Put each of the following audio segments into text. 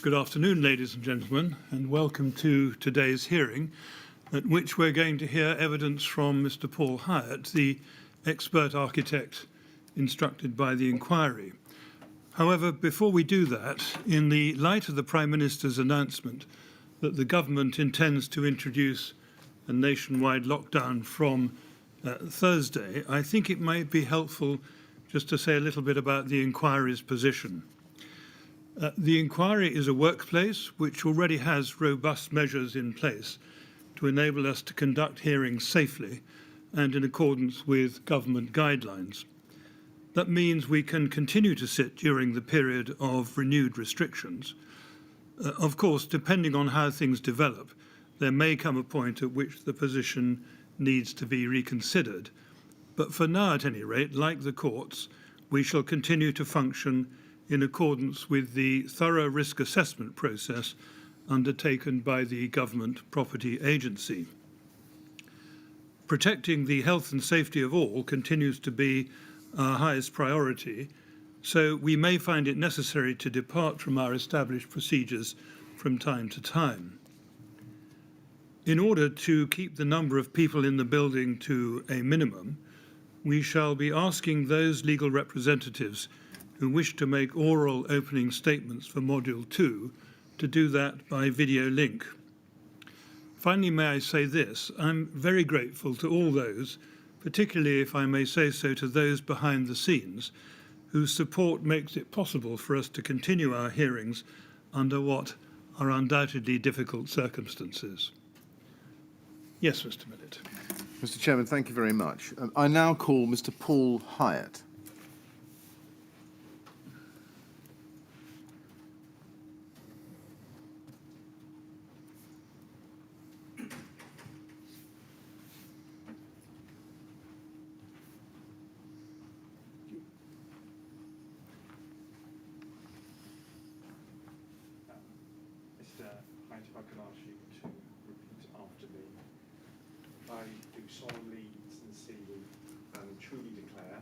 Good afternoon, ladies and gentlemen, and welcome to today's hearing, at which we're going to hear evidence from Mr. Paul Hyet, the expert architect instructed by the inquiry. However, before we do that, in the light of the Prime Minister's announcement that the government intends to introduce a nationwide lockdown from Thursday, I think it might be helpful just to say a little bit about the inquiry's position. The inquiry is a workplace which already has robust measures in place to enable us to conduct hearings safely and in accordance with government guidelines. That means we can continue to sit during the period of renewed restrictions. Of course, depending on how things develop, there may come a point at which the position needs to be reconsidered. But for now, at any rate, like the courts, we shall continue to function in accordance with the thorough risk assessment process undertaken by the Government Property Agency. Protecting the health and safety of all continues to be our highest priority, so we may find it necessary to depart from our established procedures from time to time. In order to keep the number of people in the building to a minimum, we shall be asking those legal representatives who wish to make oral opening statements for Module 2 to do that by video link. Finally, may I say this, I'm very grateful to all those, particularly if I may say so to those behind the scenes, whose support makes it possible for us to continue our hearings under what are undoubtedly difficult circumstances. Yes, Mr. Millett. Mr. Chairman, thank you very much. I now call Mr. Paul Hyet. If I can ask you to repeat after me. I do solemnly, sincerely and truly declare.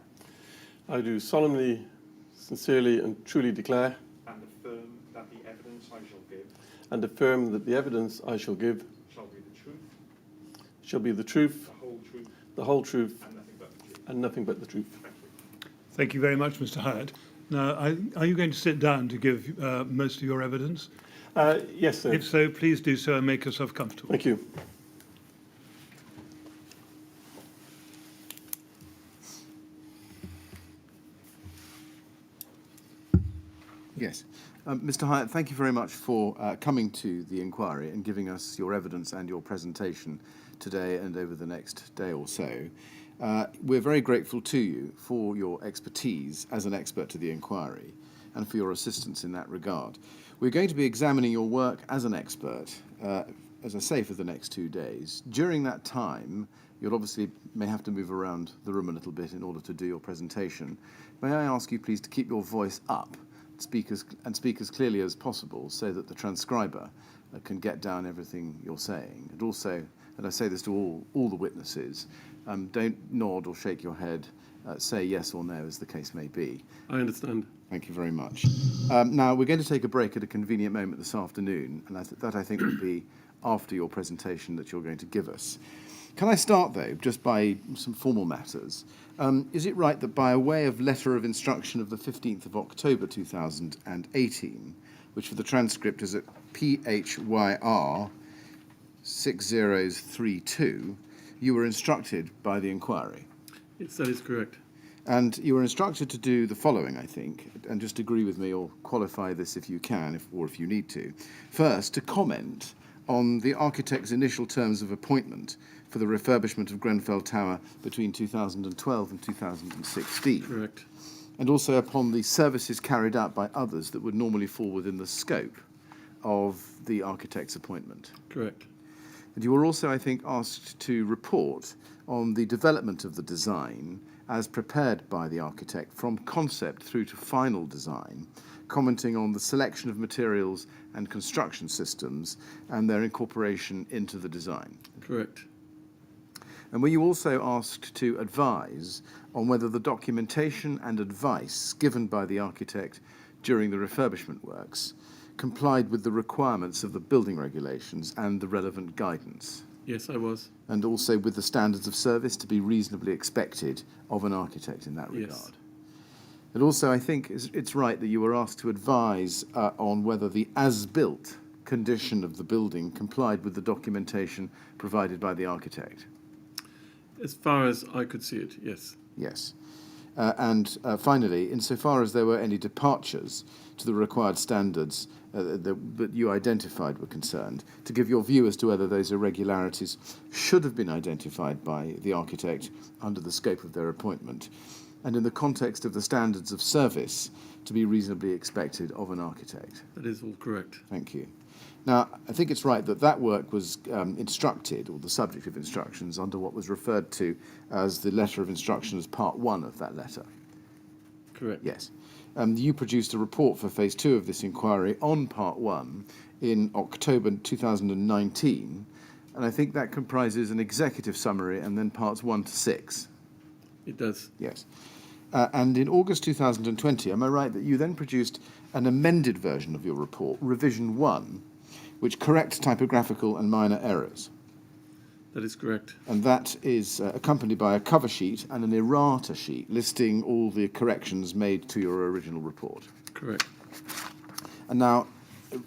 I do solemnly, sincerely and truly declare. And affirm that the evidence I shall give. And affirm that the evidence I shall give. Shall be the truth. Shall be the truth. The whole truth. The whole truth. And nothing but the truth. And nothing but the truth. Thank you. Thank you very much, Mr. Hyet. Now, are you going to sit down to give most of your evidence? Yes, sir. If so, please do so and make yourself comfortable. Thank you. Yes. Mr. Hyet, thank you very much for coming to the inquiry and giving us your evidence and your presentation today and over the next day or so. We're very grateful to you for your expertise as an expert to the inquiry and for your assistance in that regard. We're going to be examining your work as an expert, as I say, for the next 2 days. During that time, you'll obviously may have to move around the room a little bit in order to do your presentation. May I ask you please to keep your voice up, speak as clearly as possible so that the transcriber can get down everything you're saying. And also, and I say this to all the witnesses, don't nod or shake your head, say yes or no as the case may be. I understand. Thank you very much. Now, we're going to take a break at a convenient moment this afternoon, and that I think will be after your presentation that you're going to give us. Can I start, though, just by some formal matters? Is it right that by a way of letter of instruction of the 15th of October 2018, which for the transcript is at PHYR 6032, you were instructed by the inquiry? Yes, that is correct. And you were instructed to do the following, I think, and just agree with me or qualify this if you can, or if you need to. First, to comment on the architect's initial terms of appointment for the refurbishment of Grenfell Tower between 2012 and 2016. Correct. And also upon the services carried out by others that would normally fall within the scope of the architect's appointment. Correct. And you were also, I think, asked to report on the development of the design as prepared by the architect from concept through to final design, commenting on the selection of materials and construction systems and their incorporation into the design. Correct. And were you also asked to advise on whether the documentation and advice given by the architect during the refurbishment works complied with the requirements of the building regulations and the relevant guidance, Yes, I was. and also with the standards of service to be reasonably expected of an architect in that regard. Yes. And also, I think it's right that you were asked to advise on whether the as-built condition of the building complied with the documentation provided by the architect. As far as I could see it, yes. Yes. And finally, insofar as there were any departures to the required standards that you identified were concerned, to give your view as to whether those irregularities should have been identified by the architect under the scope of their appointment, and in the context of the standards of service to be reasonably expected of an architect. That is all correct. Thank you. Now, I think it's right that that work was instructed, or the subject of instructions, under what was referred to as the letter of instruction as part 1 of that letter. Correct. Yes. You produced a report for phase 2 of this inquiry on part 1 in October 2019, and I think that comprises an executive summary and then parts 1 to 6. It does. Yes. And in August 2020, am I right that you then produced an amended version of your report, revision 1, which corrects typographical and minor errors? That is correct. And that is accompanied by a cover sheet and an errata sheet listing all the corrections made to your original report. Correct. And now,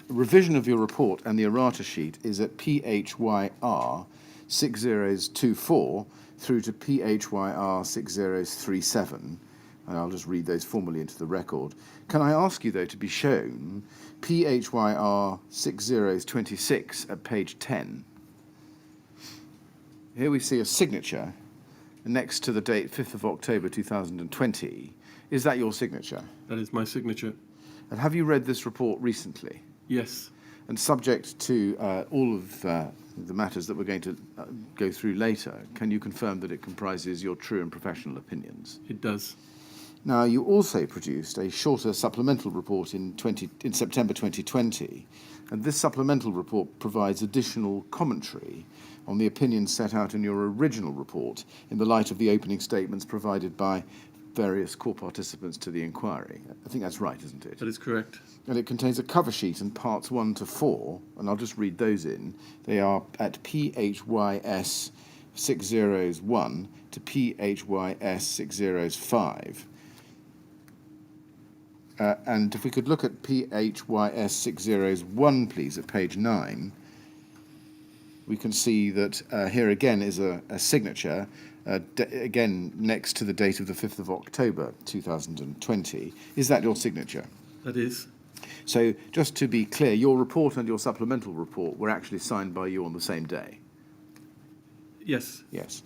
revision of your report and the errata sheet is at PHYR 6024 through to PHYR 6037. And I'll just read those formally into the record. Can I ask you, though, to be shown PHYR 6026 at page 10? Here we see a signature next to the date 5th of October 2020. Is that your signature? That is my signature. And have you read this report recently? Yes. And subject to all of the matters that we're going to go through later, can you confirm that it comprises your true and professional opinions? It does. Now, you also produced a shorter supplemental report in September 2020, and this supplemental report provides additional commentary on the opinions set out in your original report in the light of the opening statements provided by various core participants to the inquiry. I think that's right, isn't it? That is correct. And it contains a cover sheet and parts 1 to 4, and I'll just read those in. They are at PHYS 601 to PHYS 605. And if we could look at PHYS 601, please, at page 9, we can see that here again is a signature, again next to the date of the 5th of October 2020. Is that your signature? That is. So just to be clear, your report and your supplemental report were actually signed by you on the same day? Yes. Yes.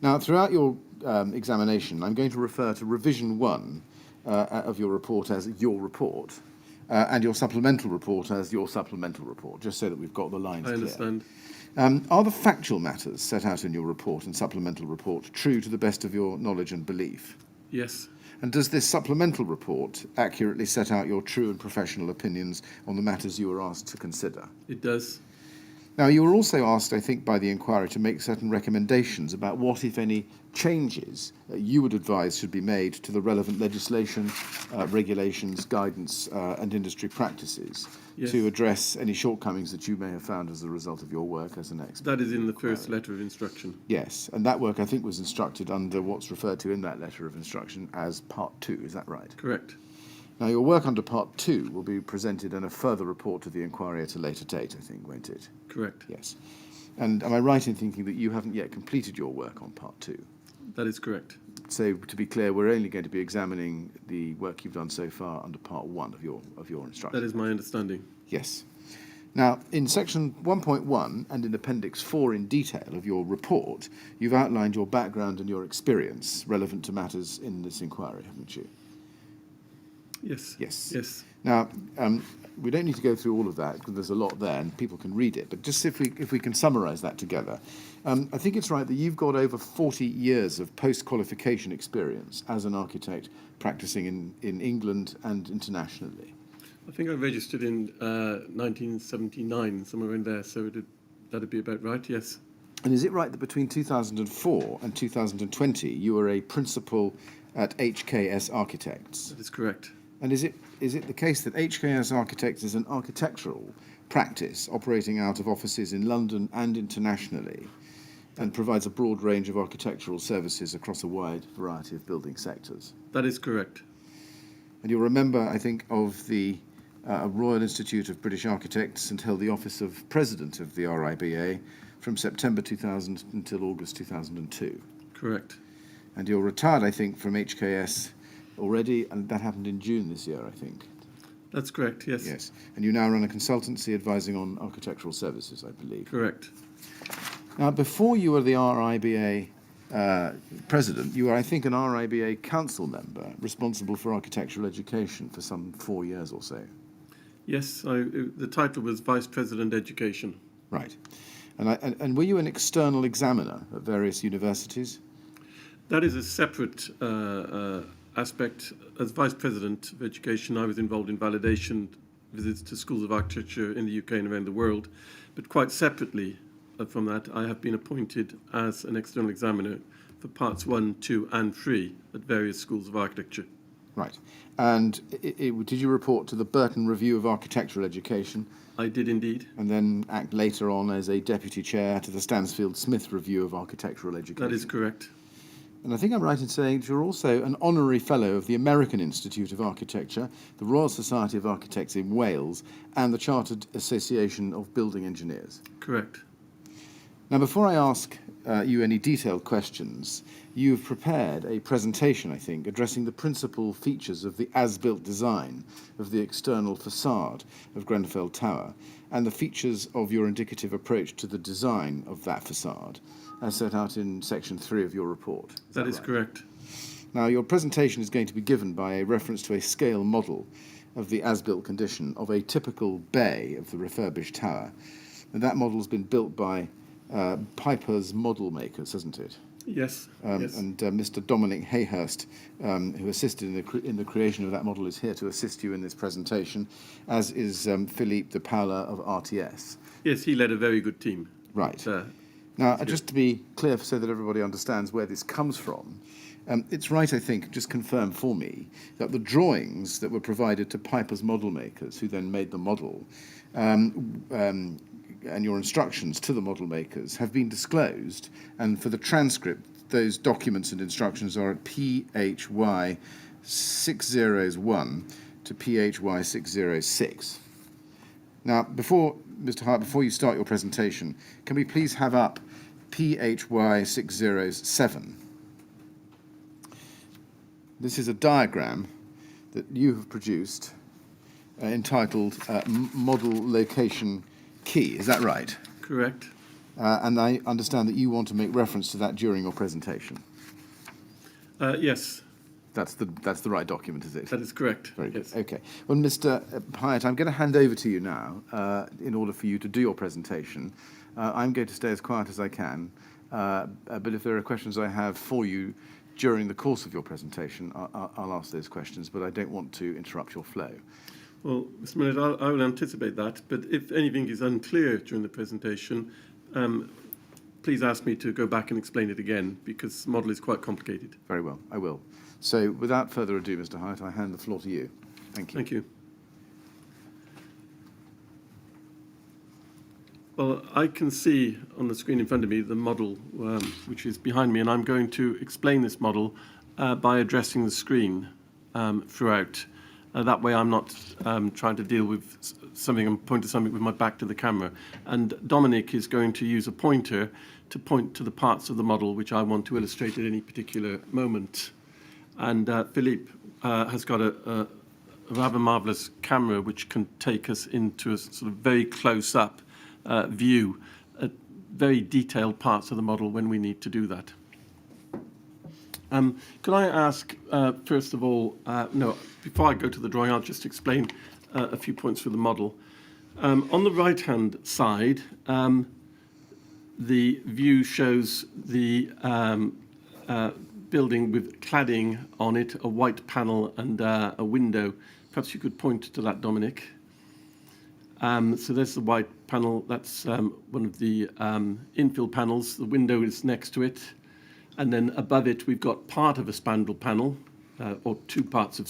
Now, throughout your examination, I'm going to refer to revision 1 of your report as your report, and your supplemental report as your supplemental report, just so that we've got the lines clear. I understand. Are the factual matters set out in your report and supplemental report true to the best of your knowledge and belief? Yes. And does this supplemental report accurately set out your true and professional opinions on the matters you were asked to consider? It does. Now, you were also asked, I think, by the inquiry to make certain recommendations about what, if any, changes you would advise should be made to the relevant legislation, regulations, guidance, and industry practices Yes. to address any shortcomings that you may have found as a result of your work as an expert. That is in the first letter of instruction. Yes, and that work, I think, was instructed under what's referred to in that letter of instruction as Part 2. Is that right? Correct. Now, your work under Part 2 will be presented in a further report to the inquiry at a later date, I think, won't it? Correct. Yes. And am I right in thinking that you haven't yet completed your work on Part 2? That is correct. So, to be clear, we're only going to be examining the work you've done so far under Part 1 of your instruction. That is my understanding. Yes. Now, in Section 1.1 and in Appendix 4 in detail of your report, you've outlined your background and your experience relevant to matters in this inquiry, haven't you? Yes. Yes. Yes. Now, we don't need to go through all of that because there's a lot there and people can read it. But just if we can summarise that together, I think it's right that you've got over 40 years of post-qualification experience as an architect practising in England and internationally. I think I registered in 1979, somewhere in there, so that'd be about right, yes. And is it right that between 2004 and 2020 you were a principal at HKS Architects? That is correct. And is it the case that HKS Architects is an architectural practice operating out of offices in London and internationally, and provides a broad range of architectural services across a wide variety of building sectors? That is correct. And you'll remember, I think, of the Royal Institute of British Architects, and held the office of President of the RIBA from September 2000 until August 2002. Correct. And you're retired, I think, from HKS already, and that happened in June this year, I think. That's correct, yes. Yes. And you now run a consultancy advising on architectural services, I believe. Correct. Now, before you were the RIBA president, you were, I think, an RIBA council member responsible for architectural education for some 4 years or so. Yes, the title was Vice President Education. Right. And were you an external examiner at various universities? That is a separate aspect. As Vice President of Education, I was involved in validation visits to schools of architecture in the UK and around the world. But quite separately from that, I have been appointed as an external examiner for parts 1, 2 and 3 at various schools of architecture. Right. And did you report to the Burton Review of Architectural Education? I did indeed. And then act later on as a deputy chair to the Stansfield Smith Review of Architectural Education? That is correct. And I think I'm right in saying that you're also an honorary fellow of the American Institute of Architecture, the Royal Society of Architects in Wales, and the Chartered Association of Building Engineers. Correct. Now, before I ask you any detailed questions, you've prepared a presentation, I think, addressing the principal features of the as-built design of the external facade of Grenfell Tower, and the features of your indicative approach to the design of that facade, as set out in section 3 of your report. That is correct. Now, your presentation is going to be given by a reference to a scale model of the as-built condition of a typical bay of the refurbished tower. And that model has been built by Piper's model makers, hasn't it? Yes. Yes. And Mr. Dominic Hayhurst, who assisted in the creation of that model, is here to assist you in this presentation, as is Philippe de Paula of RTS. Yes, he led a very good team. Right. Now, just to be clear, so that everybody understands where this comes from, it's right, I think, just confirm for me, that the drawings that were provided to Piper's model makers, who then made the model, and your instructions to the model makers have been disclosed, and for the transcript, those documents and instructions are at PHY 601 to PHY 606. Now, Mr. Hart, before you start your presentation, can we please have up PHY 607? This is a diagram that you have produced entitled Model Location Key. Is that right? Correct. And I understand that you want to make reference to that during your presentation. Yes. That's the right document, is it? That is correct. Very good. Yes. Okay. Well, Mr. Hyet, I'm going to hand over to you now in order for you to do your presentation. I'm going to stay as quiet as I can, but if there are questions I have for you during the course of your presentation, I'll ask those questions, but I don't want to interrupt your flow. Well, Mr. Millett, I will anticipate that, but if anything is unclear during the presentation, please ask me to go back and explain it again, because the model is quite complicated. Very well, I will. So, without further ado, Mr. Hyet, I hand the floor to you. Thank you. Thank you. Well, I can see on the screen in front of me the model which is behind me, and I'm going to explain this model by addressing the screen throughout. That way I'm not trying to deal with something and point to something with my back to the camera. And Dominic is going to use a pointer to point to the parts of the model which I want to illustrate at any particular moment. And Philippe has got a rather marvellous camera which can take us into a sort of very close-up view at very detailed parts of the model when we need to do that. Could I ask, first of all, no, before I go to the drawing, I'll just explain a few points for the model. On the right-hand side, the view shows the building with cladding on it, a white panel and a window. Perhaps you could point to that, Dominic. So there's the white panel. That's one of the infill panels. The window is next to it. And then above it, we've got part of a spandrel panel, or two parts of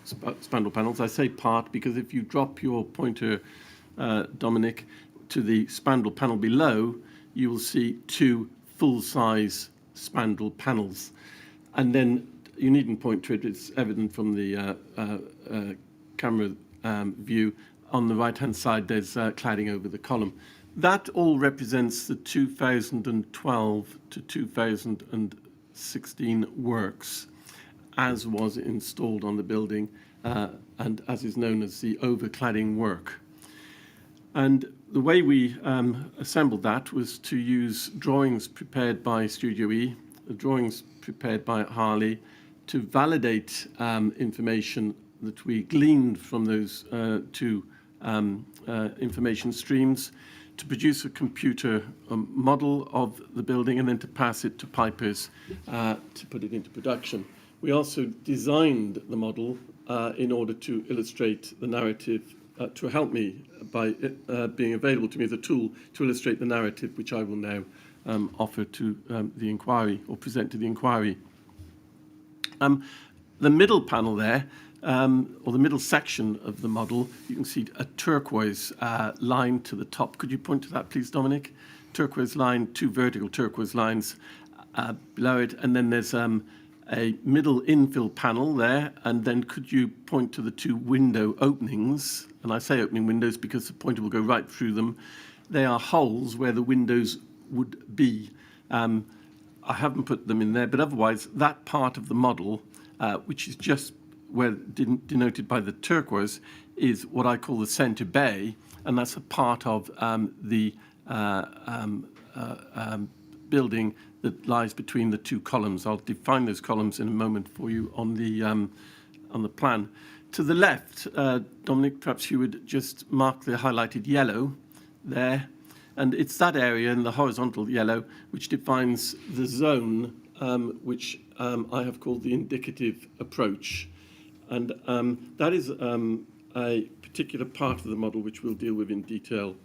spandrel panels. I say part because if you drop your pointer, Dominic, to the spandrel panel below, you will see two full-size spandrel panels. And then you needn't point to it, it's evident from the camera view. On the right-hand side, there's cladding over the column. That all represents the 2012 to 2016 works, as was installed on the building, and as is known as the overcladding work. And the way we assembled that was to use drawings prepared by Studio E, drawings prepared by Harley, to validate information that we gleaned from those two information streams, to produce a computer model of the building, and then to pass it to Pipers to put it into production. We also designed the model in order to illustrate the narrative, to help me by being available to me as a tool to illustrate the narrative, which I will now offer to the inquiry, or present to the inquiry. The middle panel there, or the middle section of the model, you can see a turquoise line to the top. Could you point to that, please, Dominic? Turquoise line, two vertical turquoise lines below it, and then there's a middle infill panel there, and then could you point to the two window openings? And I say opening windows because the pointer will go right through them. They are holes where the windows would be. I haven't put them in there, but otherwise that part of the model, which is just where denoted by the turquoise, is what I call the centre bay, and that's a part of the building that lies between the two columns. I'll define those columns in a moment for you on the plan. To the left, Dominic, perhaps you would just mark the highlighted yellow there, and it's that area in the horizontal yellow which defines the zone which I have called the indicative approach. And that is a particular part of the model which we'll deal with in detail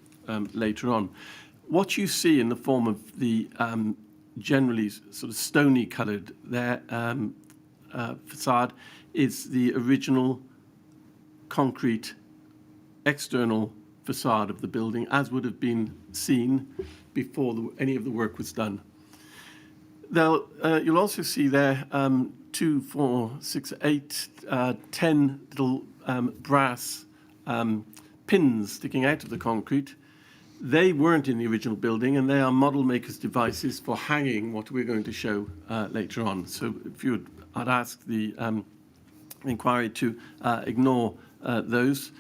later on. What you see in the form of the generally sort of stony coloured there facade is the original concrete external facade of the building, as would have been seen before any of the work was done. You'll also see there 2, 4, 6, 8, 10 little brass pins sticking out of the concrete. They weren't in the original building, and they are model makers' devices for hanging what we're going to show later on. So if you would, I'd ask the inquiry to ignore those.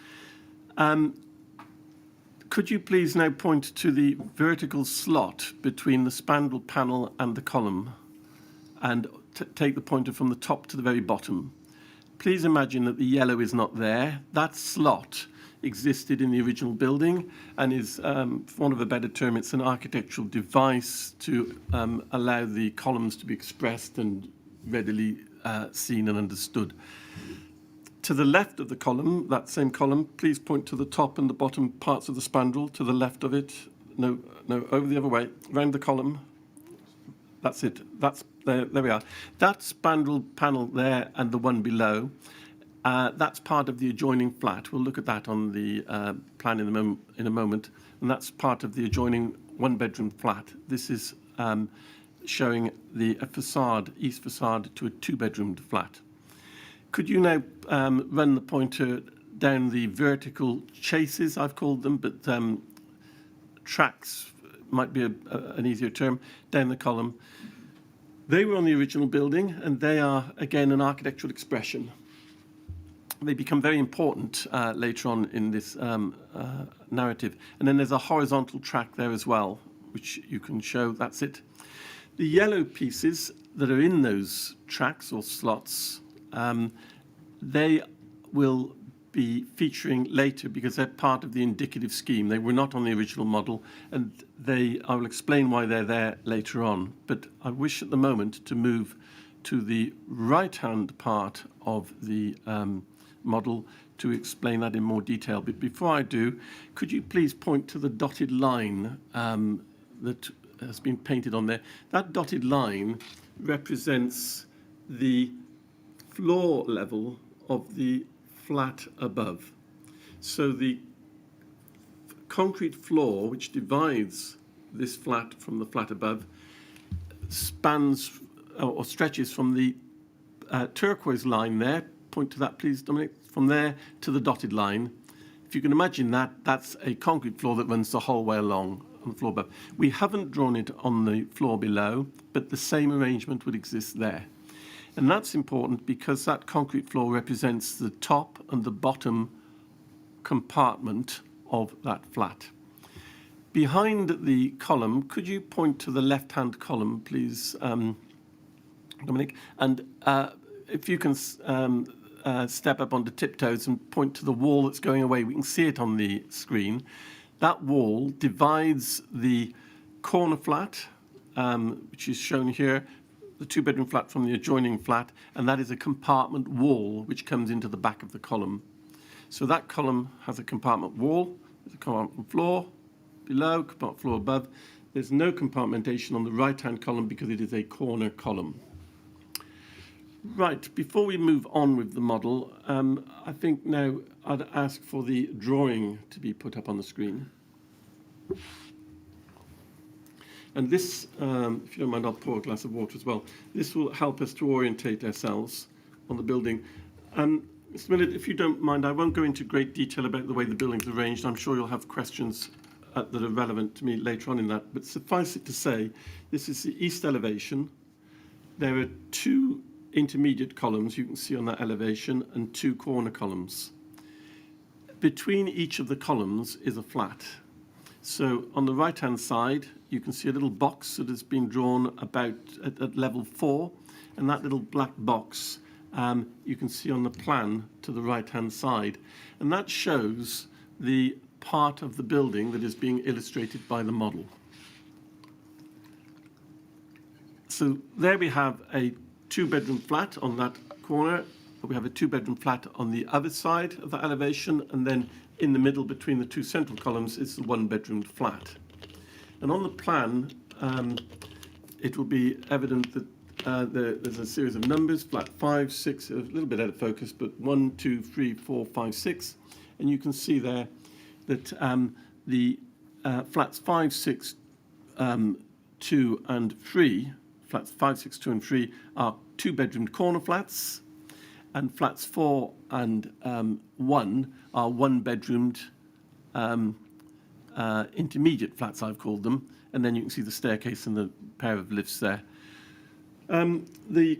Could you please now point to the vertical slot between the spandrel panel and the column, and take the pointer from the top to the very bottom? Please imagine that the yellow is not there. That slot existed in the original building and is, for want of a better term, it's an architectural device to allow the columns to be expressed and readily seen and understood. To the left of the column, that same column, please point to the top and the bottom parts of the spandrel. To the left of it, no, over the other way, round the column. That's it. That's there we are. That spandrel panel there and the one below, that's part of the adjoining flat. We'll look at that on the plan in a moment. And that's part of the adjoining one-bedroom flat. This is showing a facade, east facade, to a two-bedroomed flat. Could you now run the pointer down the vertical chases, I've called them, but tracks might be an easier term, down the column. They were on the original building, and they are, again, an architectural expression. They become very important later on in this narrative. And then there's a horizontal track there as well, which you can show. That's it. The yellow pieces that are in those tracks or slots, they will be featuring later because they're part of the indicative scheme. They were not on the original model, and I will explain why they're there later on. But I wish at the moment to move to the right-hand part of the model to explain that in more detail. But before I do, could you please point to the dotted line that has been painted on there? That dotted line represents the floor level of the flat above. So the concrete floor, which divides this flat from the flat above, spans or stretches from the turquoise line there. Point to that, please, Dominic. From there to the dotted line. If you can imagine that, that's a concrete floor that runs the whole way along on the floor above. We haven't drawn it on the floor below, but the same arrangement would exist there. And that's important because that concrete floor represents the top and the bottom compartment of that flat. Behind the column, could you point to the left-hand column, please, Dominic? And if you can step up onto tiptoes and point to the wall that's going away, we can see it on the screen. That wall divides the corner flat, which is shown here, the two-bedroom flat from the adjoining flat, and that is a compartment wall which comes into the back of the column. So that column has a compartment wall, there's a compartment floor below, compartment floor above. There's no compartmentation on the right-hand column because it is a corner column. Right, before we move on with the model, I think now I'd ask for the drawing to be put up on the screen. And this, if you don't mind, I'll pour a glass of water as well. This will help us to orientate ourselves on the building. Mr. Millett, if you don't mind, I won't go into great detail about the way the building's arranged. I'm sure you'll have questions that are relevant to me later on in that. But suffice it to say, this is the east elevation. There are two intermediate columns you can see on that elevation and two corner columns. Between each of the columns is a flat. So on the right-hand side, you can see a little box that has been drawn about at level 4, and that little black box you can see on the plan to the right-hand side. And that shows the part of the building that is being illustrated by the model. So there we have a two-bedroom flat on that corner. We have a two-bedroom flat on the other side of that elevation, and then in the middle between the two central columns is the one-bedroom flat. And on the plan, it will be evident that there's a series of numbers, flat 5, 6, a little bit out of focus, but 1, 2, 3, 4, 5, 6. And you can see there that the flats 5, 6, 2 and 3, flats 5, 6, 2 and 3 are two-bedroom corner flats, and flats 4 and 1 are one-bedroomed intermediate flats, I've called them, and then you can see the staircase and the pair of lifts there. The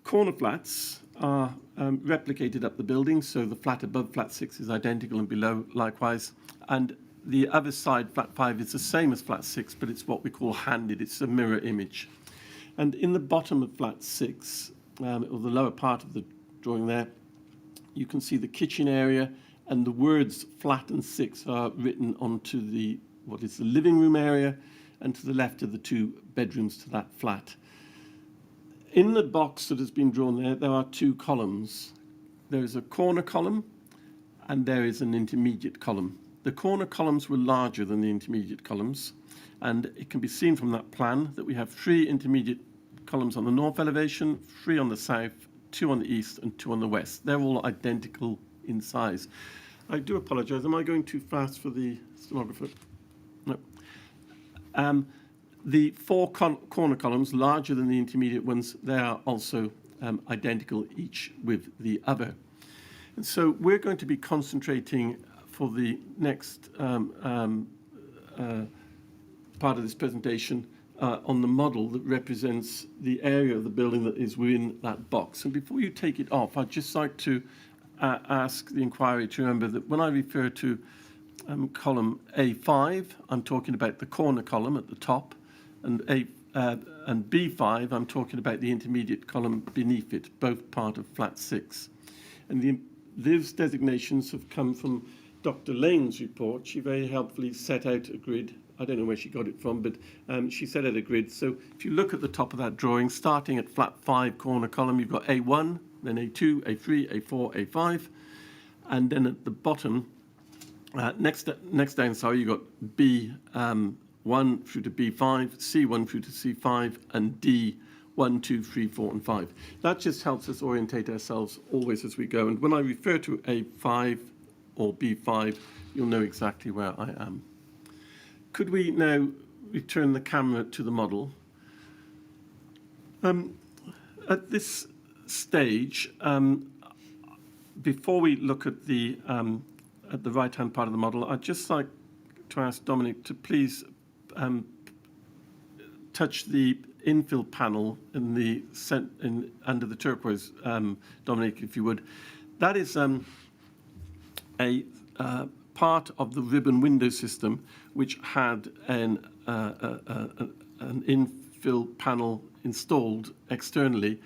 corner flats are replicated up the building, so the flat above flat 6 is identical and below likewise, and the other side, flat 5, is the same as flat 6, but it's what we call handed. It's a mirror image. And in the bottom of flat 6, or the lower part of the drawing there, you can see the kitchen area, and the words flat and 6 are written onto what is the living room area, and to the left are the two bedrooms to that flat. In the box that has been drawn there are two columns. There is a corner column, and there is an intermediate column. The corner columns were larger than the intermediate columns, and it can be seen from that plan that we have 3 intermediate columns on the north elevation, 3 on the south, 2 on the east, and 2 on the west. They're all identical in size. I do apologise. Am I going too fast for the stenographer? No. The 4 corner columns, larger than the intermediate ones, they are also identical each with the other. And so we're going to be concentrating for the next part of this presentation on the model that represents the area of the building that is within that box. And before you take it off, I'd just like to ask the inquiry to remember that when I refer to column A5, I'm talking about the corner column at the top, and B5, I'm talking about the intermediate column beneath it, both part of flat 6. And these designations have come from Dr. Lane's report. She very helpfully set out a grid. I don't know where she got it from, but she set out a grid. So if you look at the top of that drawing, starting at flat 5 corner column, you've got A1, then A2, A3, A4, A5. And then at the bottom, next down, sorry, you've got B1 through to B5, C1 through to C5, and D1 1, 2, 3, 4, and 5. That just helps us orientate ourselves always as we go. And when I refer to A5 or B5, you'll know exactly where I am. Could we now return the camera to the model? At this stage, before we look at the right-hand part of the model, I'd just like to ask Dominic to please touch the infill panel in the under the turquoise, Dominic, if you would. That is a part of the ribbon window system which had an infill panel installed externally.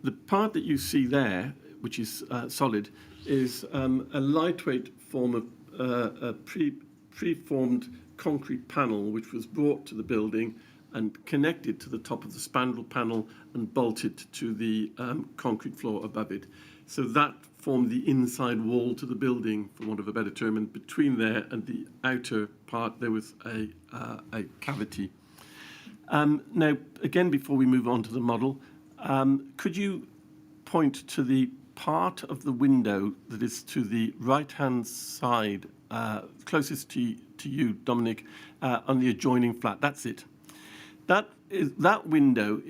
The part that you see there, which is solid, is a lightweight form of a preformed concrete panel which was brought to the building and connected to the top of the spandrel panel and bolted to the concrete floor above it. So that formed the inside wall to the building, for want of a better term, and between there and the outer part there was a cavity. Now, again, before we move on to the model, could you point to the part of the window that is to the right-hand side, closest to you, Dominic, on the adjoining flat? That's it. That window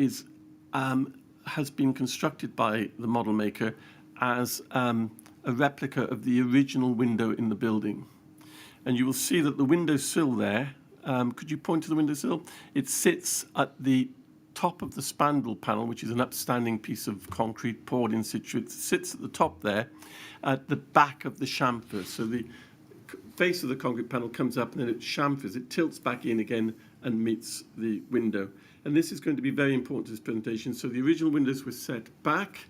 has been constructed by the model maker as a replica of the original window in the building. And you will see that the windowsill there, could you point to the windowsill? It sits at the top of the spandrel panel, which is an upstanding piece of concrete poured in situ. It sits at the top there, at the back of the chamfer. So the face of the concrete panel comes up and then it chamfers, it tilts back in again and meets the window. And this is going to be very important to this presentation. So the original windows were set back,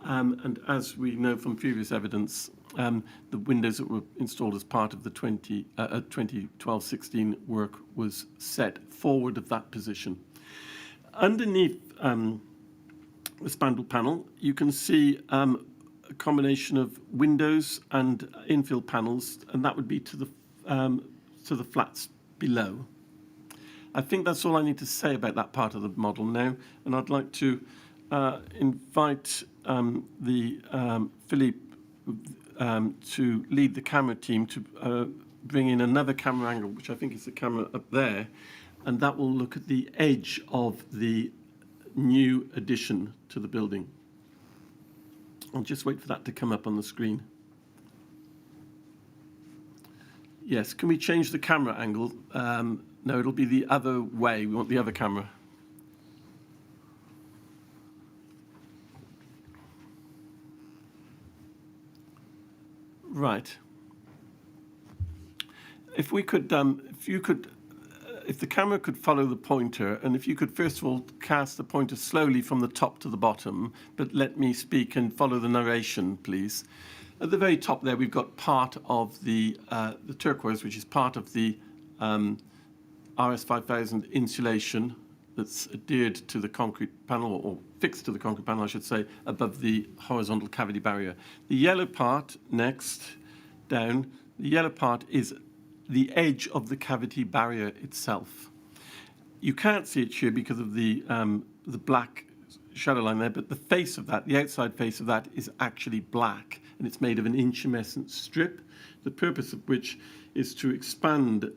and as we know from previous evidence, the windows that were installed as part of the 2012-16 work was set forward of that position. Underneath the spandrel panel, you can see a combination of windows and infill panels, and that would be to the flats below. I think that's all I need to say about that part of the model now, and I'd like to invite Philippe to lead the camera team to bring in another camera angle, which I think is the camera up there, and that will look at the edge of the new addition to the building. I'll just wait for that to come up on the screen. Yes, can we change the camera angle? No, it'll be the other way. We want the other camera. Right. If we could, if the camera could follow the pointer, and if you could first of all cast the pointer slowly from the top to the bottom, but let me speak and follow the narration, please. At the very top there, we've got part of the turquoise, which is part of the RS5000 insulation that's adhered to the concrete panel, or fixed to the concrete panel, I should say, above the horizontal cavity barrier. The yellow part next, down, the yellow part is the edge of the cavity barrier itself. You can't see it here because of the black shadow line there, but the face of that, the outside face of that, is actually black, and it's made of an incandescent strip, the purpose of which is to expand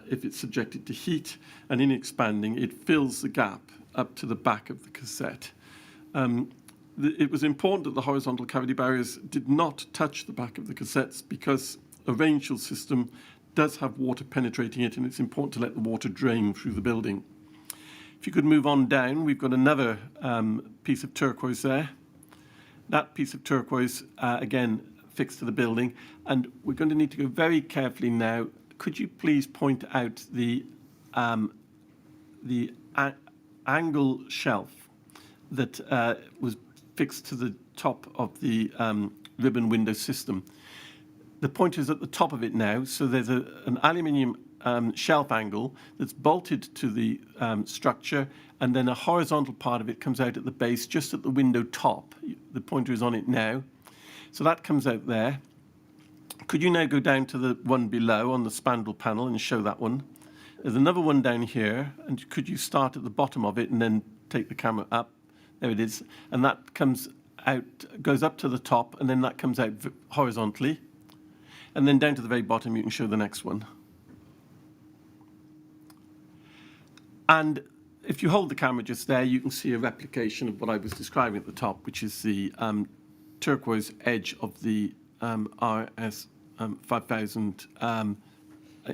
if it's subjected to heat, and in expanding, it fills the gap up to the back of the cassette. It was important that the horizontal cavity barriers did not touch the back of the cassettes because a rain shield system does have water penetrating it, and it's important to let the water drain through the building. If you could move on down, we've got another piece of turquoise there. That piece of turquoise, again, fixed to the building, and we're going to need to go very carefully now. Could you please point out the angle shelf that was fixed to the top of the ribbon window system? The pointer is at the top of it now, so there's an aluminium shelf angle that's bolted to the structure, and then a horizontal part of it comes out at the base, just at the window top. The pointer is on it now. So that comes out there. Could you now go down to the one below on the spandrel panel and show that one? There's another one down here, and could you start at the bottom of it and then take the camera up? There it is. And that comes out, goes up to the top, and then that comes out horizontally. And then down to the very bottom, you can show the next one. And if you hold the camera just there, you can see a replication of what I was describing at the top, which is the turquoise edge of the RS 5000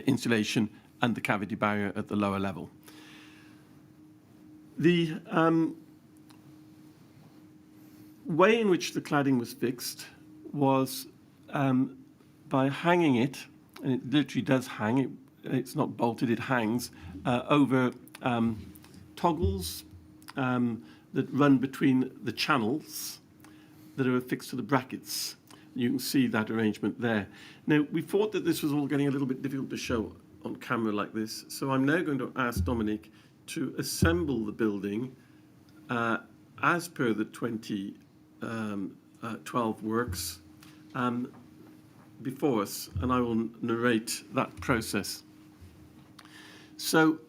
installation and the cavity barrier at the lower level. The way in which the cladding was fixed was by hanging it, and it literally does hang, it's not bolted, it hangs, over toggles that run between the channels that are affixed to the brackets. You can see that arrangement there. Now, we thought that this was all getting a little bit difficult to show on camera like this, so I'm now going to ask Dominic to assemble the building as per the 2012 works before us, and I will narrate that process. So,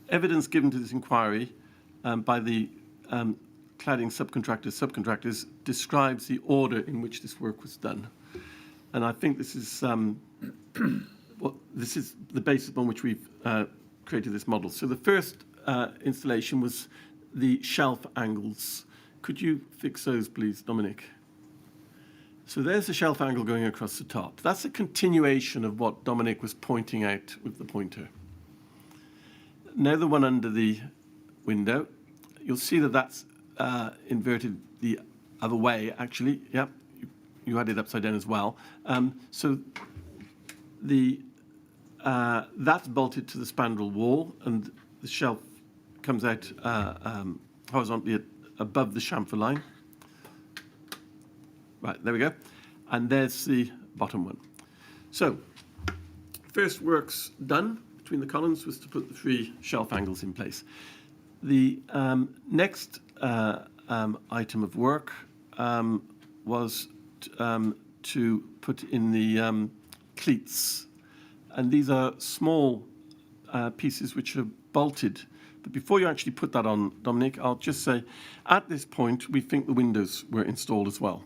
evidence given to this inquiry by the cladding subcontractors describes the order in which this work was done. And I think this is this is the basis upon which we've created this model. So the first installation was the shelf angles. Could you fix those, please, Dominic? So there's the shelf angle going across the top. That's a continuation of what Dominic was pointing out with the pointer. Now the one under the window, you'll see that that's inverted the other way, actually. Yep, you had it upside down as well. So that's bolted to the spandrel wall, and the shelf comes out horizontally above the chamfer line. Right, there we go. And there's the bottom one. So, first works done between the columns was to put the 3 shelf angles in place. The next item of work was to put in the cleats. And these are small pieces which are bolted. But before you actually put that on, Dominic, I'll just say, at this point, we think the windows were installed as well.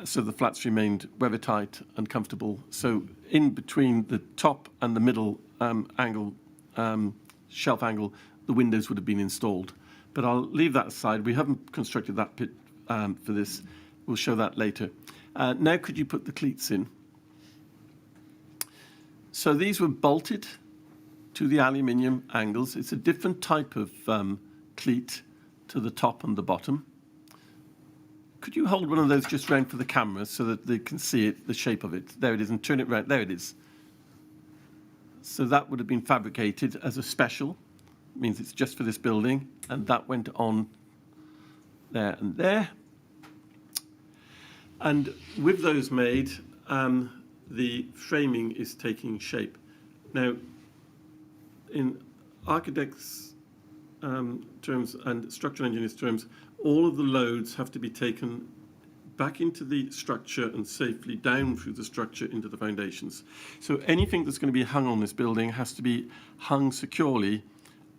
So the flats remained weather tight and comfortable. So in between the top and the middle angle, shelf angle, the windows would have been installed. But I'll leave that aside. We haven't constructed that bit for this. We'll show that later. Now could you put the cleats in? So these were bolted to the aluminium angles. It's a different type of cleat to the top and the bottom. Could you hold one of those just round for the camera so that they can see it, the shape of it? There it is, and turn it round. There it is. So that would have been fabricated as a special. It means it's just for this building, and that went on there and there. And with those made, the framing is taking shape. Now, in architects' terms and structural engineers' terms, all of the loads have to be taken back into the structure and safely down through the structure into the foundations. So anything that's going to be hung on this building has to be hung securely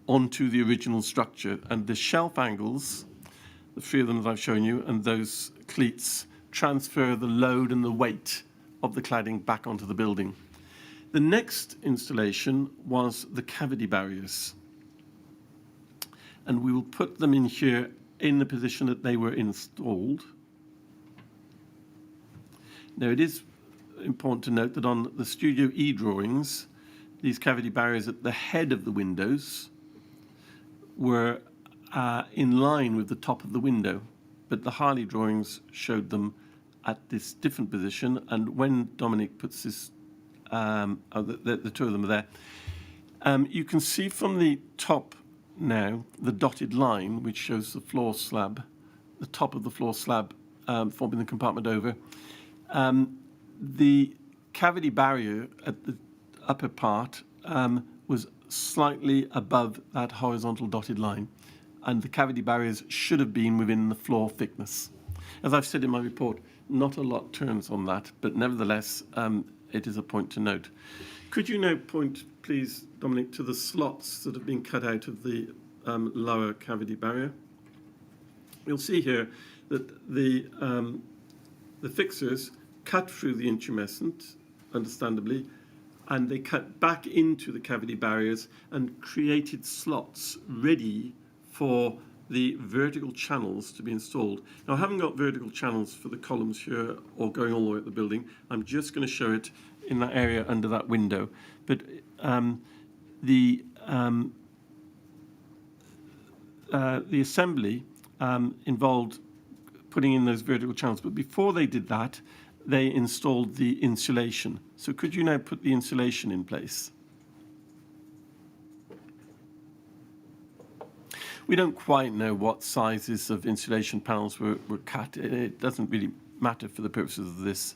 onto the original structure. And the shelf angles, the 3 of them that I've shown you, and those cleats transfer the load and the weight of the cladding back onto the building. The next installation was the cavity barriers. And we will put them in here in the position that they were installed. Now, it is important to note that on the Studio E drawings, these cavity barriers at the head of the windows were in line with the top of the window, but the Harley drawings showed them at this different position. And when Dominic puts this, the 2 of them are there, you can see from the top now the dotted line which shows the floor slab, the top of the floor slab forming the compartment over. The cavity barrier at the upper part was slightly above that horizontal dotted line, and the cavity barriers should have been within the floor thickness. As I've said in my report, not a lot turns on that, but nevertheless, it is a point to note. Could you now point, please, Dominic, to the slots that have been cut out of the lower cavity barrier. You'll see here that the fixers cut through the intumescent, understandably, and they cut back into the cavity barriers and created slots ready for the vertical channels to be installed. Now, I haven't got vertical channels for the columns here or going all the way up the building. I'm just going to show it in that area under that window. But the assembly involved putting in those vertical channels. But before they did that, they installed the insulation. So could you now put the insulation in place? We don't quite know what sizes of insulation panels were cut. It doesn't really matter for the purposes of this.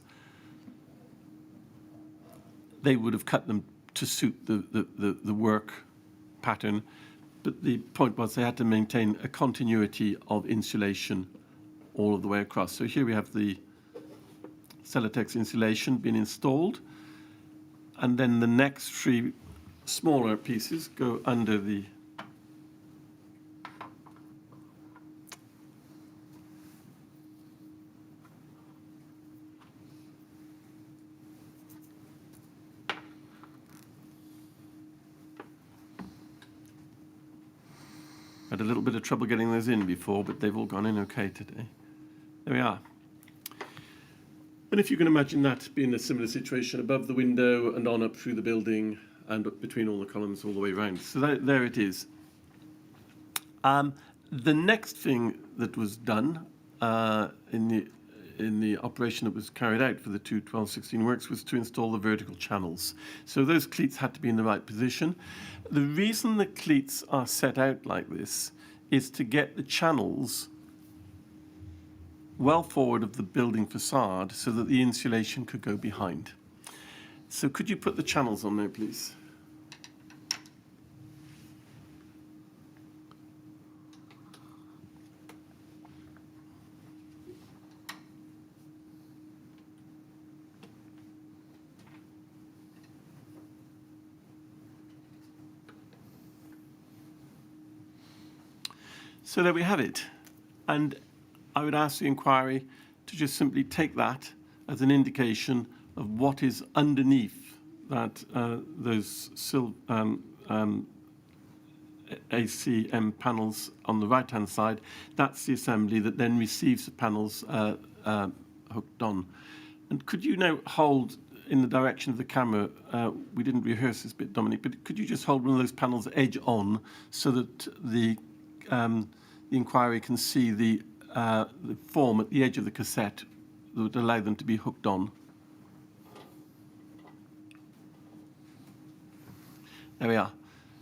They would have cut them to suit the work pattern, but the point was they had to maintain a continuity of insulation all of the way across. So here we have the Celotex insulation being installed, and then the next three smaller pieces go under the had a little bit of trouble getting those in before, but they've all gone in okay today. There we are. And if you can imagine that being a similar situation above the window and on up through the building and up between all the columns all the way around. So there it is. The next thing that was done in the operation that was carried out for the two 1216 works was to install the vertical channels. So those cleats had to be in the right position. The reason the cleats are set out like this is to get the channels well forward of the building facade so that the insulation could go behind. So could you put the channels on there, please? So there we have it. And I would ask the inquiry to just simply take that as an indication of what is underneath that those ACM panels on the right-hand side. That's the assembly that then receives the panels hooked on. And could you now hold in the direction of the camera? We didn't rehearse this bit, Dominic, but could you just hold one of those panels edge on so that the inquiry can see the form at the edge of the cassette that would allow them to be hooked on? There we are.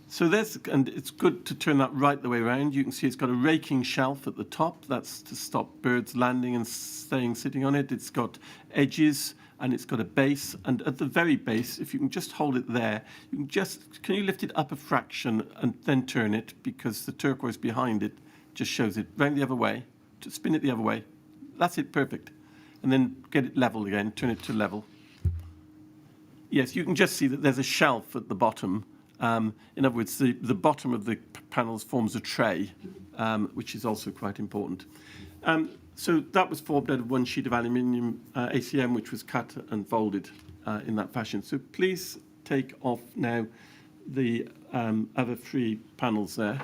So there's, and it's good to turn that right the way around. You can see it's got a raking shelf at the top. That's to stop birds landing and sitting on it. It's got edges and it's got a base. And at the very base, if you can just hold it there, you can just, can you lift it up a fraction and then turn it, because the turquoise behind it just shows it round the other way. To spin it the other way. That's it, perfect. And then get it level again, turn it to level. Yes, you can just see that there's a shelf at the bottom. In other words, the bottom of the panels forms a tray, which is also quite important. So that was formed out of one sheet of aluminium ACM, which was cut and folded in that fashion. So please take off now the other three panels there.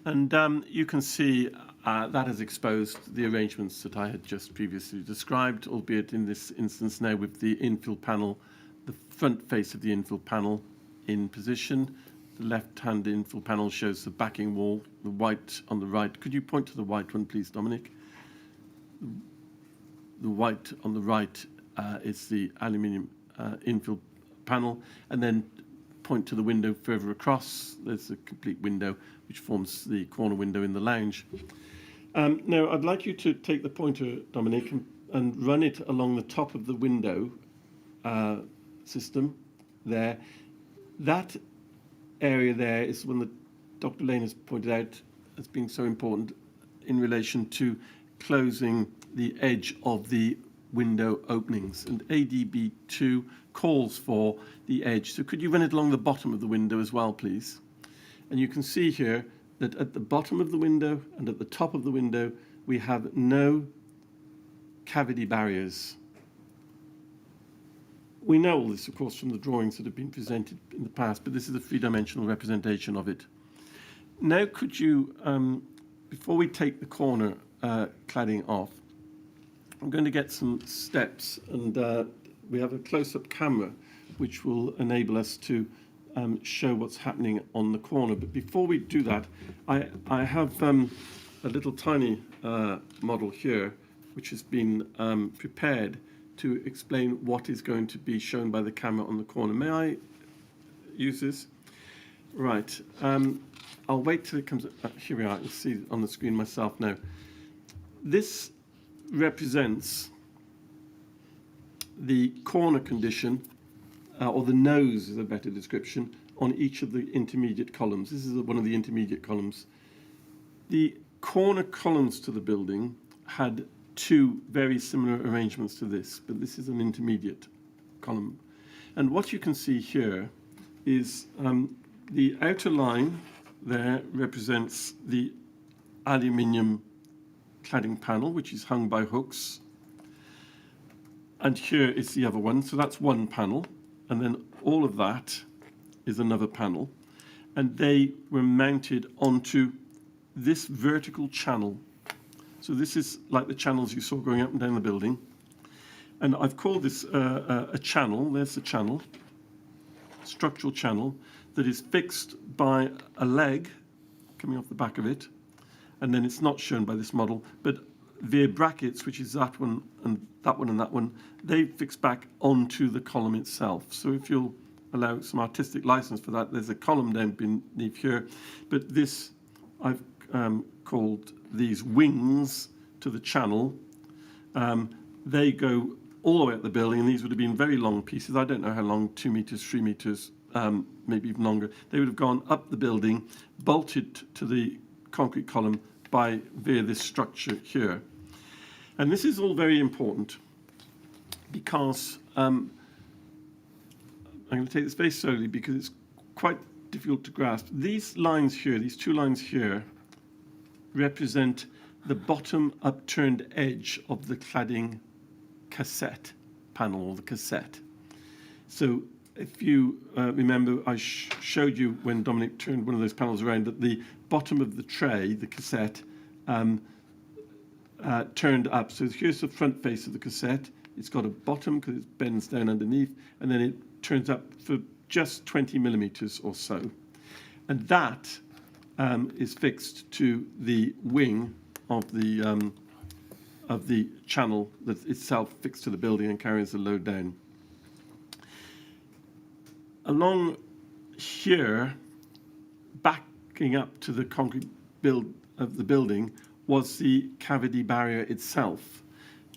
And you can see that has exposed the arrangements that I had just previously described, albeit in this instance now with the infill panel, the front face of the infill panel in position. The left-hand infill panel shows the backing wall, the white on the right. Could you point to the white one, please, Dominic? The white on the right is the aluminium infill panel, and then point to the window further across. There's a complete window which forms the corner window in the lounge. Now, I'd like you to take the pointer, Dominic, and run it along the top of the window system there. That area there is one that Dr. Lane has pointed out as being so important in relation to closing the edge of the window openings. And ADB2 calls for the edge. So could you run it along the bottom of the window as well, please? And you can see here that at the bottom of the window and at the top of the window, we have no cavity barriers. We know all this, of course, from the drawings that have been presented in the past, but this is a three-dimensional representation of it. Now, could you, before we take the corner cladding off, I'm going to get some steps, and we have a close-up camera which will enable us to show what's happening on the corner. But before we do that, I have a little tiny model here which has been prepared to explain what is going to be shown by the camera on the corner. May I use this? Right. I'll wait till it comes. Here we are. I can see it on the screen myself now. This represents the corner condition, or the nose is a better description, on each of the intermediate columns. This is one of the intermediate columns. The corner columns to the building had two very similar arrangements to this, but this is an intermediate column. And what you can see here is the outer line there represents the aluminium cladding panel, which is hung by hooks. And here is the other one. So that's one panel. And then all of that is another panel. And they were mounted onto this vertical channel. So this is like the channels you saw going up and down the building. And I've called this a channel. There's the channel, structural channel, that is fixed by a leg coming off the back of it. And then it's not shown by this model, but via brackets, which is that one and that one and that one, they fix back onto the column itself. So if you'll allow some artistic license for that, there's a column down beneath here. But this, I've called these wings to the channel. They go all the way up the building, and these would have been very long pieces. I don't know how long, 2 meters, 3 meters, maybe even longer. They would have gone up the building, bolted to the concrete column via this structure here. And this is all very important because I'm going to take this very slowly because it's quite difficult to grasp. These lines here, these two lines here, represent the bottom upturned edge of the cladding cassette panel, or the cassette. So if you remember, I showed you when Dominic turned one of those panels around that the bottom of the tray, the cassette, turned up. So here's the front face of the cassette. It's got a bottom because it bends down underneath, and then it turns up for just 20 millimeters or so. And that is fixed to the wing of the channel that itself fixed to the building and carries the load down. Along here, backing up to the concrete build of the building, was the cavity barrier itself.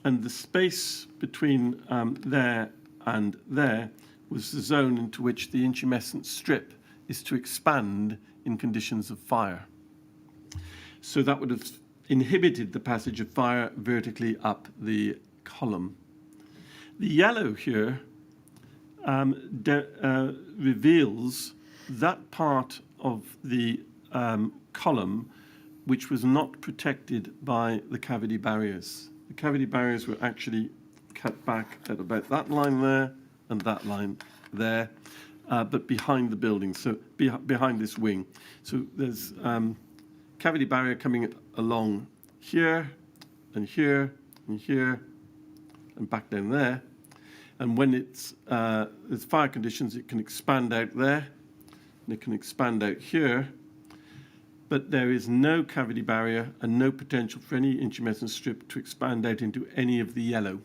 And the space between there and there was the zone into which the intumescent strip is to expand in conditions of fire. So that would have inhibited the passage of fire vertically up the column. The yellow here reveals that part of the column which was not protected by the cavity barriers. The cavity barriers were actually cut back at about that line there and that line there, but behind the building, so behind this wing. So there's cavity barrier coming along here and here and here and back down there. And when there's fire conditions, it can expand out there and it can expand out here. But there is no cavity barrier and no potential for any intumescent strip to expand out into any of the yellow.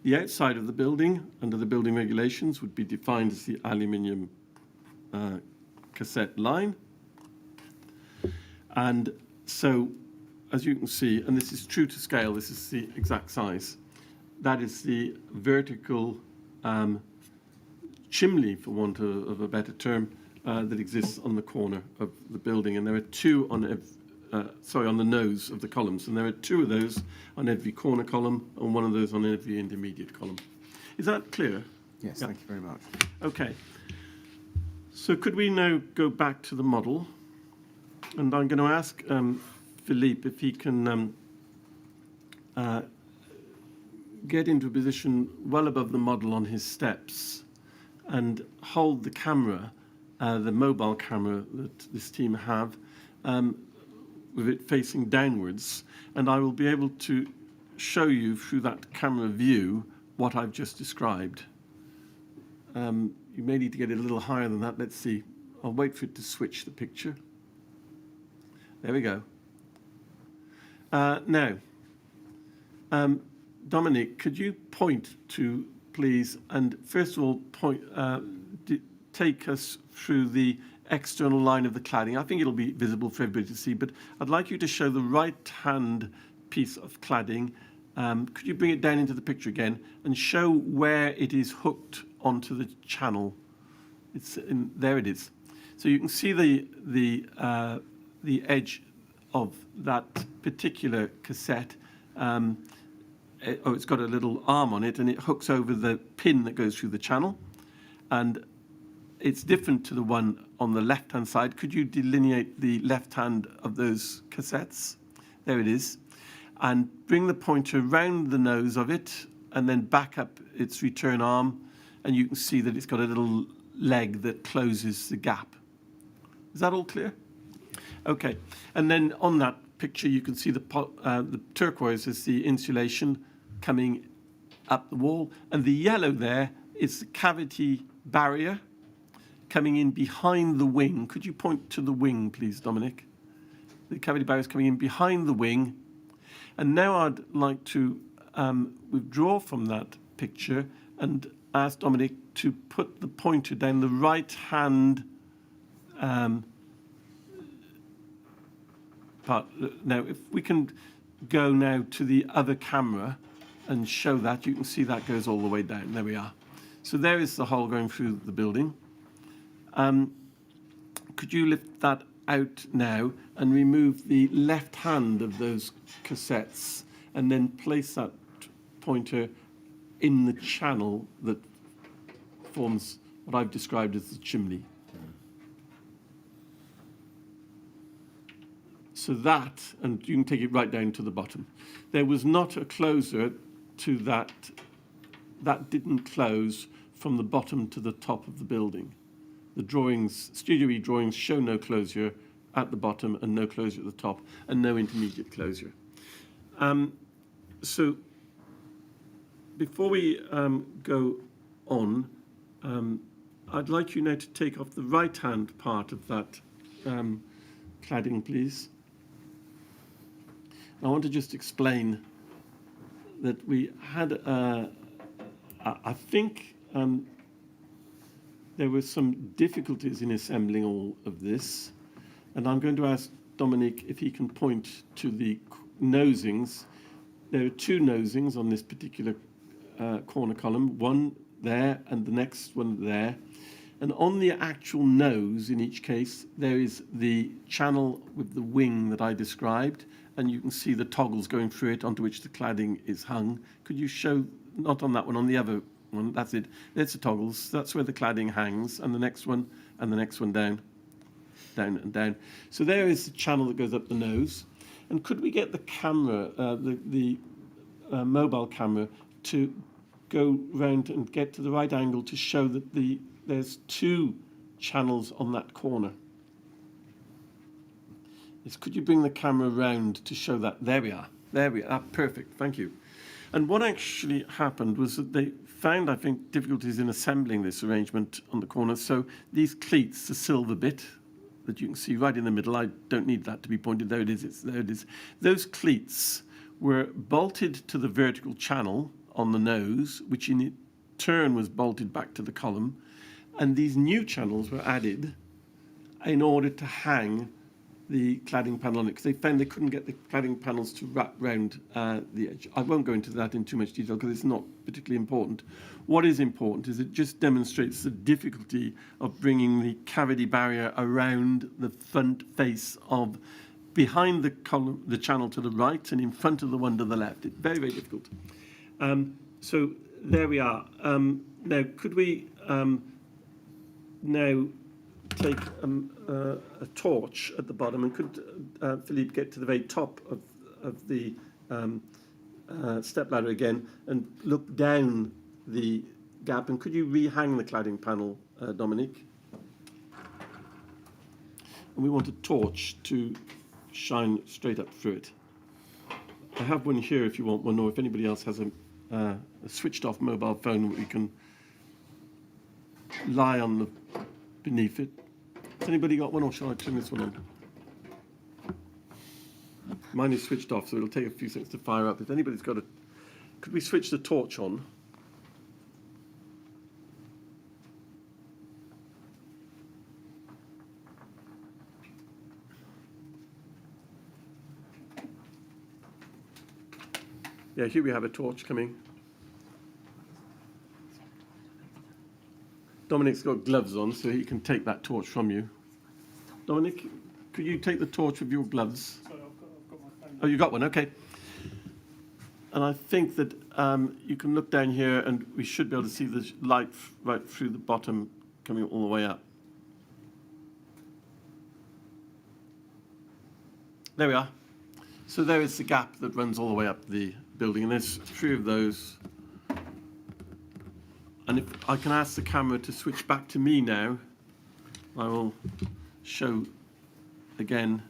The outside of the building, under the building regulations, would be defined as the aluminium cassette line. And so, as you can see, and this is true to scale, this is the exact size, that is the vertical chimney, for want of a better term, that exists on the corner of the building, and there are two on on the nose of the columns, and there are two of those on every corner column and one of those on every intermediate column. Is that clear? Yes, Yeah. thank you very much. Okay. So could we now go back to the model? And I'm going to ask Philippe if he can get into a position well above the model on his steps and hold the camera, the mobile camera that this team have, with it facing downwards. And I will be able to show you through that camera view what I've just described. You may need to get it a little higher than that. Let's see. I'll wait for it to switch the picture. There we go. Now, Dominic, could you point to, please, and first of all, take us through the external line of the cladding. I think it'll be visible for everybody to see, but I'd like you to show the right-hand piece of cladding. Could you bring it down into the picture again and show where it is hooked onto the channel? There it is. So you can see the edge of that particular cassette. It's got a little arm on it, and it hooks over the pin that goes through the channel. And it's different to the one on the left-hand side. Could you delineate the left hand of those cassettes? There it is. And bring the pointer round the nose of it, and then back up its return arm, and you can see that it's got a little leg that closes the gap. Is that all clear? Okay. And then on that picture, you can see the turquoise is the insulation coming up the wall, and the yellow there is the cavity barrier coming in behind the wing. Could you point to the wing, please, Dominic? The cavity barrier is coming in behind the wing. And now I'd like to withdraw from that picture and ask Dominic to put the pointer down the right-hand part. Now, if we can go now to the other camera and show that, you can see that goes all the way down. There we are. So there is the hole going through the building. Could you lift that out now and remove the left hand of those cassettes and then place that pointer in the channel that forms what I've described as the chimney? So that, and you can take it right down to the bottom. There was not a closer to that. That didn't close from the bottom to the top of the building. The drawings, Studio E drawings, show no closure at the bottom and no closure at the top and no intermediate closure. So before we go on, I'd like you now to take off the right-hand part of that cladding, please. I want to just explain that we had, I think, there were some difficulties in assembling all of this, and I'm going to ask Dominic if he can point to the nosings. There are two nosings on this particular corner column, one there and the next one there. And on the actual nose, in each case, there is the channel with the wing that I described, and you can see the toggles going through it onto which the cladding is hung. Could you show, not on that one, on the other one? That's it. There's the toggles. That's where the cladding hangs, and the next one down, down and down. So there is the channel that goes up the nose. And could we get the camera, the mobile camera, to go round and get to the right angle to show that there's two channels on that corner? Yes, could you bring the camera round to show that? There we are. There we are. Perfect. Thank you. And what actually happened was that they found, I think, difficulties in assembling this arrangement on the corner. So these cleats, the silver bit that you can see right in the middle, I don't need that to be pointed. There it is. There it is. Those cleats were bolted to the vertical channel on the nose, which in turn was bolted back to the column. And these new channels were added in order to hang the cladding panel on it because they found they couldn't get the cladding panels to wrap round the edge. I won't go into that in too much detail because it's not particularly important. What is important is it just demonstrates the difficulty of bringing the cavity barrier around the front face of behind the channel to the right and in front of the one to the left. It's very, very difficult. So there we are. Now, could we now take a torch at the bottom, and could Philippe get to the very top of the step ladder again and look down the gap, and could you rehang the cladding panel, Dominic? And we want a torch to shine straight up through it. I have one here if you want one, or if anybody else has a switched off mobile phone we can lie on beneath it. Has anybody got one, or shall I turn this one on? Mine is switched off, so it'll take a few seconds to fire up. If anybody's got could we switch the torch on? Yeah, here we have a torch coming. Dominic's got gloves on, so he can take that torch from you. Dominic, could you take the torch with your gloves? Sorry, I've got my phone. Oh, you got one, okay. And I think that you can look down here and we should be able to see the light right through the bottom coming all the way up. There we are. So there is the gap that runs all the way up the building, and there's 3 of those. And if I can ask the camera to switch back to me now, I will show again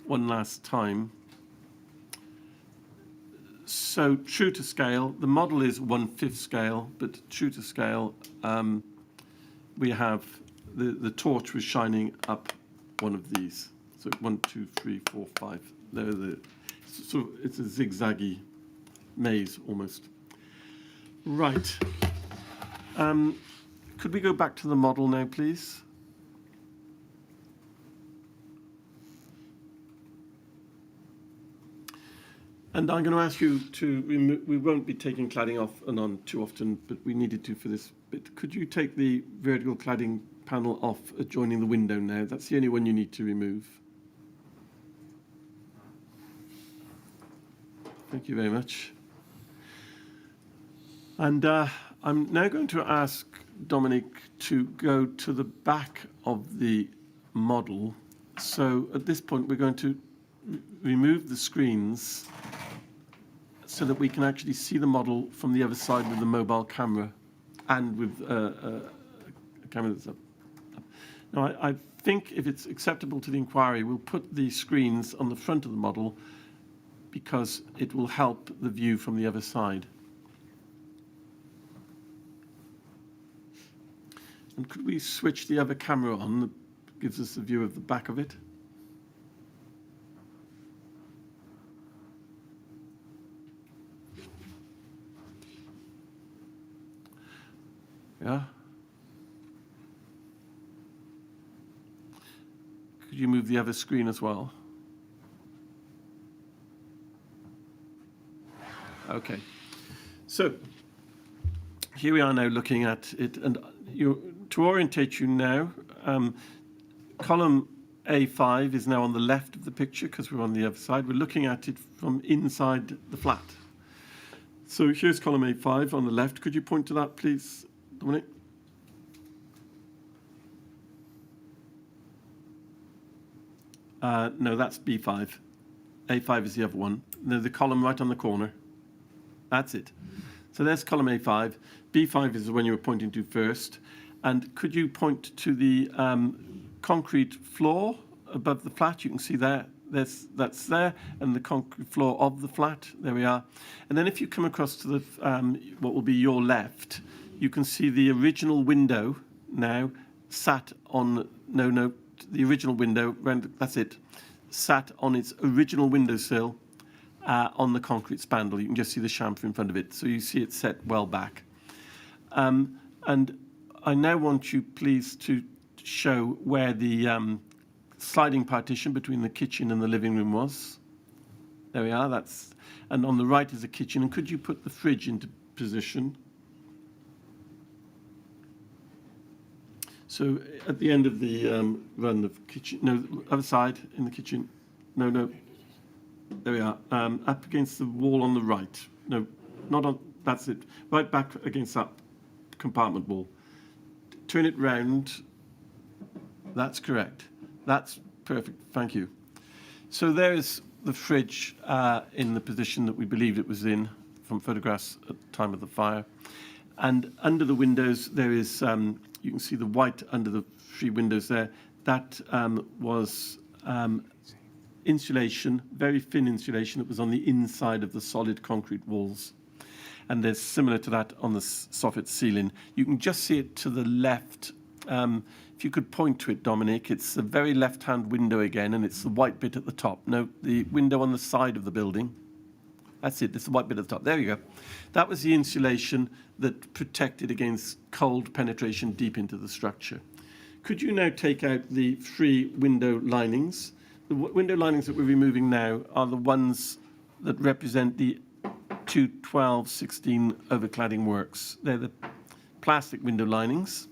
one last time. So true to scale, the model is 1/5 scale, but true to scale, we have the torch was shining up one of these. So 1, 2, 3, 4, 5. So it's a zigzaggy maze almost. Right. Could we go back to the model now, please? And I'm going to ask you to remove, we won't be taking cladding off and on too often, but we needed to for this bit. Could you take the vertical cladding panel off adjoining the window now? That's the only one you need to remove. Thank you very much. And I'm now going to ask Dominic to go to the back of the model. So at this point, we're going to remove the screens so that we can actually see the model from the other side with the mobile camera and with a camera that's up. Now, I think if it's acceptable to the inquiry, we'll put the screens on the front of the model because it will help the view from the other side. And could we switch the other camera on that gives us a view of the back of it? Yeah. Could you move the other screen as well? Okay. So here we are now looking at it, and to orientate you now, column A5 is now on the left of the picture because we're on the other side. We're looking at it from inside the flat. So here's column A5 on the left. Could you point to that, please, Dominic? No, that's B5. A5 is the other one. No, the column right on the corner. That's it. So there's column A5. B5 is the one you were pointing to first. And could you point to the concrete floor above the flat? You can see there. That's there, and the concrete floor of the flat. There we are. And then if you come across to the what will be your left, you can see the original window now sat on the original window. That's it. Sat on its original windowsill on the concrete spandrel. You can just see the chamfer in front of it. So you see it set well back. And I now want you, please, to show where the sliding partition between the kitchen and the living room was. There we are. And on the right is the kitchen. And could you put the fridge into position? So at the end of the run of kitchen, no, other side in the kitchen. No. There we are. Up against the wall on the right. No, not on. That's it. Right back against that compartment wall. Turn it round. That's correct. That's perfect. Thank you. So there is the fridge in the position that we believed it was in from photographs at the time of the fire. And under the windows, there is, you can see the white under the 3 windows there. That was insulation, very thin insulation that was on the inside of the solid concrete walls. And there's similar to that on the soffit ceiling. You can just see it to the left. If you could point to it, Dominic, it's the very left-hand window again, and it's the white bit at the top. No, the window on the side of the building. That's it, it's the white bit at the top. There you go. That was the insulation that protected against cold penetration deep into the structure. Could you now take out the 3 window linings? The window linings that we're removing now are the ones that represent the 212-16 overcladding works. They're the plastic window linings.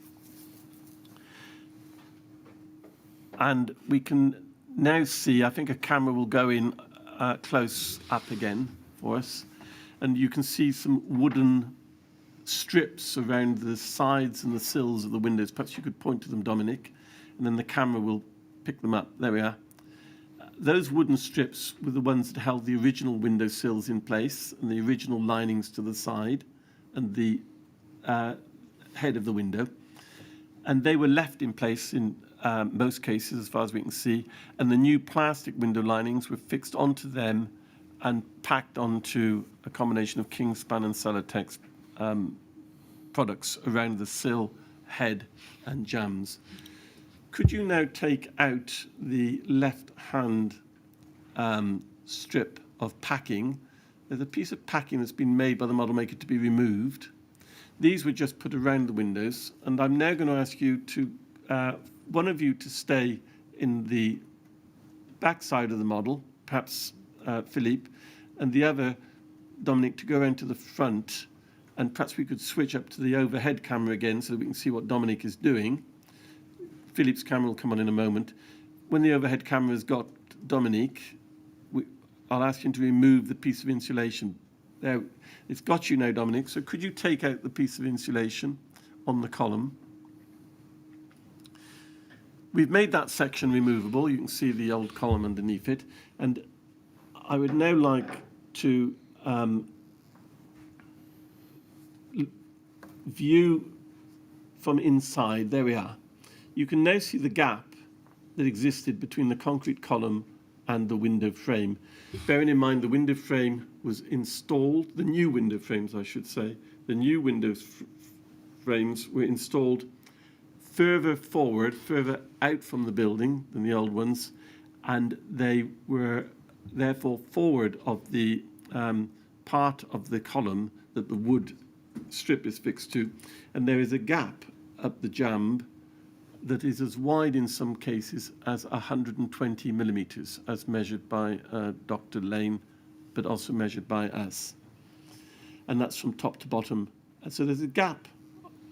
And we can now see, I think a camera will go in close up again for us, and you can see some wooden strips around the sides and the sills of the windows. Perhaps you could point to them, Dominic, and then the camera will pick them up. There we are. Those wooden strips were the ones that held the original window sills in place and the original linings to the side and the head of the window. And they were left in place in most cases, as far as we can see. And the new plastic window linings were fixed onto them and packed onto a combination of Kingspan and Celotex products around the sill, head, and jambs. Could you now take out the left-hand strip of packing? There's a piece of packing that's been made by the model maker to be removed. These were just put around the windows, and I'm now going to ask you to, one of you to stay in the back side of the model, perhaps Philippe, and the other, Dominic, to go around to the front, and perhaps we could switch up to the overhead camera again so that we can see what Dominic is doing. Philippe's camera will come on in a moment. When the overhead camera has got Dominic, I'll ask him to remove the piece of insulation. There, it's got you now, Dominic, so could you take out the piece of insulation on the column? We've made that section removable. You can see the old column underneath it. And I would now like to view from inside. There we are. You can now see the gap that existed between the concrete column and the window frame. Bearing in mind the window frame was installed, the new window frames, I should say, the new window frames were installed further forward, further out from the building than the old ones, and they were therefore forward of the part of the column that the wood strip is fixed to, and there is a gap up the jamb that is as wide in some cases as 120 millimeters, as measured by Dr. Lane, but also measured by us. And that's from top to bottom. And so there's a gap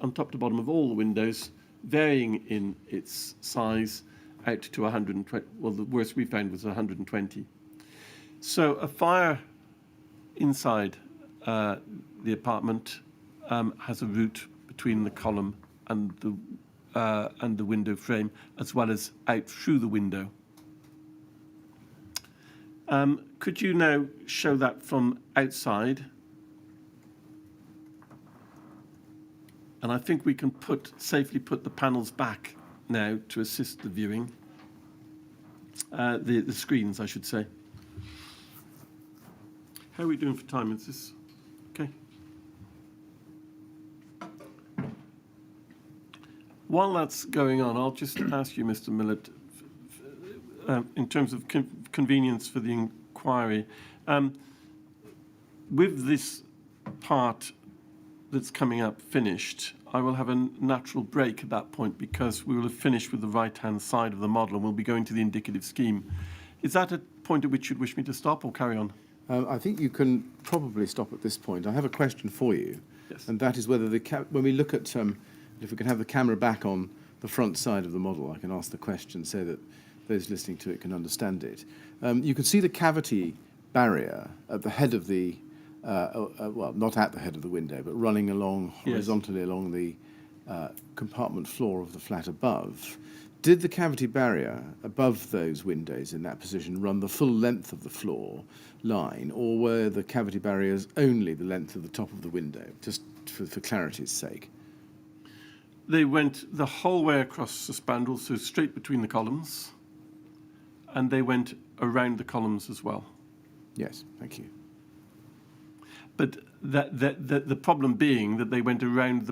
on top to bottom of all the windows, varying in its size out to 120. Well, the worst we found was 120. So a fire inside the apartment has a route between the column and the window frame, as well as out through the window. Could you now show that from outside? And I think we can safely put the panels back now to assist the viewing. The screens, I should say. How are we doing for time? Is this okay? While that's going on, I'll just ask you, Mr. Millett, in terms of convenience for the inquiry, with this part that's coming up finished, I will have a natural break at that point because we will have finished with the right-hand side of the model and we'll be going to the indicative scheme. Is that a point at which you'd wish me to stop or carry on? I think you can probably stop at this point. I have a question for you, Yes. and that is whether when we look at, if we can have the camera back on the front side of the model, I can ask the question so that those listening to it can understand it. You can see the cavity barrier at the head of the, well, not at the head of the window, but running along horizontally along the compartment floor of the flat above. Did the cavity barrier above those windows in that position run the full length of the floor line, or were the cavity barriers only the length of the top of the window, just for clarity's sake? They went the whole way across the spandrel, so straight between the columns, and they went around the columns as well. Yes, thank you. But the problem being that they went around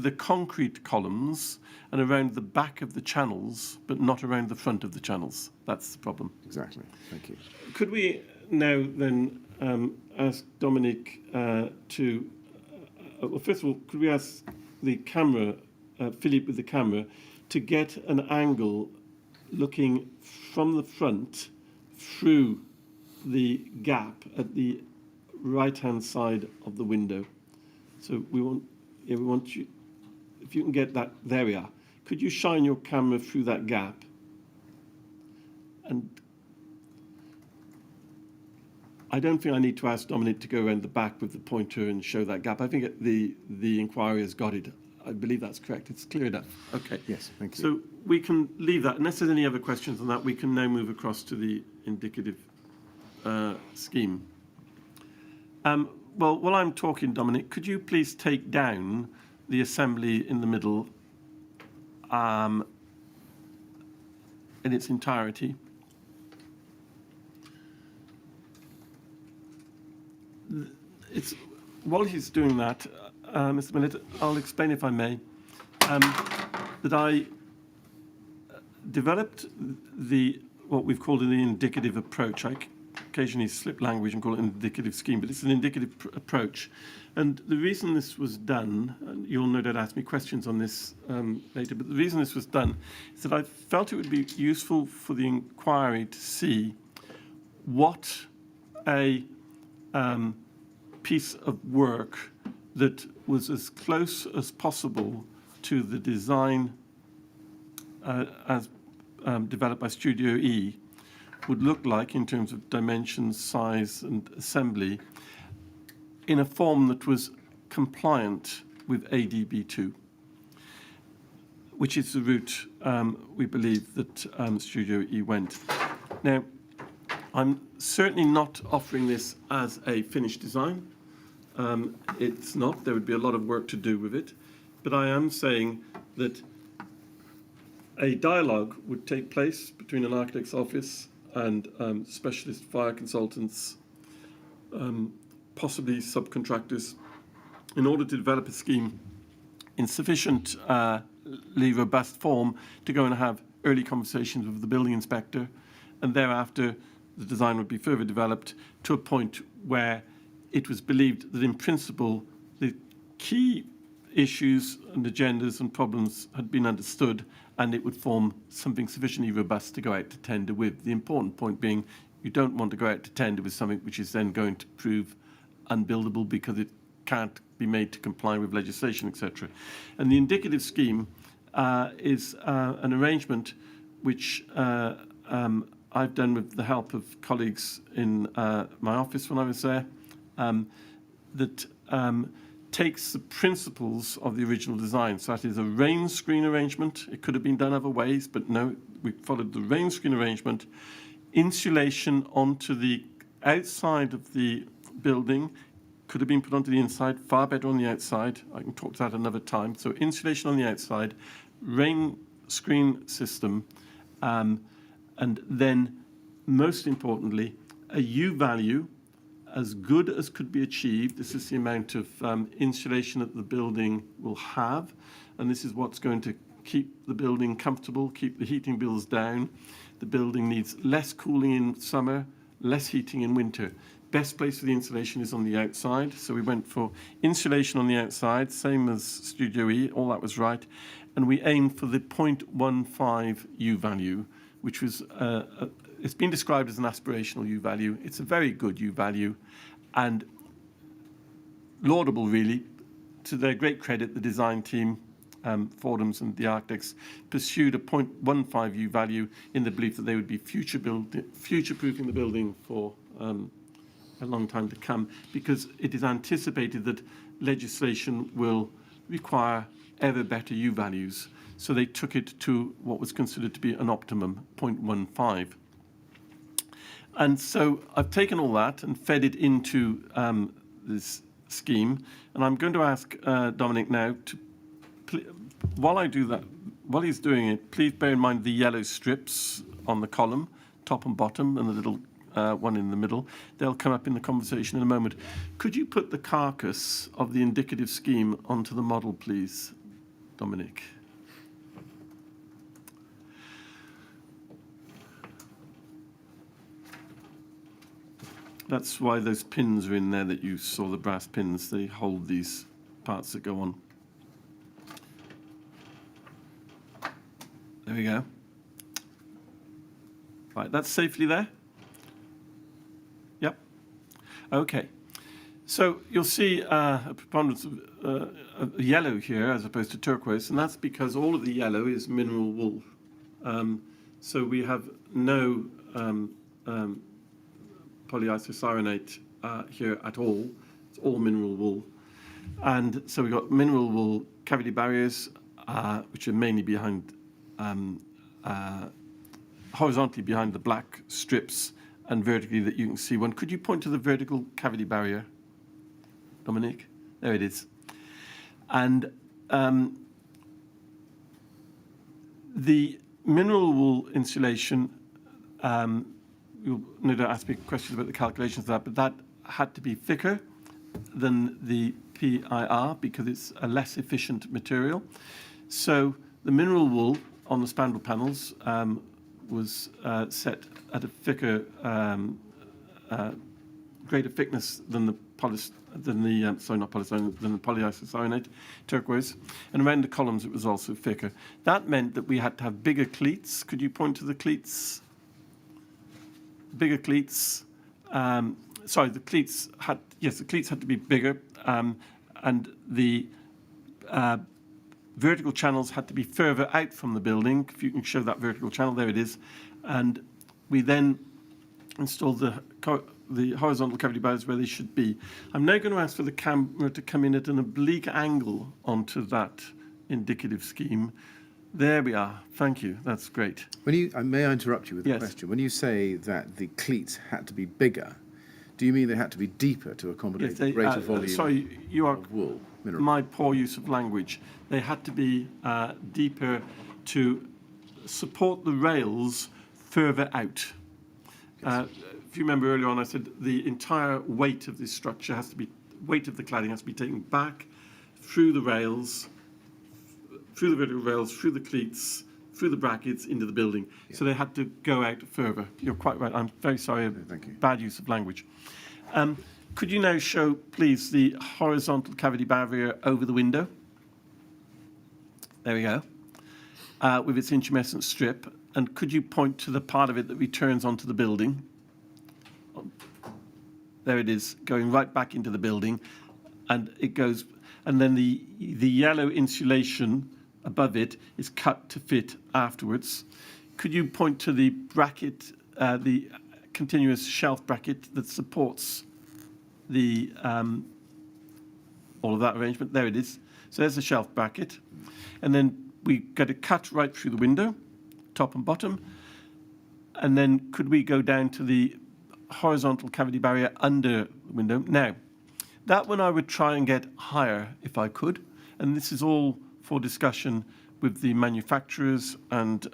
the concrete columns and around the back of the channels, but not around the front of the channels. That's the problem. Exactly, thank you. Could we now then ask Dominic to, well, first of all, could we ask the camera, Philippe with the camera, to get an angle looking from the front through the gap at the right-hand side of the window. So we want you, if you can get that, there we are. Could you shine your camera through that gap? And I don't think I need to ask Dominic to go around the back with the pointer and show that gap. I think the inquiry has got it. I believe that's correct. It's clear enough. Okay. Yes, thank you. So we can leave that. Unless there's any other questions on that, we can now move across to the indicative scheme. Well, while I'm talking, Dominic, could you please take down the assembly in the middle in its entirety? While he's doing that, Mr. Millett, I'll explain, if I may, that I developed what we've called the indicative approach. I occasionally slip language and call it an indicative scheme, but it's an indicative approach. And the reason this was done, and you'll no doubt ask me questions on this later, but the reason this was done is that I felt it would be useful for the inquiry to see what a piece of work that was as close as possible to the design as developed by Studio E would look like in terms of dimensions, size, and assembly in a form that was compliant with ADB2, which is the route we believe that Studio E went. Now, I'm certainly not offering this as a finished design. It's not. There would be a lot of work to do with it. But I am saying that a dialogue would take place between an architect's office and specialist fire consultants, possibly subcontractors, in order to develop a scheme in sufficiently robust form to go and have early conversations with the building inspector, and thereafter the design would be further developed to a point where it was believed that in principle the key issues and agendas and problems had been understood, and it would form something sufficiently robust to go out to tender with. The important point being you don't want to go out to tender with something which is then going to prove unbuildable because it can't be made to comply with legislation, etc. And the indicative scheme is an arrangement which I've done with the help of colleagues in my office when I was there, that takes the principles of the original design. So that is a rain screen arrangement. It could have been done other ways, but no, we followed the rain screen arrangement. Insulation onto the outside of the building could have been put onto the inside, far better on the outside. I can talk to that another time. So insulation on the outside, rain screen system, and then most importantly, a U value as good as could be achieved. This is the amount of insulation that the building will have, and this is what's going to keep the building comfortable, keep the heating bills down. The building needs less cooling in summer, less heating in winter. best place for the insulation is on the outside. So we went for insulation on the outside, same as Studio E, all that was right. And we aimed for the 0.15 U value, which was, it's been described as an aspirational U value. It's a very good U value and laudable, really. To their great credit, the design team, Fordham's and the architects, pursued a 0.15 U value in the belief that they would be future-proofing the building for a long time to come, because it is anticipated that legislation will require ever better U values. So they took it to what was considered to be an optimum, 0.15. And so I've taken all that and fed it into this scheme. And I'm going to ask Dominic now to, while I do that, while he's doing it, please bear in mind the yellow strips on the column, top and bottom, and the little one in the middle. They'll come up in the conversation in a moment. Could you put the carcass of the indicative scheme onto the model, please, Dominic? That's why those pins are in there that you saw, the brass pins. They hold these parts that go on. There we go. Right, that's safely there? Yep. Okay. So you'll see a preponderance of yellow here as opposed to turquoise, and that's because all of the yellow is mineral wool. So we have no polyisocyanate here at all. It's all mineral wool. And so we've got mineral wool cavity barriers, which are mainly behind, horizontally behind the black strips, and vertically that you can see one. Could you point to the vertical cavity barrier, Dominic? There it is. And the mineral wool insulation, you'll no doubt ask me questions about the calculations of that, but that had to be thicker than the PIR because it's a less efficient material. So the mineral wool on the spandrel panels was set at a thicker, greater thickness than the polyisocyanate turquoise, and around the columns it was also thicker. That meant that we had to have bigger cleats. Could you point to the cleats? Bigger cleats. Sorry, the cleats had, yes, the cleats had to be bigger, and the vertical channels had to be further out from the building. If you can show that vertical channel, there it is. And we then installed the horizontal cavity barriers where they should be. I'm now going to ask for the camera to come in at an oblique angle onto that indicative scheme. There we are. Thank you. That's great. When you, may I interrupt you with a Yes. question? When you say that the cleats had to be bigger, do you mean they had to be deeper to accommodate the greater volume sorry, you are of wool? Mineral. my poor use of language. They had to be deeper to support the rails further out. If you remember earlier on, I said the entire weight of this structure has to be, weight of the cladding has to be taken back through the rails, through the vertical rails, through the cleats, through the brackets, into the building. Yeah. So they had to go out further. You're quite right. I'm very sorry. No, thank you. Bad use of language. Could you now show, please, the horizontal cavity barrier over the window? There we go. With its intumescent strip. And could you point to the part of it that returns onto the building? There it is, going right back into the building. And it goes, and then the yellow insulation above it is cut to fit afterwards. Could you point to the bracket, the continuous shelf bracket that supports the all of that arrangement? There it is. So there's the shelf bracket. And then we get a cut right through the window, top and bottom. And then could we go down to the horizontal cavity barrier under the window? Now, that one I would try and get higher if I could. And this is all for discussion with the manufacturers and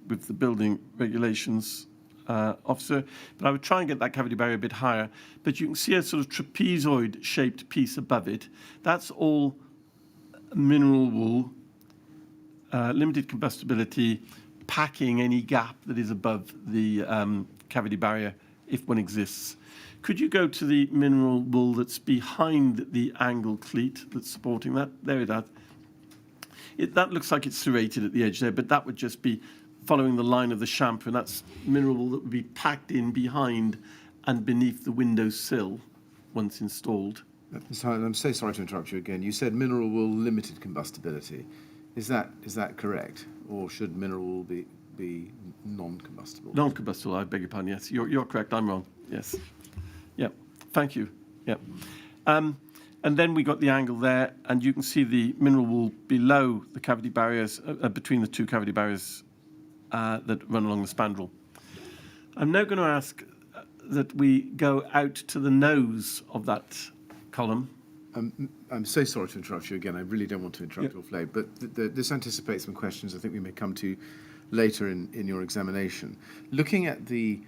with the building regulations officer. But I would try and get that cavity barrier a bit higher. But you can see a sort of trapezoid-shaped piece above it. That's all mineral wool, limited combustibility, packing any gap that is above the cavity barrier if one exists. Could you go to the mineral wool that's behind the angle cleat that's supporting that? There it is. That looks like it's serrated at the edge there, but that would just be following the line of the chamfer, and that's mineral wool that would be packed in behind and beneath the window sill once installed. Mr. Hyet, I'm so sorry to interrupt you again. You said mineral wool limited combustibility. Is that correct? Or should mineral wool be non-combustible? Non-combustible, I beg your pardon, yes. You're correct, I'm wrong, yes. Yeah, thank you, yeah. And then we got the angle there, and you can see the mineral wool below the cavity barriers, between the two cavity barriers that run along the spandrel. I'm now going to ask that we go out to the nose of that column. I'm so sorry to interrupt you again. I really don't want to interrupt your flow, but this anticipates some questions I think we may come to later in your examination. Looking at the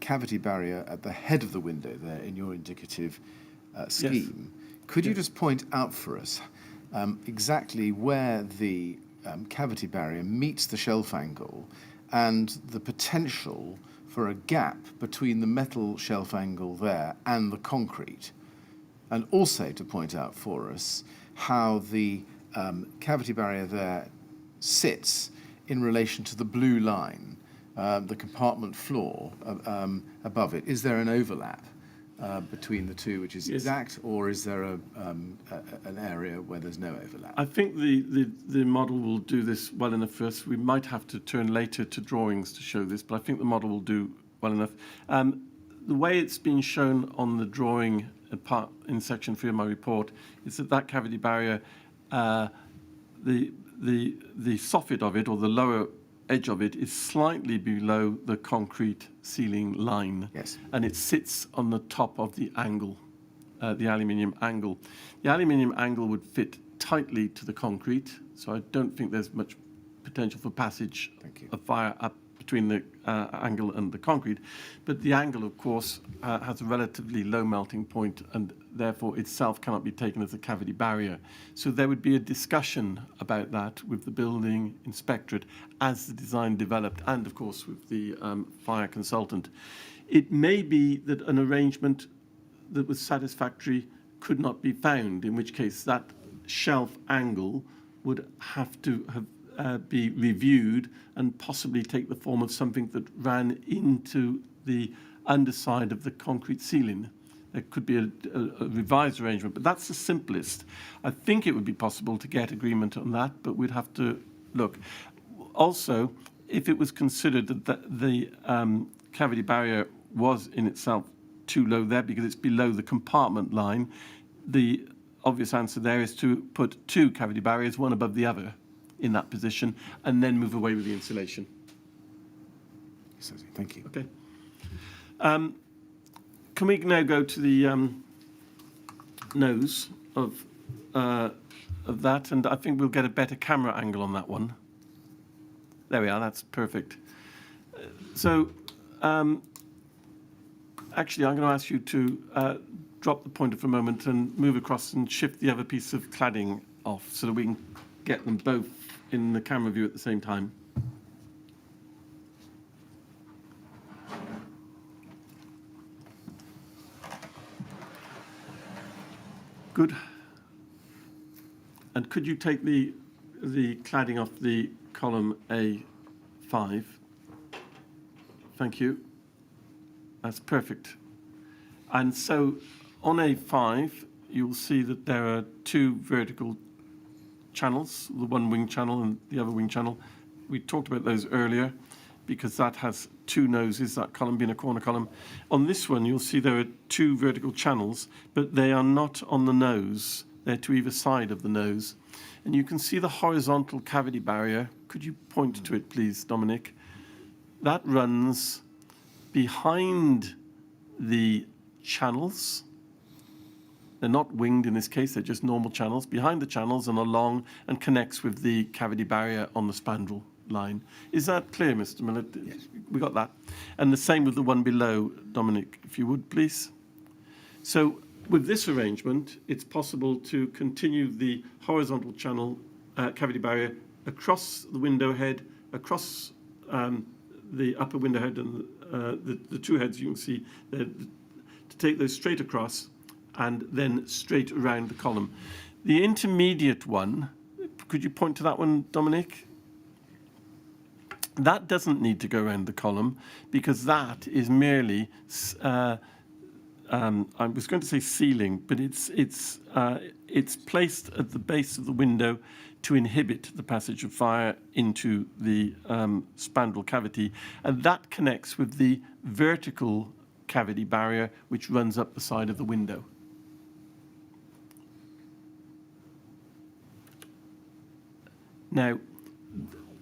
cavity barrier at the head of the window there in your indicative scheme, could you just point out for us exactly where the cavity barrier meets the shelf angle and the potential for a gap between the metal shelf angle there and the concrete? And also to point out for us how the cavity barrier there sits in relation to the blue line, the compartment floor above it. Is there an overlap between the two which is exact, or is there an area where there's no overlap? I think the model will do this well enough for us. We might have to turn later to drawings to show this, but I think the model will do well enough. The way it's been shown on the drawing in section 3 of my report is that cavity barrier, the soffit of it, or the lower edge of it, is slightly below the concrete ceiling line. Yes. And it sits on the top of the angle, the aluminium angle. The aluminium angle would fit tightly to the concrete, so I don't think there's much potential for passage of fire up between the angle and the concrete. But the angle, of course, has a relatively low melting point, and therefore itself cannot be taken as a cavity barrier. So there would be a discussion about that with the building inspectorate as the design developed, and of course with the fire consultant. It may be that an arrangement that was satisfactory could not be found, in which case that shelf angle would have to be reviewed and possibly take the form of something that ran into the underside of the concrete ceiling. There could be a revised arrangement, but that's the simplest. I think it would be possible to get agreement on that, but we'd have to look. Also, if it was considered that the cavity barrier was in itself too low there because it's below the compartment line, the obvious answer there is to put two cavity barriers, one above the other, in that position, and then move away with the insulation. Thank you. Okay. Can we now go to the nose of that? And I think we'll get a better camera angle on that one. There we are. That's perfect. Actually, I'm going to ask you to drop the pointer for a moment and move across and shift the other piece of cladding off so that we can get them both in the camera view at the same time. Good. And could you take the cladding off the column A5? Thank you. That's perfect. And so on A5, you'll see that there are two vertical channels, the one wing channel and the other wing channel. We talked about those earlier because that has two noses, that column being a corner column. On this one, you'll see there are two vertical channels, but they are not on the nose. They're to either side of the nose. And you can see the horizontal cavity barrier. Could you point to it, please, Dominic? That runs behind the channels. They're not winged in this case, they're just normal channels, behind the channels and along, and connects with the cavity barrier on the spandrel line. Is that clear, Mr. Millett? Yes. We got that. And the same with the one below, Dominic, if you would, please. So with this arrangement, it's possible to continue the horizontal channel cavity barrier across the window head, across the upper window head and the two heads you can see. to take those straight across and then straight around the column. The intermediate one, could you point to that one, Dominic? That doesn't need to go around the column because that is merely, I was going to say ceiling, but it's placed at the base of the window to inhibit the passage of fire into the spandrel cavity, and that connects with the vertical cavity barrier which runs up the side of the window. Now,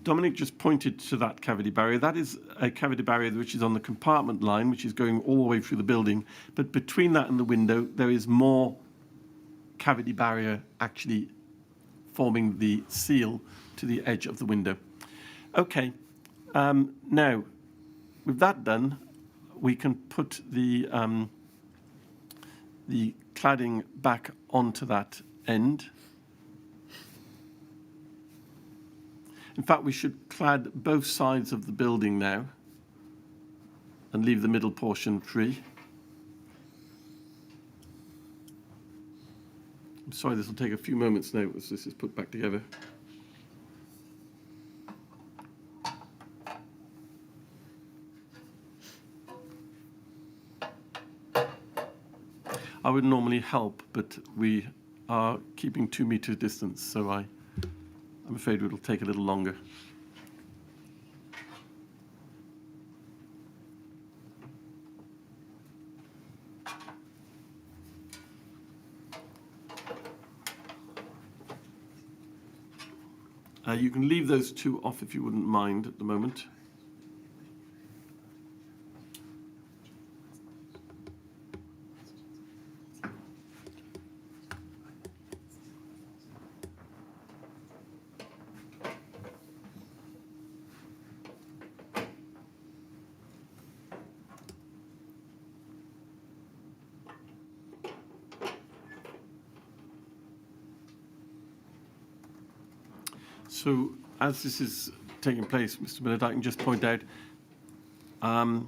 Dominic just pointed to that cavity barrier. That is a cavity barrier which is on the compartment line, which is going all the way through the building. But between that and the window, there is more cavity barrier actually forming the seal to the edge of the window. Okay, now, with that done, we can put the cladding back onto that end. In fact, we should clad both sides of the building now and leave the middle portion free. I'm sorry, this will take a few moments now as this is put back together. I would normally help, but we are keeping 2 meter distance, so I'm afraid it'll take a little longer. You can leave those 2 off if you wouldn't mind at the moment. So, as this is taking place, Mr. Millett, I can just point out, no,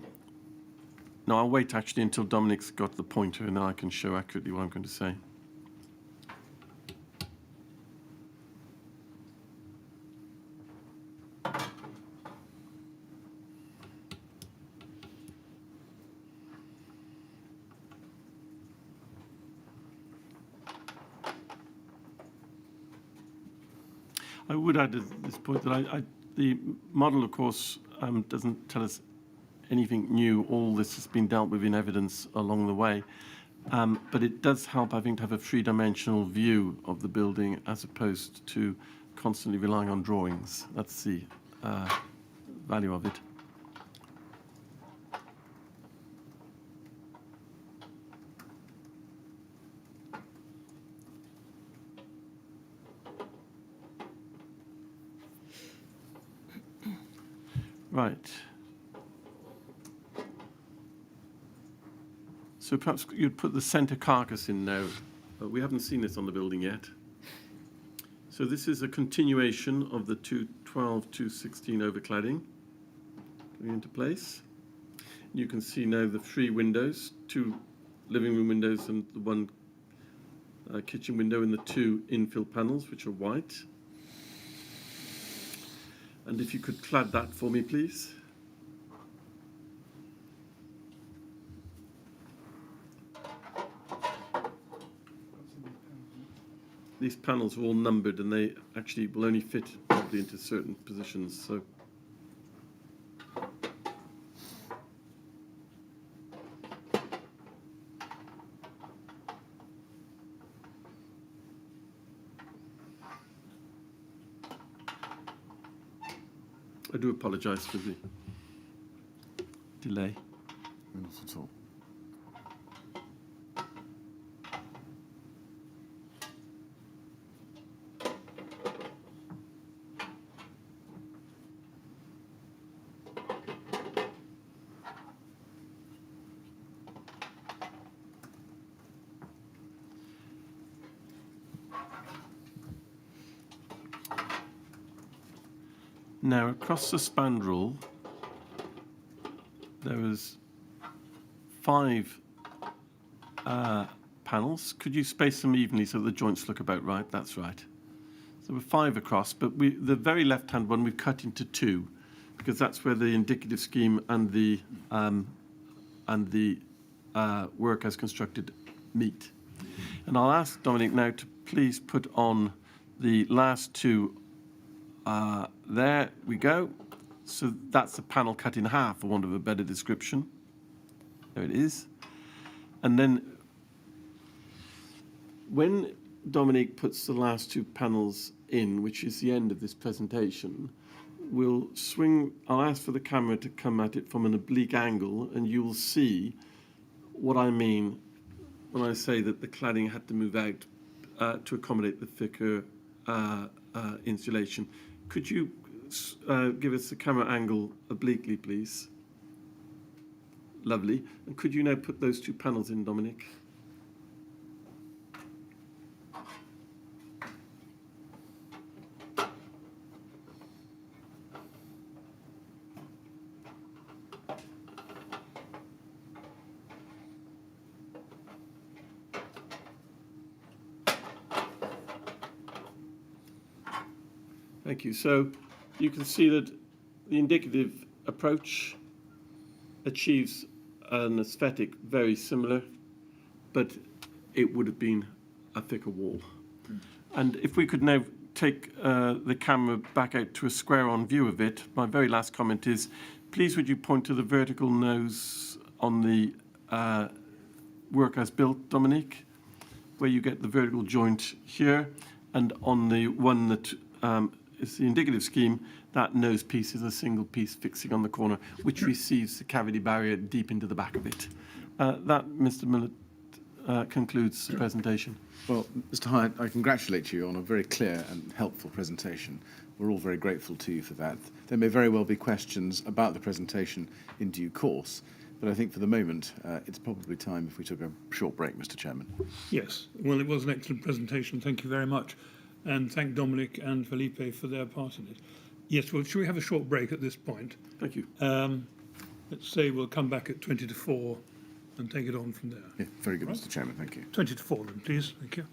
I'll wait actually until Dominic's got the pointer and then I can show accurately what I'm going to say. I would add at this point that the model, of course, doesn't tell us anything new. All this has been dealt with in evidence along the way. But it does help, I think, to have a three-dimensional view of the building as opposed to constantly relying on drawings. That's the value of it. Right. So perhaps you'd put the centre carcass in now. We haven't seen this on the building yet. So this is a continuation of the 212, 216 overcladding going into place. You can see now the 3 windows, 2 living room windows and the 1 kitchen window and the 2 infill panels, which are white. And if you could clad that for me, please. These panels are all numbered and they actually will only fit probably into certain positions. So I do apologise for the delay. Not at all. Now, across the spandrel, there was 5 panels. Could you space them evenly so the joints look about right? That's right. So we're 5 across, but the very left-hand one we've cut into 2, because that's where the indicative scheme and the work as constructed meet. And I'll ask Dominic now to please put on the last 2. There we go. So that's the panel cut in half, for want of a better description. There it is. And then when Dominic puts the last 2 panels in, which is the end of this presentation, we'll swing, I'll ask for the camera to come at it from an oblique angle, and you will see what I mean when I say that the cladding had to move out to accommodate the thicker insulation. Could you give us the camera angle obliquely, please? Lovely. And could you now put those 2 panels in, Dominic? Thank you. So you can see that the indicative approach achieves an aesthetic very similar, but it would have been a thicker wall. And if we could now take the camera back out to a square-on view of it, my very last comment is, please would you point to the vertical nose on the work as built, Dominique, where you get the vertical joint here, and on the one that is the indicative scheme, that nose piece is a single piece fixing on the corner, which receives the cavity barrier deep into the back of it. That, Mr. Millett, concludes the presentation. Well, Mr. Hyet, I congratulate you on a very clear and helpful presentation. We're all very grateful to you for that. There may very well be questions about the presentation in due course, but I think for the moment, it's probably time if we took a short break, Mr. Chairman. Yes, well, it was an excellent presentation. Thank you very much. And thank Dominic and Felipe for their part in it. Yes, well, should we have a short break at this point? Thank you. Let's say we'll come back at 20 to 4 and take it on from there. Yeah, very good, Mr. Chairman. Thank you. 20 to 4 then, please. Thank you.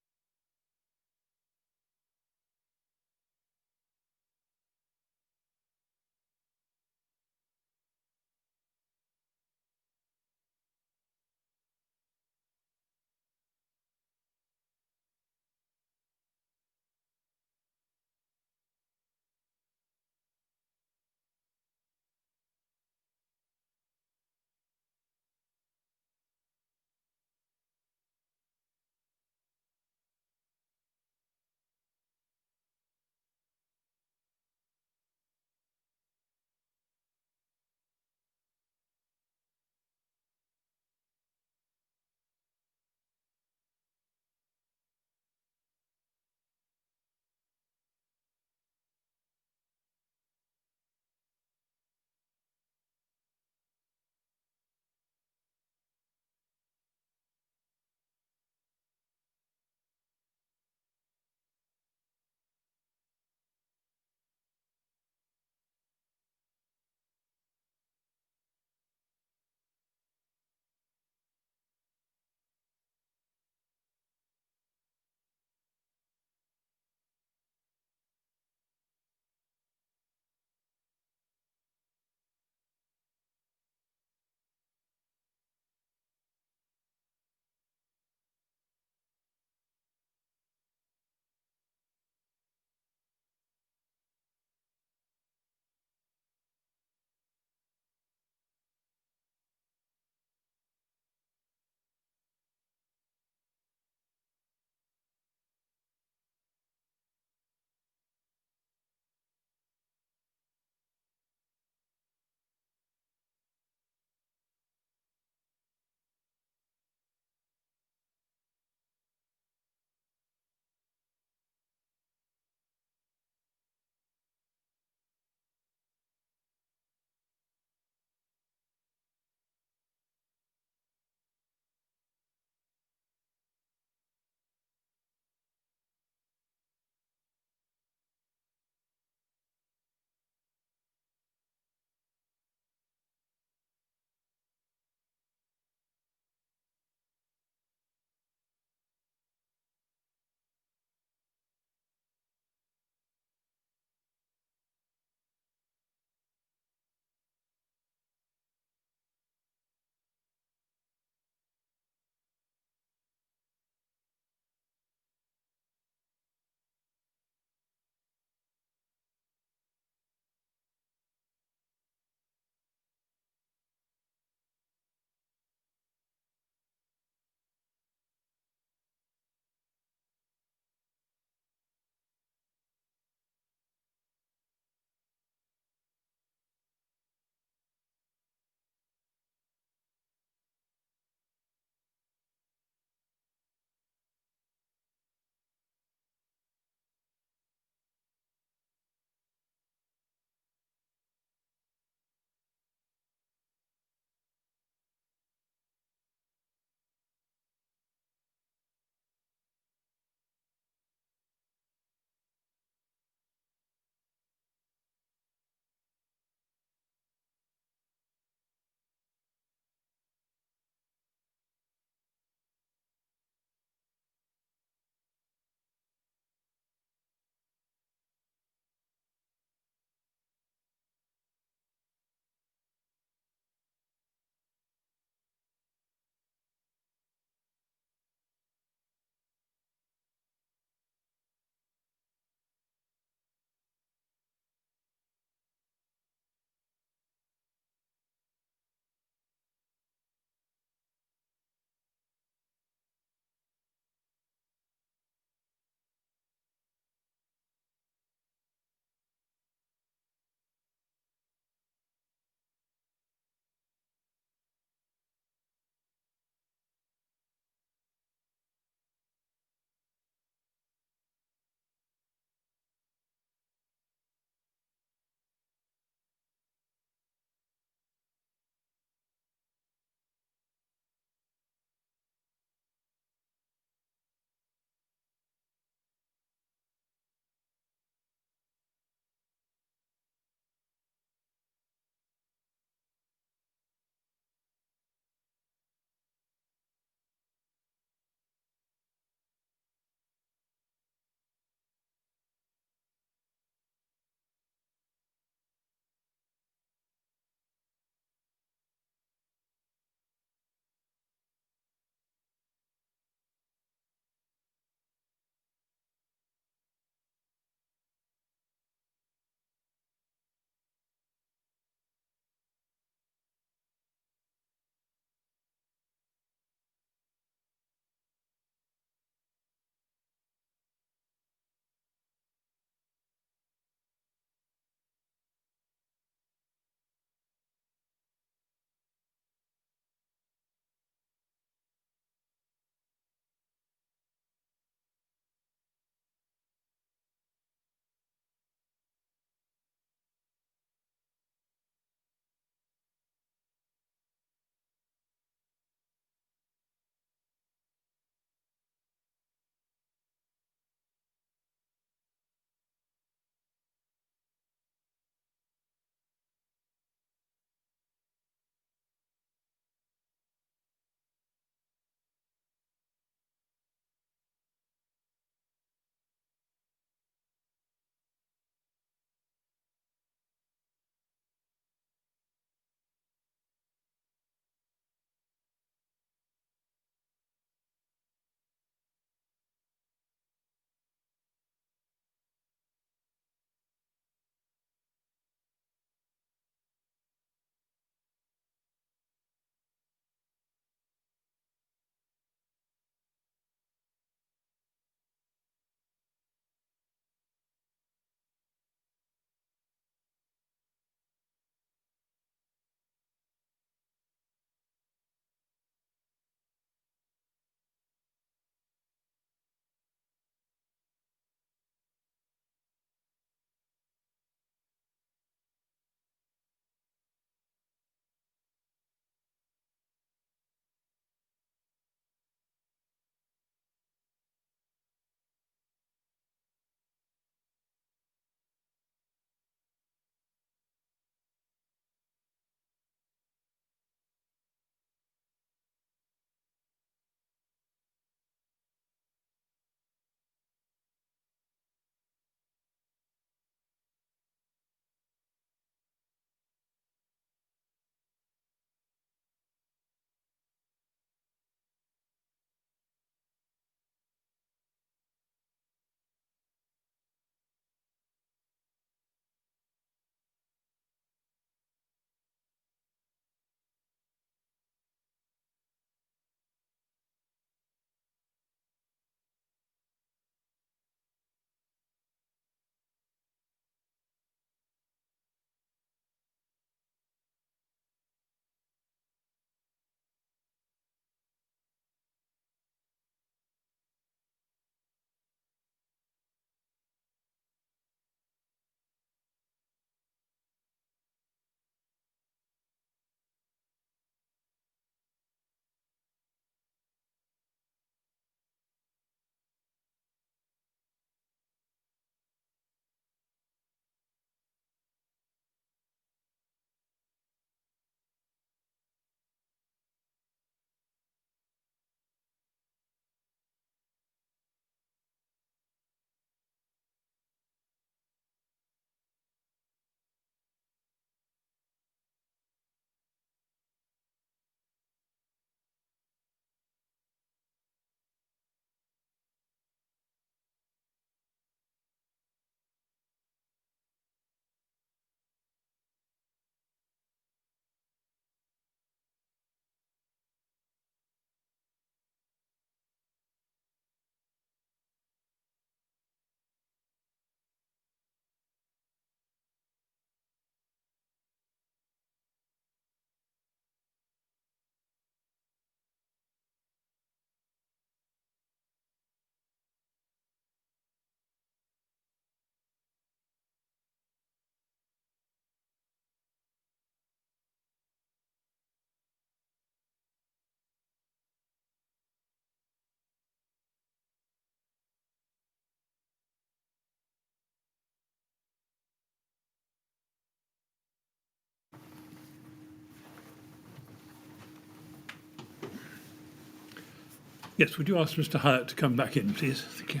Yes, would you ask Mr. Hyet to come back in, please? Thank you.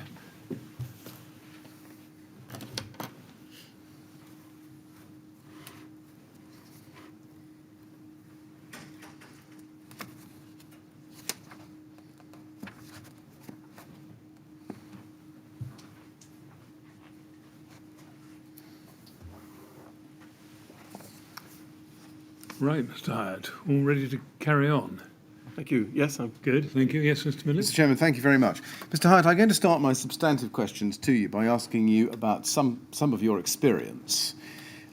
Right, Mr. Hyet, all ready to carry on? Thank you. Yes, I'm Good, thank you. Yes, Mr. Millett? Mr. Chairman, thank you very much. Mr. Hyet, I'm going to start my substantive questions to you by asking you about some of your experience,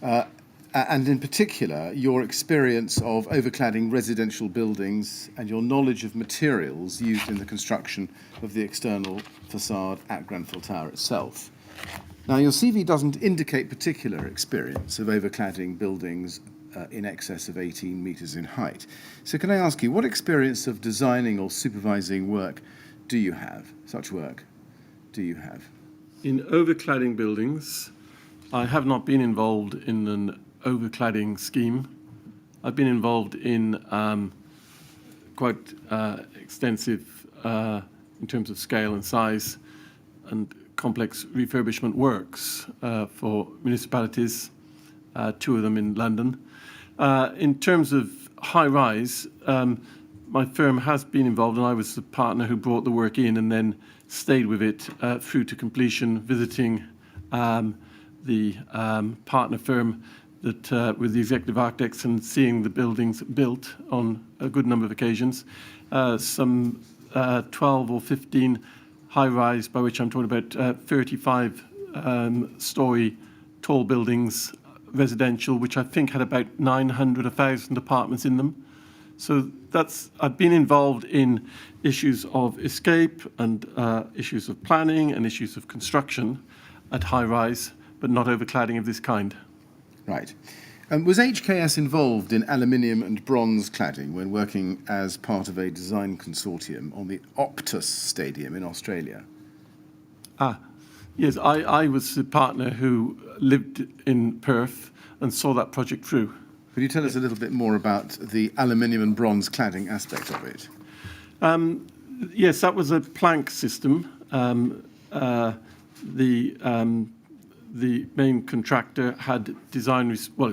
and in particular, your experience of overcladding residential buildings and your knowledge of materials used in the construction of the external facade at Grenfell Tower itself. Now, your CV doesn't indicate particular experience of overcladding buildings in excess of 18 metres in height. So can I ask you, what experience of designing or supervising work do you have? Such work do you have? in overcladding buildings. I have not been involved in an overcladding scheme. I've been involved in quite extensive, in terms of scale and size, and complex refurbishment works for municipalities, 2 of them in London. In terms of high-rise, my firm has been involved, and I was the partner who brought the work in and then stayed with it through to completion, visiting the partner firm that with the executive architects and seeing the buildings built on a good number of occasions. Some 12 or 15 high-rise, by which I'm talking about 35-storey tall buildings, residential, which I think had about 900, 1,000 apartments in them. So I've been involved in issues of escape and issues of planning and issues of construction at high-rise, but not overcladding of this kind. Right. Was HKS involved in aluminium and bronze cladding when working as part of a design consortium on the Optus Stadium in Australia? Yes, I was the partner who lived in Perth and saw that project through. Could you tell us a little bit more about the aluminium and bronze cladding aspect of it? Yes, that was a plank system. The main contractor had it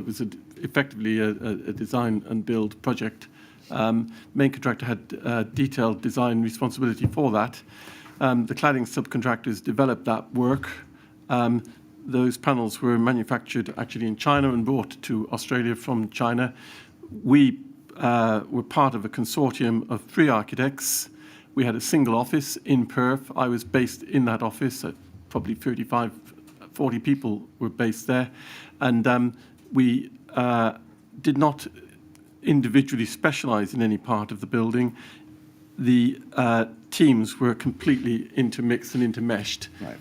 was effectively a design and build project. Main contractor had detailed design responsibility for that. The cladding subcontractors developed that work. Those panels were manufactured actually in China and brought to Australia from China. We were part of a consortium of 3 architects. We had a single office in Perth. I was based in that office. Probably 35, 40 people were based there. And we did not individually specialize in any part of the building. The teams were completely intermixed and intermeshed. Right.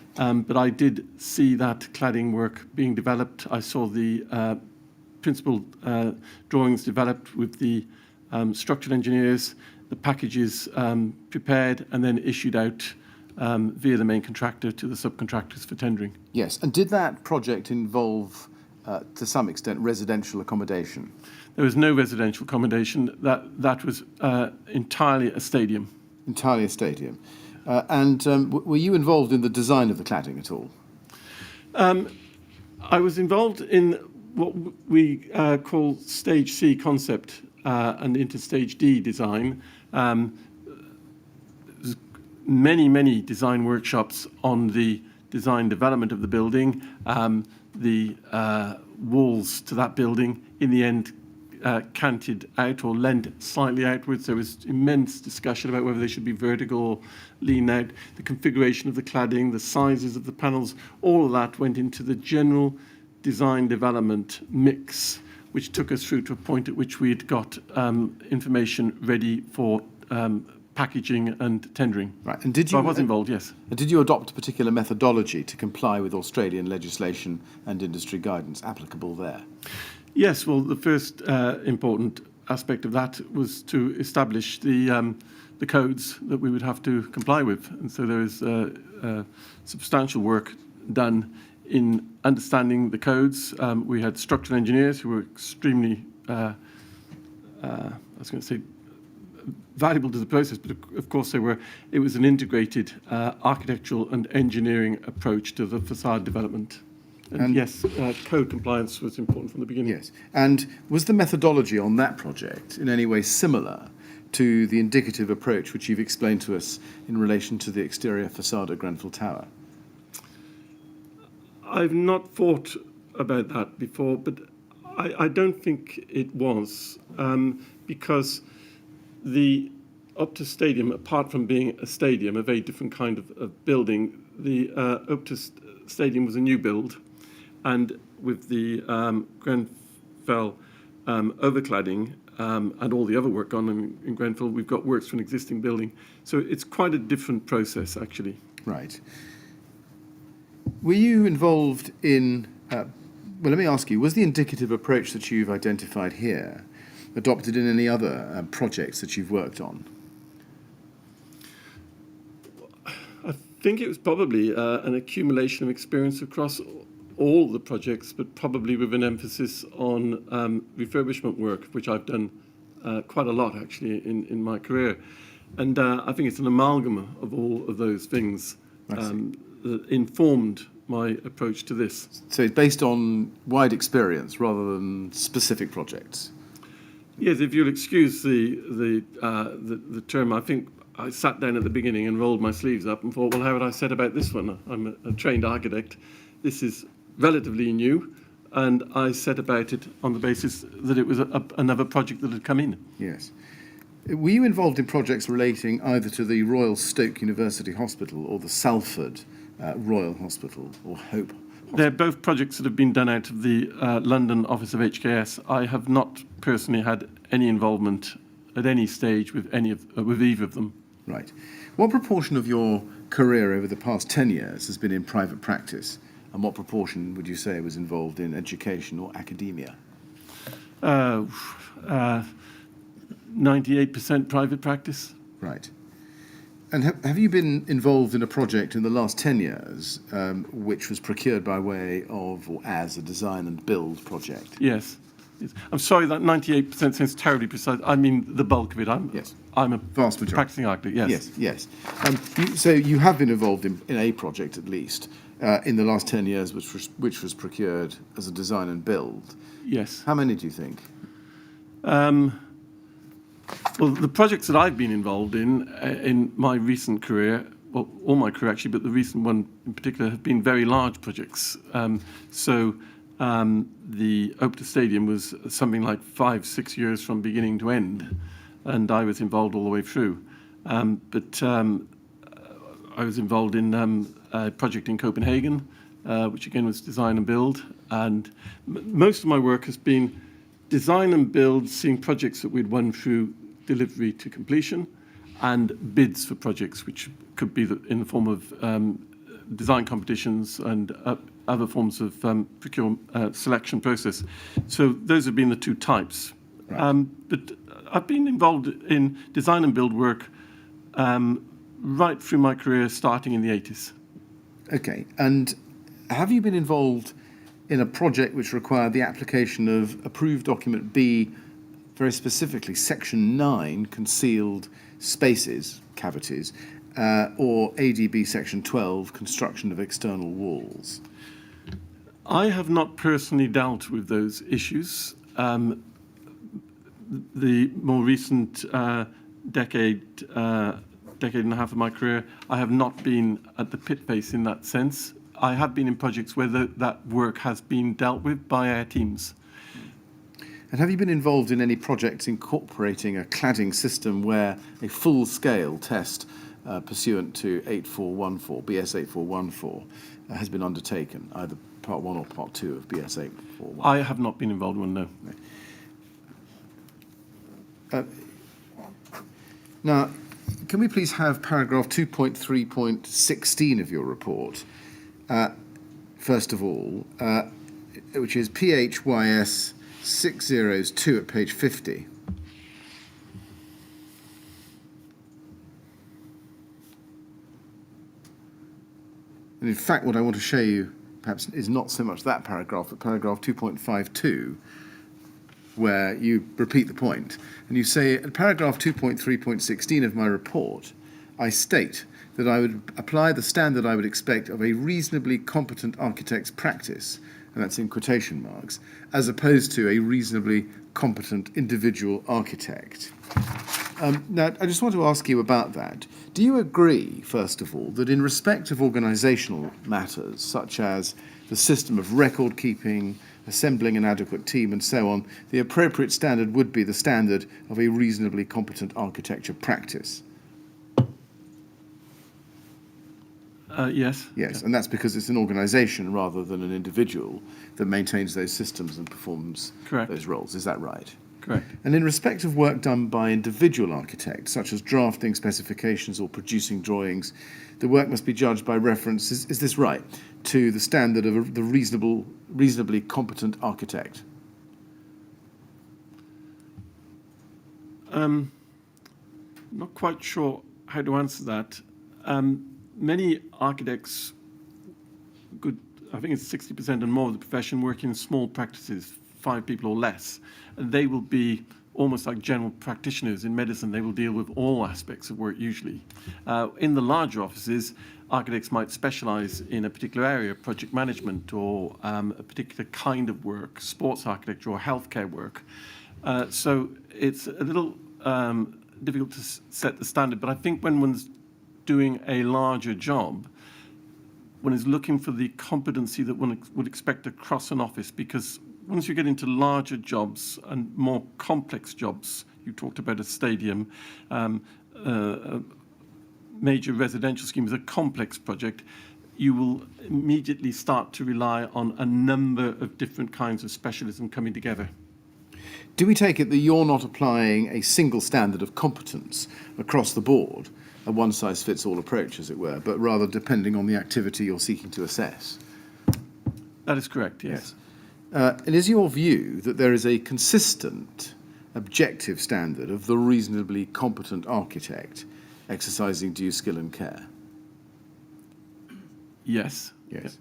But I did see that cladding work being developed. I saw the principal drawings developed with the structural engineers, the packages prepared and then issued out via the main contractor to the subcontractors for tendering. Yes. And did that project involve, to some extent, residential accommodation? There was no residential accommodation. That was entirely a stadium. Entirely a stadium. Were you involved in the design of the cladding at all? I was involved in what we call Stage C concept and into Stage D design. Many design workshops on the design development of the building, the walls to that building in the end canted out or leant slightly outwards. There was immense discussion about whether they should be vertical or lean out, the configuration of the cladding, the sizes of the panels, all of that went into the general design development mix, which took us through to a point at which we'd got information ready for packaging and tendering. Right. And did you? So I was involved, yes. And did you adopt a particular methodology to comply with Australian legislation and industry guidance applicable there? Yes, well, the first important aspect of that was to establish the codes that we would have to comply with. And so there was substantial work done in understanding the codes. We had structural engineers who were extremely, valuable to the process, but of course it was an integrated architectural and engineering approach to the facade development. And yes, code compliance was important from the beginning. Yes. And was the methodology on that project in any way similar to the indicative approach which you've explained to us in relation to the exterior facade at Grenfell Tower? I've not thought about that before, but I don't think it was, because the Optus Stadium, apart from being a stadium, a very different kind of building, the Optus Stadium was a new build, and with the Grenfell overcladding and all the other work on in Grenfell, we've got works for an existing building. So it's quite a different process, actually. Right. Were you involved in, well, let me ask you, was the indicative approach that you've identified here adopted in any other projects that you've worked on? I think it was probably an accumulation of experience across all the projects, but probably with an emphasis on refurbishment work, which I've done quite a lot, actually, in my career. And I think it's an amalgam of all of those things that informed my approach to this. So it's based on wide experience rather than specific projects? Yes, if you'll excuse the term, I think I sat down at the beginning and rolled my sleeves up and thought, well, how would I set about this one? I'm a trained architect. This is relatively new, and I set about it on the basis that it was another project that had come in. Yes. Were you involved in projects relating either to the Royal Stoke University Hospital or the Salford Royal Hospital or Hope Hospital? They're both projects that have been done out of the London office of HKS. I have not personally had any involvement at any stage with with either of them. Right. What proportion of your career over the past 10 years has been in private practice, and what proportion would you say was involved in education or academia? 98% private practice. Right. And have you been involved in a project in the last 10 years which was procured by way of or as a design and build project? Yes. I'm sorry, that 98% sounds terribly precise. I mean the bulk of it. I'm a vast majority. practicing architect, yes. Yes. So you have been involved in a project at least in the last 10 years which was procured as a design and build. Yes. How many do you think? Well, the projects that I've been involved in my recent career, well, all my career actually, but the recent one in particular, have been very large projects. The Optus Stadium was something like 5-6 years from beginning to end, and I was involved all the way through. But I was involved in a project in Copenhagen, which again was design and build, and most of my work has been design and build, seeing projects that we'd won through delivery to completion, and bids for projects, which could be in the form of design competitions and other forms of selection process. So those have been the two types. Right. But I've been involved in design and build work right through my career, starting in the 80s. Okay. And have you been involved in a project which required the application of approved document B, very specifically section 9, concealed spaces, cavities, or ADB section 12, construction of external walls? I have not personally dealt with those issues. The more recent decade and a half of my career, I have not been at the pit face in that sense. I have been in projects where that work has been dealt with by our teams. And have you been involved in any projects incorporating a cladding system where a full-scale test pursuant to 8414, BS 8414, has been undertaken, either Part 1 or Part 2 of BS 841? I have not been involved in one, no. Now, can we please have paragraph 2.3.16 of your report, first of all, which is PHYS 602 at page 50. And in fact, what I want to show you perhaps is not so much that paragraph, but paragraph 2.52, where you repeat the point, and you say, at paragraph 2.3.16 of my report, I state that I would apply the standard I would expect of a reasonably competent architect's practice, and that's in quotation marks, as opposed to a reasonably competent individual architect. Now, I just want to ask you about that. Do you agree, first of all, that in respect of organisational matters, such as the system of record keeping, assembling an adequate team, and so on, the appropriate standard would be the standard of a reasonably competent architecture practice? Yes. Yes, and that's because it's an organisation rather than an individual that maintains those systems and performs those roles. Is that right? Correct. And in respect of work done by individual architects, such as drafting specifications or producing drawings, the work must be judged by reference, is this right, to the standard of the reasonably competent architect? Not quite sure how to answer that. Many architects, I think it's 60% and more of the profession, work in small practices, 5 people or less. And they will be almost like general practitioners in medicine. They will deal with all aspects of work usually. In the larger offices, architects might specialize in a particular area, project management or a particular kind of work, sports architecture or healthcare work. So it's a little difficult to set the standard, but I think when one's doing a larger job, one is looking for the competency that one would expect across an office, because once you get into larger jobs and more complex jobs, you talked about a stadium, a major residential scheme is a complex project, you will immediately start to rely on a number of different kinds of specialism coming together. Do we take it that you're not applying a single standard of competence across the board, a one-size-fits-all approach, as it were, but rather depending on the activity you're seeking to assess? That is correct, yes. And is your view that there is a consistent, objective standard of the reasonably competent architect exercising due skill and care? Yes. Yes.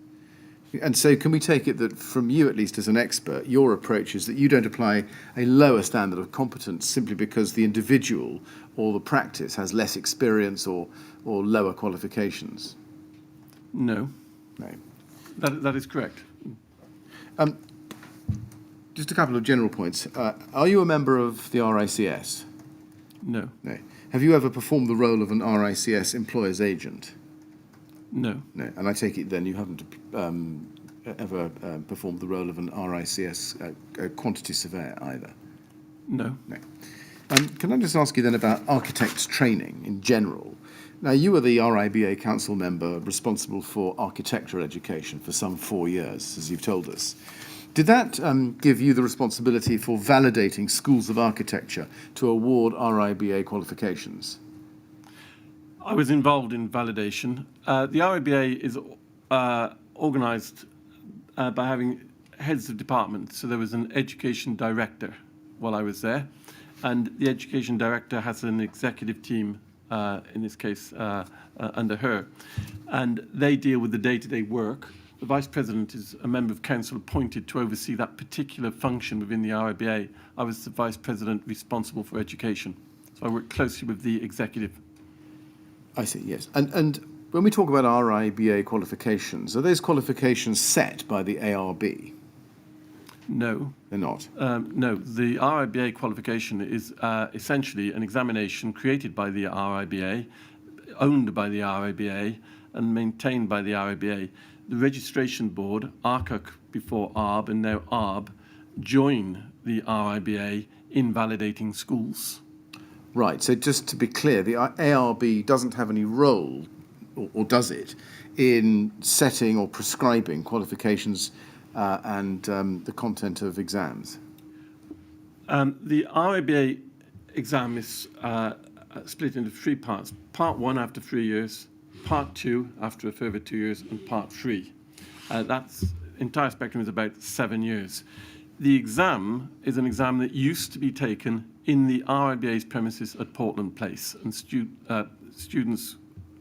And so can we take it that from you, at least as an expert, your approach is that you don't apply a lower standard of competence simply because the individual or the practice has less experience or lower qualifications? No. No. That is correct. Just a couple of general points. Are you a member of the RICS? No. No. Have you ever performed the role of an RICS employer's agent? No. No. And I take it then you haven't ever performed the role of an RICS quantity surveyor either? No. No. Can I just ask you then about architects' training in general? Now, you were the RIBA council member responsible for architectural education for some 4 years, as you've told us. Did that give you the responsibility for validating schools of architecture to award RIBA qualifications? I was involved in validation. The RIBA is organised by having heads of departments. So there was an education director while I was there, and the education director has an executive team, in this case, under her, and they deal with the day-to-day work. The vice president is a member of council appointed to oversee that particular function within the RIBA. I was the vice president responsible for education, so I worked closely with the executive. I see, yes. And when we talk about RIBA qualifications, are those qualifications set by the ARB? No. They're not? No. The RIBA qualification is essentially an examination created by the RIBA, owned by the RIBA, and maintained by the RIBA. The registration board, ARCUC before ARB and now ARB, join the RIBA in validating schools. Right, so just to be clear, the ARB doesn't have any role, or does it, in setting or prescribing qualifications and the content of exams? The RIBA exam is split into 3 parts. Part 1 after 3 years, Part 2 after a further 2 years, and Part 3. That's entire spectrum is about 7 years. The exam is an exam that used to be taken in the RIBA's premises at Portland Place, and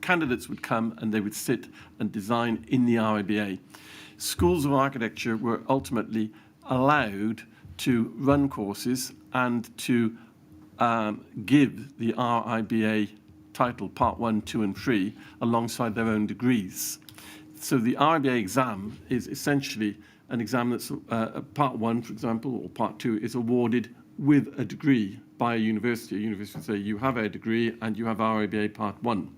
candidates would come and they would sit and design in the RIBA. Schools of architecture were ultimately allowed to run courses and to give the RIBA title Part 1, 2 and 3 alongside their own degrees. So the RIBA exam is essentially an exam that's Part 1, for example, or Part 2 is awarded with a degree by a university. A university will say you have a degree and you have RIBA Part 1.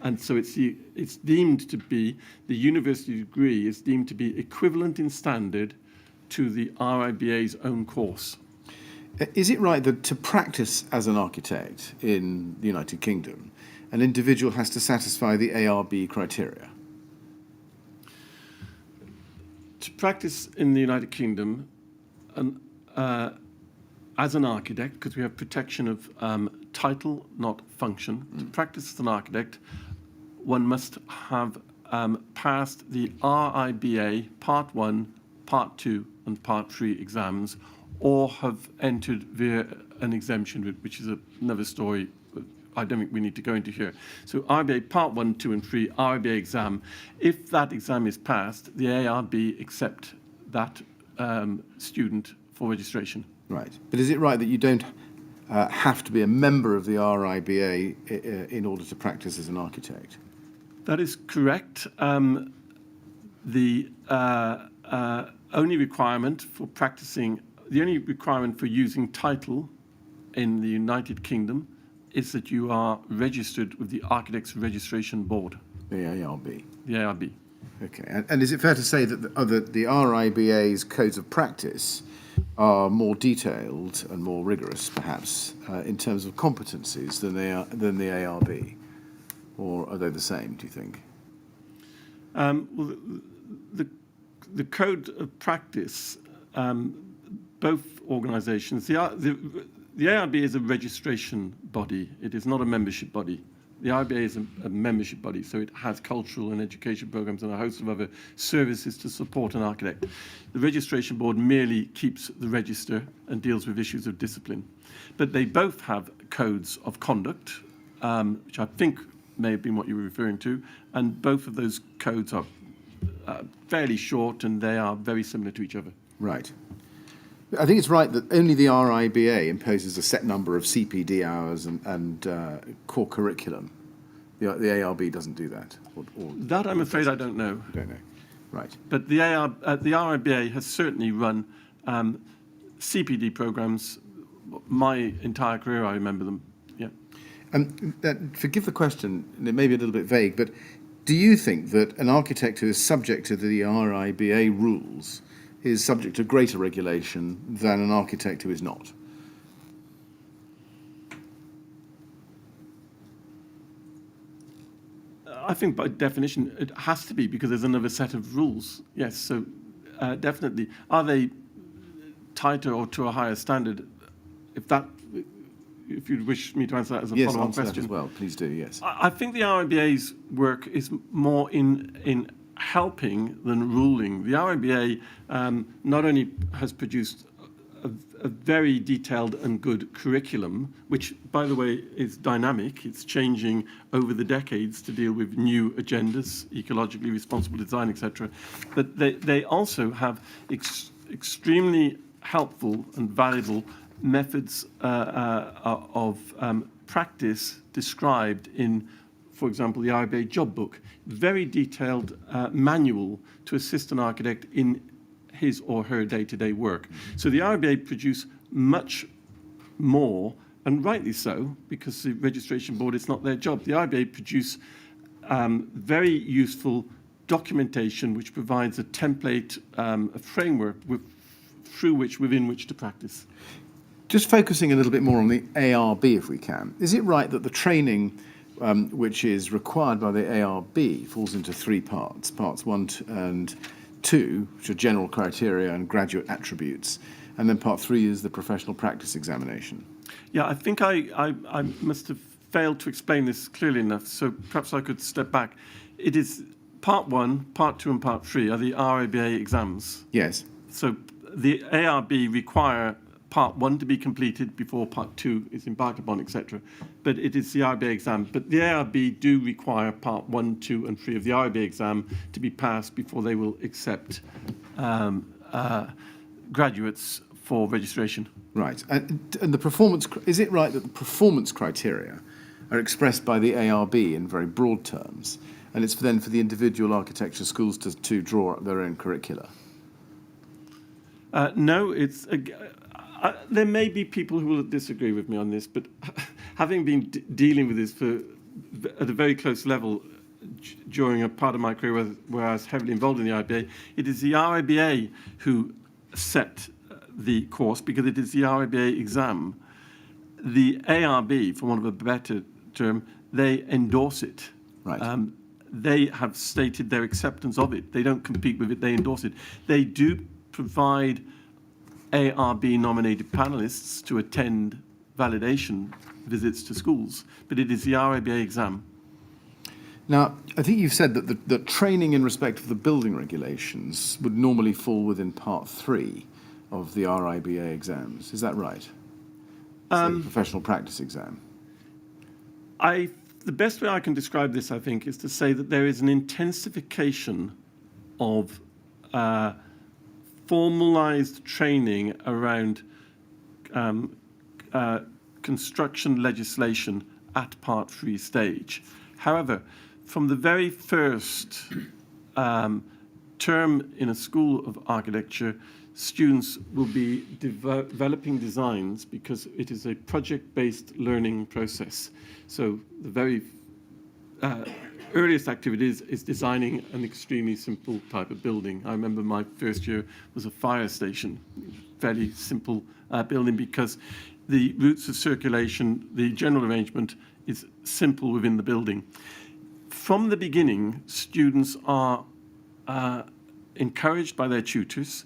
And so it's deemed to be, the university degree is deemed to be equivalent in standard to the RIBA's own course. Is it right that to practice as an architect in the United Kingdom, an individual has to satisfy the ARB criteria? To practice in the United Kingdom as an architect, because we have protection of title, not function, to practice as an architect, one must have passed the RIBA Part 1, Part 2 and Part 3 exams, or have entered via an exemption route, which is another story I don't think we need to go into here. So RIBA Part 1, 2 and 3, RIBA exam. If that exam is passed, the ARB accept that student for registration. Right. But is it right that you don't have to be a member of the RIBA in order to practice as an architect? That is correct. The only requirement for practicing, the only requirement for using title in the United Kingdom is that you are registered with the Architects Registration Board. The ARB. The ARB. Okay. And is it fair to say that the RIBA's codes of practice are more detailed and more rigorous, perhaps, in terms of competencies than the ARB? Or are they the same, do you think? Well, the code of practice, both organisations, the ARB is a registration body. It is not a membership body. The RBA is a membership body, so it has cultural and education programs and a host of other services to support an architect. The registration board merely keeps the register and deals with issues of discipline. But they both have codes of conduct, which I think may have been what you were referring to, and both of those codes are fairly short and they are very similar to each other. Right. I think it's right that only the RIBA imposes a set number of CPD hours and core curriculum. The ARB doesn't do that. That I'm afraid I don't know. You don't know. Right. But the RIBA has certainly run CPD programs. My entire career, I remember them. Yeah. Forgive the question, it may be a little bit vague, but do you think that an architect who is subject to the RIBA rules is subject to greater regulation than an architect who is not? I think by definition it has to be, because there's another set of rules. Yes, so definitely. Are they tighter or to a higher standard? If you'd wish me to answer that as a follow-on question. Yes, answer that as well. Please do, yes. I think the RIBA's work is more in helping than ruling. The RIBA not only has produced a very detailed and good curriculum, which, by the way, is dynamic. It's changing over the decades to deal with new agendas, ecologically responsible design, etc. But they also have extremely helpful and valuable methods of practice described in, for example, the RIBA job book. Very detailed manual to assist an architect in his or her day-to-day work. So the RIBA produce much more, and rightly so, because the registration board, it's not their job. The RIBA produce very useful documentation which provides a template, a framework within which to practice. Just focusing a little bit more on the ARB, if we can. Is it right that the training which is required by the ARB falls into three parts, parts 1 and 2, which are general criteria and graduate attributes, and then part 3 is the professional practice examination? Yeah, I think I must have failed to explain this clearly enough, so perhaps I could step back. It is part 1, part 2 and part 3 are the RIBA exams. Yes. So the ARB require part 1 to be completed before part 2 is embarked upon, etc. But it is the RIBA exam. But the ARB do require part 1, 2 and 3 of the RIBA exam to be passed before they will accept graduates for registration. Right. And the performance, is it right that the performance criteria are expressed by the ARB in very broad terms, and it's then for the individual architecture schools to draw up their own curricula? No, it's there may be people who will disagree with me on this, but having been dealing with this at a very close level during a part of my career where I was heavily involved in the RIBA, it is the RIBA who set the course because it is the RIBA exam. The ARB, for want of a better term, they endorse it. Right. They have stated their acceptance of it. They don't compete with it, they endorse it. They do provide ARB-nominated panelists to attend validation visits to schools, but it is the RIBA exam. Now, I think you've said that the training in respect of the building regulations would normally fall within Part 3 of the RIBA exams. Is that right? The professional practice exam. The best way I can describe this, I think, is to say that there is an intensification of formalized training around construction legislation at Part 3 stage. However, from the very first term in a school of architecture, students will be developing designs because it is a project-based learning process. So the very earliest activity is designing an extremely simple type of building. I remember my first year was a fire station, fairly simple building because the routes of circulation, the general arrangement is simple within the building. From the beginning, students are encouraged by their tutors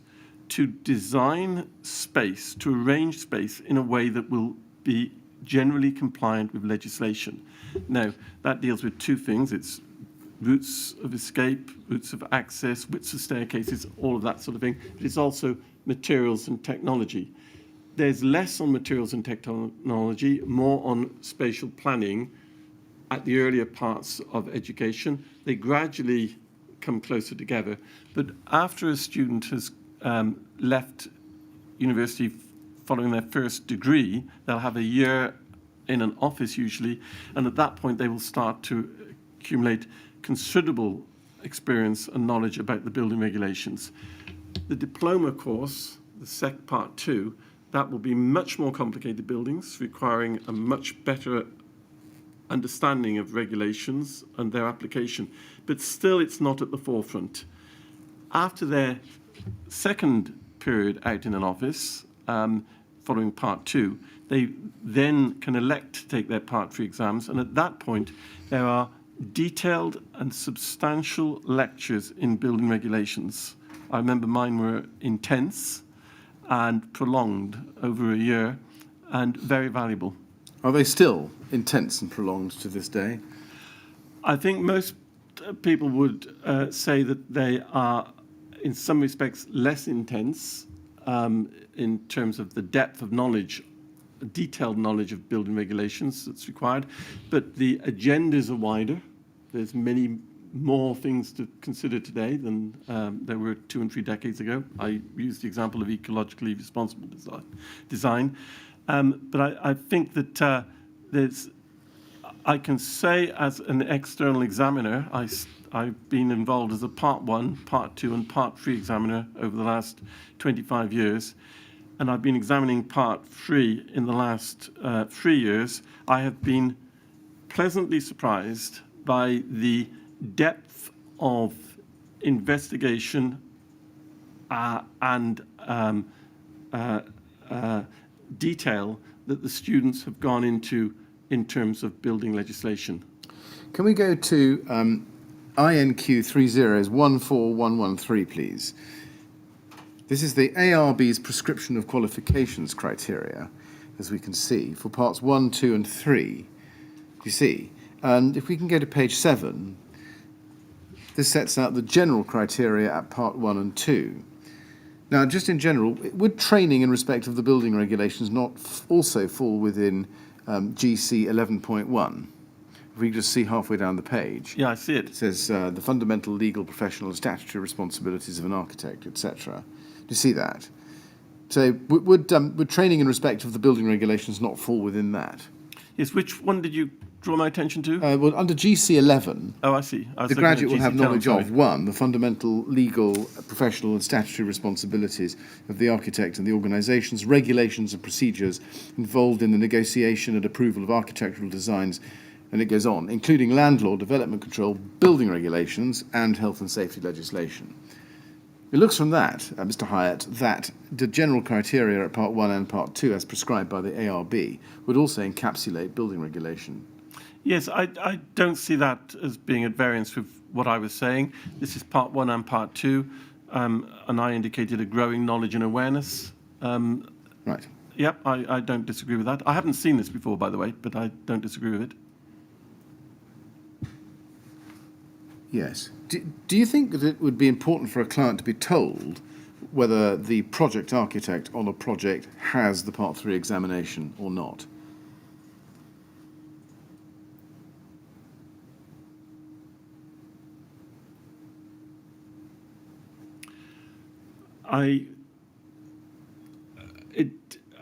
to design space, to arrange space in a way that will be generally compliant with legislation. Now, that deals with two things. It's routes of escape, routes of access, widths of staircases, all of that sort of thing. But it's also materials and technology. There's less on materials and technology, more on spatial planning at the earlier parts of education. They gradually come closer together. But after a student has left university following their first degree, they'll have a year in an office usually, and at that point they will start to accumulate considerable experience and knowledge about the building regulations. The diploma course, the SEC Part 2, that will be much more complicated buildings, requiring a much better understanding of regulations and their application, but still it's not at the forefront. After their second period out in an office, following Part 2, they then can elect to take their Part 3 exams, and at that point there are detailed and substantial lectures in building regulations. I remember mine were intense and prolonged over a year and very valuable. Are they still intense and prolonged to this day? I think most people would say that they are, in some respects, less intense in terms of the depth of knowledge, detailed knowledge of building regulations that's required, but the agendas are wider. There's many more things to consider today than there were 2 and 3 decades ago. I used the example of ecologically responsible design. But I think that I can say as an external examiner, I've been involved as a Part 1, Part 2 and Part 3 examiner over the last 25 years. And I've been examining Part 3 in the last 3 years. I have been pleasantly surprised by the depth of investigation and detail that the students have gone into in terms of building legislation. Can we go to INQ 14113, please? This is the ARB's prescription of qualifications criteria, as we can see, for parts 1, 2 and 3. You see? And if we can go to page 7, this sets out the general criteria at part 1 and 2. Now, just in general, would training in respect of the building regulations not also fall within GC 11.1? If we can just see halfway down the page. Yeah, I see it. It says the fundamental legal, professional and statutory responsibilities of an architect, etc. Do you see that? So would training in respect of the building regulations not fall within that? Yes, which one did you draw my attention to? Well, under GC 11, Oh, I see. I was the looking at graduate will GC have 10, knowledge sorry. of, one, the fundamental legal, professional and statutory responsibilities of the architect and the organisations, regulations and procedures involved in the negotiation and approval of architectural designs, and it goes on, including landlord, development control, building regulations and health and safety legislation. It looks from that, Mr. Hyet, that the general criteria at Part 1 and Part 2, as prescribed by the ARB, would also encapsulate building regulation. Yes, I don't see that as being at variance with what I was saying. This is Part 1 and Part 2, and I indicated a growing knowledge and awareness. Right. Yep, I don't disagree with that. I haven't seen this before, by the way, but I don't disagree with it. Yes. Do you think that it would be important for a client to be told whether the project architect on a project has the Part 3 examination or not?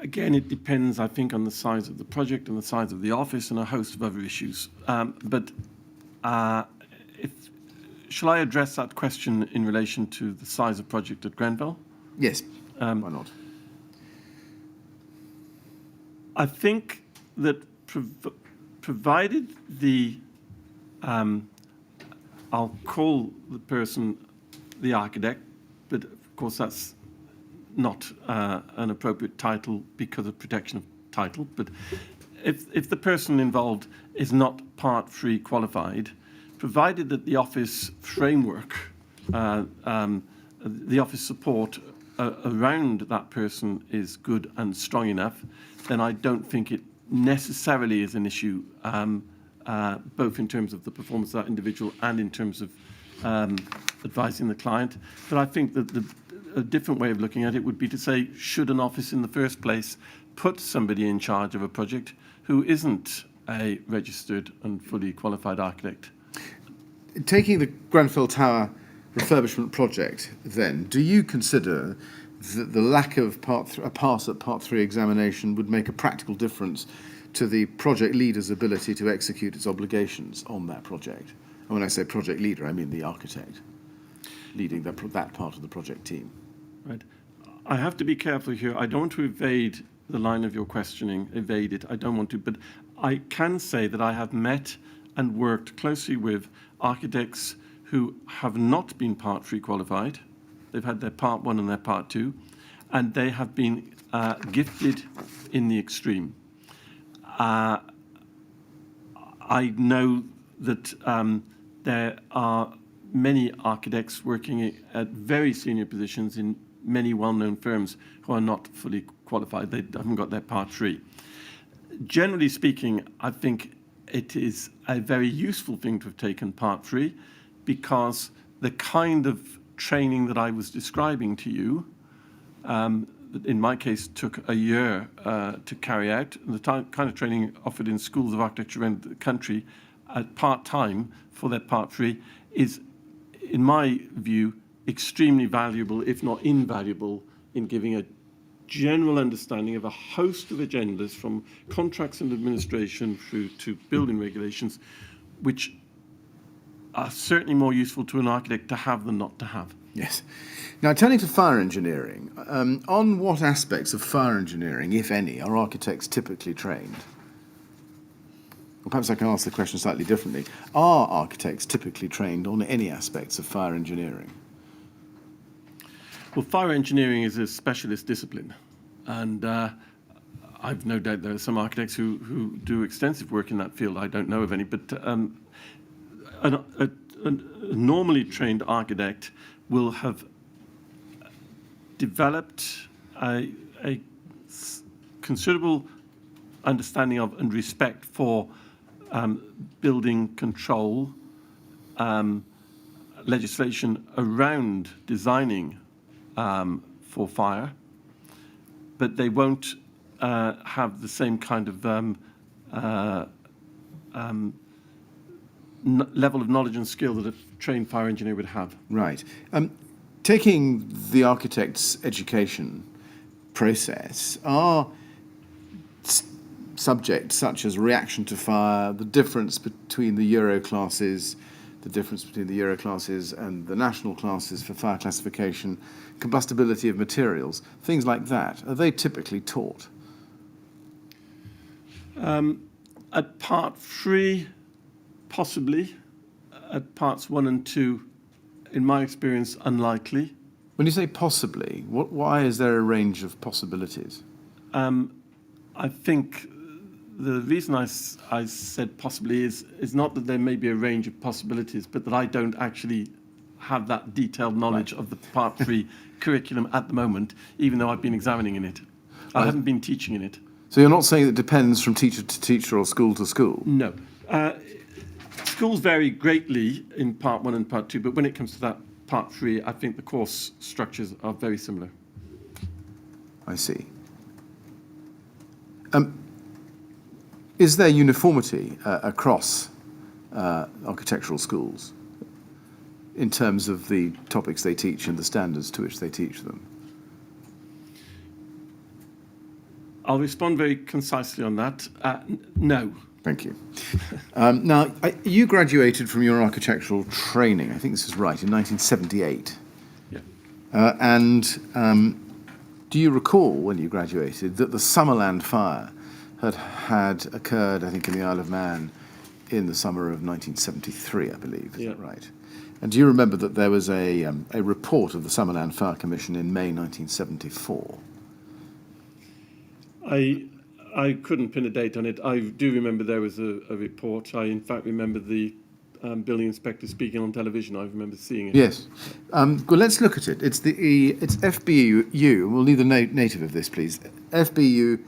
Again, it depends, I think, on the size of the project and the size of the office and a host of other issues. Shall I address that question in relation to the size of project at Grenfell? Yes. Why not? I think that provided the, I'll call the person the architect, but of course that's not an appropriate title because of protection of title. But if the person involved is not Part 3 qualified, provided that the office framework, the office support around that person is good and strong enough, then I don't think it necessarily is an issue, both in terms of the performance of that individual and in terms of advising the client. But I think that a different way of looking at it would be to say, should an office in the first place put somebody in charge of a project who isn't a registered and fully qualified architect? Taking the Grenfell Tower refurbishment project, then, do you consider that the lack of a pass at Part 3 examination would make a practical difference to the project leader's ability to execute its obligations on that project? And when I say project leader, I mean the architect leading that part of the project team. Right. I have to be careful here. I don't want to evade the line of your questioning, evade it. I don't want to, but I can say that I have met and worked closely with architects who have not been Part 3 qualified. They've had their Part 1 and their Part 2, and they have been gifted in the extreme. I know that there are many architects working at very senior positions in many well-known firms who are not fully qualified. They haven't got their Part 3. Generally speaking, I think it is a very useful thing to have taken Part 3 because the kind of training that I was describing to you, in my case, took a year to carry out. And the kind of training offered in schools of architecture around the country at part-time for their Part 3 is, in my view, extremely valuable, if not invaluable, in giving a general understanding of a host of agendas from contracts and administration through to building regulations, which are certainly more useful to an architect to have than not to have. Yes. Now, turning to fire engineering, on what aspects of fire engineering, if any, are architects typically trained? Or perhaps I can ask the question slightly differently. Are architects typically trained on any aspects of fire engineering? Well, fire engineering is a specialist discipline, and I've no doubt there are some architects who do extensive work in that field. I don't know of any, but a normally trained architect will have developed a considerable understanding of and respect for building control legislation around designing for fire, but they won't have the same kind of level of knowledge and skill that a trained fire engineer would have. Right. Taking the architect's education process are subjects such as reaction to fire, the difference between the Euro classes, and the national classes for fire classification, combustibility of materials, things like that. Are they typically taught? At part 3, possibly. At parts 1 and 2, in my experience, unlikely. When you say possibly, why is there a range of possibilities? I think the reason I said possibly is not that there may be a range of possibilities, but that I don't actually have that detailed knowledge of the Part 3 curriculum at the moment, even though I've been examining in it. I haven't been teaching in it. So you're not saying it depends from teacher to teacher or school to school? No. Schools vary greatly in Part 1 and Part 2, but when it comes to that Part 3, I think the course structures are very similar. I see. Is there uniformity across architectural schools in terms of the topics they teach and the standards to which they teach them? I'll respond very concisely on that. No. Thank you. Now, you graduated from your architectural training, I think this is right, in 1978. Yeah. Do you recall when you graduated that the Summerland fire had occurred, I think, in the Isle of Man in the summer of 1973, I believe, is that right? And do you remember that there was a report of the Summerland Fire Commission in May 1974? I couldn't pin a date on it. I do remember there was a report. I, in fact, remember the building inspector speaking on television. I remember seeing it. Yes. Well, let's look at it. It's FBU. We'll need the native of this, please. FBU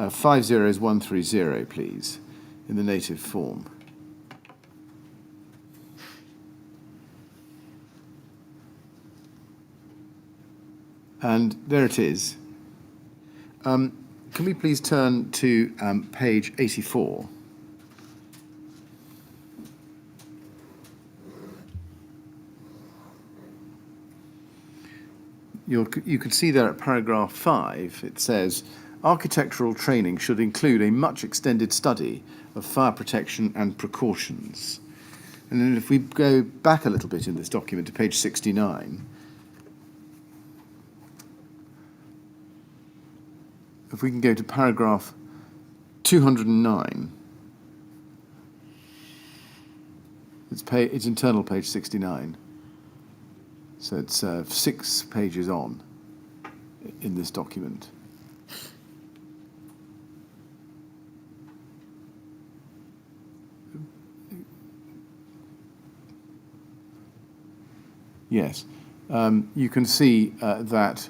50130, please, in the native form. And there it is. Can we please turn to page 84? You can see there at paragraph 5, it says, architectural training should include a much extended study of fire protection and precautions. And then if we go back a little bit in this document to page 69, if we can go to paragraph 209, it's internal page 69. So it's 6 pages on in this document. Yes, you can see that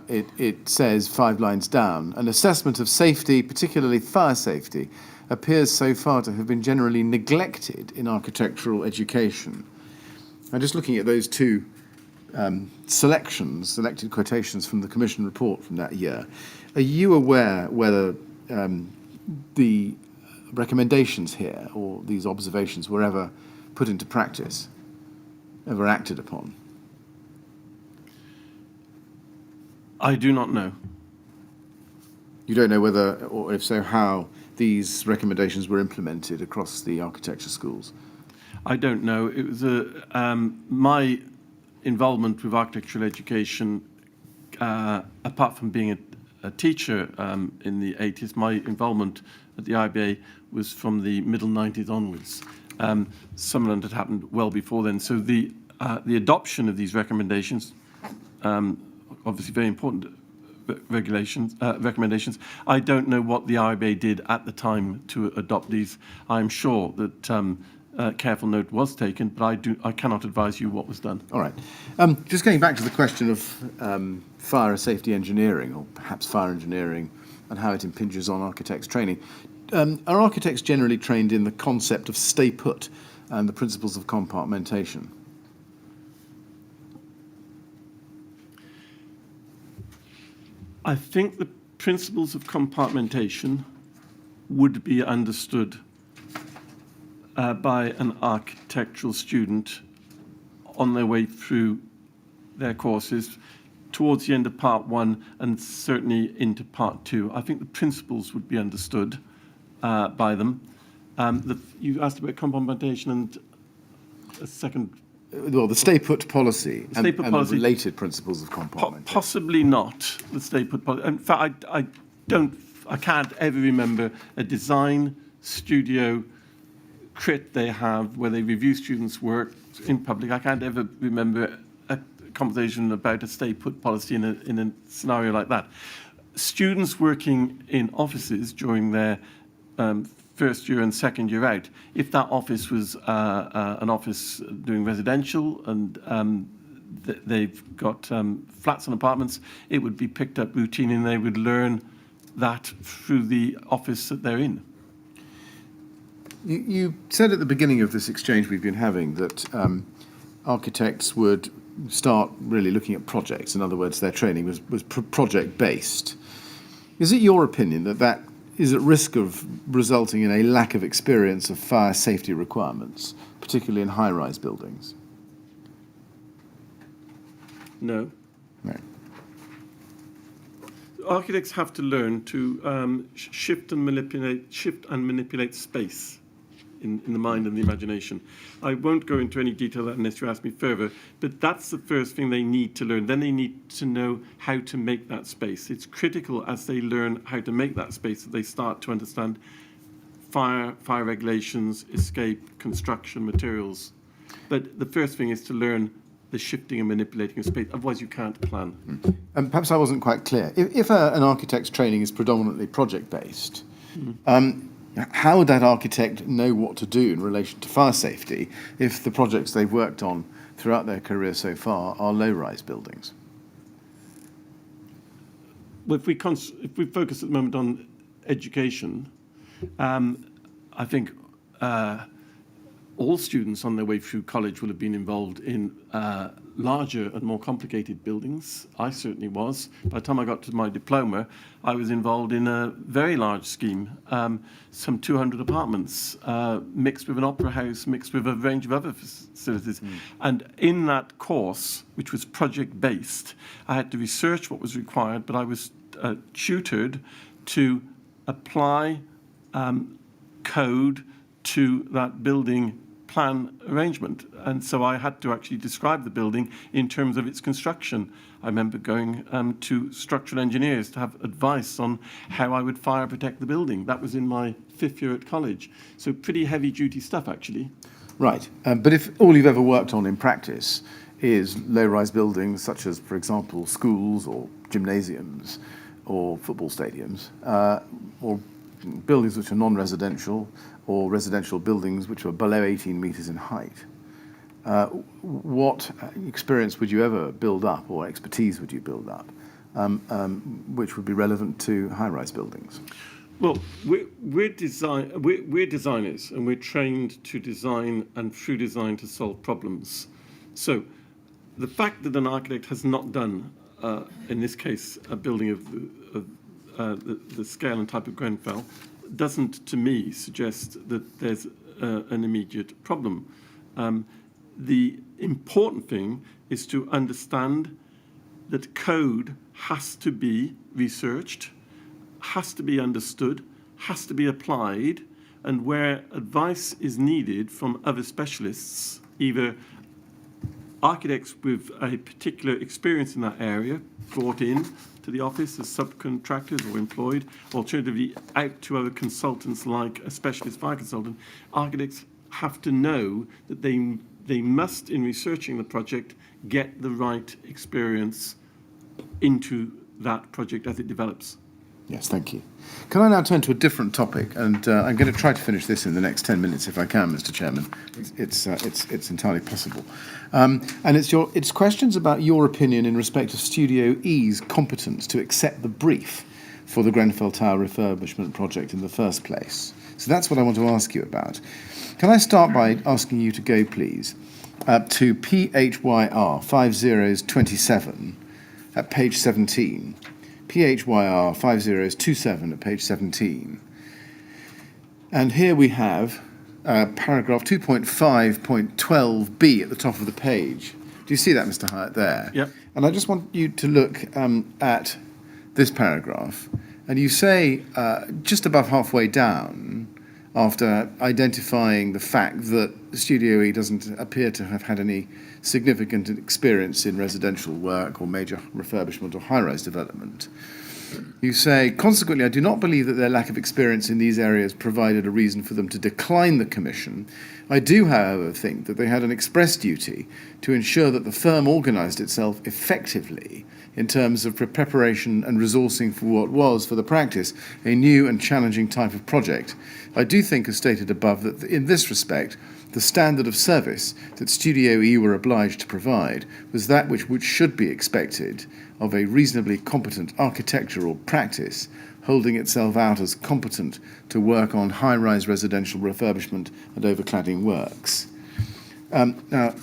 it says 5 lines down, an assessment of safety, particularly fire safety, appears so far to have been generally neglected in architectural education. I'm just looking at those two selected quotations from the Commission report from that year. Are you aware whether the recommendations here or these observations were ever put into practice, ever acted upon? I do not know. You don't know whether, or if so, how these recommendations were implemented across the architecture schools? I don't know. It was my involvement with architectural education, apart from being a teacher in the 80s, my involvement at the IBA was from the middle 90s onwards. Summerland had happened well before then. So the adoption of these recommendations, obviously very important recommendations. I don't know what the IBA did at the time to adopt these. I'm sure that careful note was taken, but I cannot advise you what was done. All right. Just going back to the question of fire safety engineering, or perhaps fire engineering, and how it impinges on architects' training. Are architects generally trained in the concept of stay put and the principles of compartmentation? I think the principles of compartmentation would be understood by an architectural student on their way through their courses towards the end of part 1 and certainly into part 2. I think the principles would be understood by them. You asked about compartmentation and a second. Well, the stay put policy and policy. the related principles of compartmentation. Possibly not the stay put policy. In fact, I can't ever remember a design studio crit they have where they review students' work in public. I can't ever remember a conversation about a stay put policy in a scenario like that. Students working in offices during their first year and second year out, if that office was an office doing residential and they've got flats and apartments, it would be picked up routinely and they would learn that through the office that they're in. You said at the beginning of this exchange we've been having that architects would start really looking at projects. In other words, their training was project-based. Is it your opinion that is at risk of resulting in a lack of experience of fire safety requirements, particularly in high-rise buildings? No. No. Architects have to learn to shift and manipulate space in the mind and the imagination. I won't go into any detail unless you ask me further, but that's the first thing they need to learn. Then they need to know how to make that space. It's critical as they learn how to make that space that they start to understand fire regulations, escape, construction, materials. But the first thing is to learn the shifting and manipulating of space, otherwise you can't plan. Perhaps I wasn't quite clear. If an architect's training is predominantly project-based, how would that architect know what to do in relation to fire safety if the projects they've worked on throughout their career so far are low-rise buildings? Well, if we focus at the moment on education, I think all students on their way through college will have been involved in larger and more complicated buildings. I certainly was. By the time I got to my diploma, I was involved in a very large scheme, some 200 apartments, mixed with an opera house, mixed with a range of other facilities. And in that course, which was project-based, I had to research what was required, but I was tutored to apply code to that building plan arrangement. And so I had to actually describe the building in terms of its construction. I remember going to structural engineers to have advice on how I would fire protect the building. That was in my 5th year at college. So pretty heavy duty stuff, actually. Right. But if all you've ever worked on in practice is low-rise buildings such as, for example, schools or gymnasiums or football stadiums, or buildings which are non-residential, or residential buildings which are below 18 metres in height, what experience would you ever build up, or expertise would you build up, which would be relevant to high-rise buildings? Well, we're designers, and we're trained to design and through design to solve problems. So the fact that an architect has not done, in this case, a building of the scale and type of Grenfell, doesn't, to me, suggest that there's an immediate problem. The important thing is to understand that code has to be researched, has to be understood, has to be applied, and where advice is needed from other specialists, either architects with a particular experience in that area brought in to the office as subcontractors or employed, alternatively out to other consultants like a specialist fire consultant, architects have to know that they must, in researching the project, get the right experience into that project as it develops. Yes, thank you. Can I now turn to a different topic? And I'm going to try to finish this in the next 10 minutes if I can, Mr. Chairman. It's entirely possible. And it's questions about your opinion in respect of Studio E's competence to accept the brief for the Grenfell Tower refurbishment project in the first place. So that's what I want to ask you about. Can I start by asking you to go, please, to PHYR 5027 at page 17. PHYR 5027 at page 17. And here we have paragraph 2.5.12b at the top of the page. Do you see that, Mr. Hyet, there? Yep. And I just want you to look at this paragraph. And you say, just above halfway down, after identifying the fact that Studio E doesn't appear to have had any significant experience in residential work or major refurbishment or high-rise development, you say, consequently, I do not believe that their lack of experience in these areas provided a reason for them to decline the commission. I do, however, think that they had an express duty to ensure that the firm organised itself effectively in terms of preparation and resourcing for what was, for the practice, a new and challenging type of project. I do think, as stated above, that in this respect, the standard of service that Studio E were obliged to provide was that which should be expected of a reasonably competent architectural practice, holding itself out as competent to work on high-rise residential refurbishment and overcladding works. Now,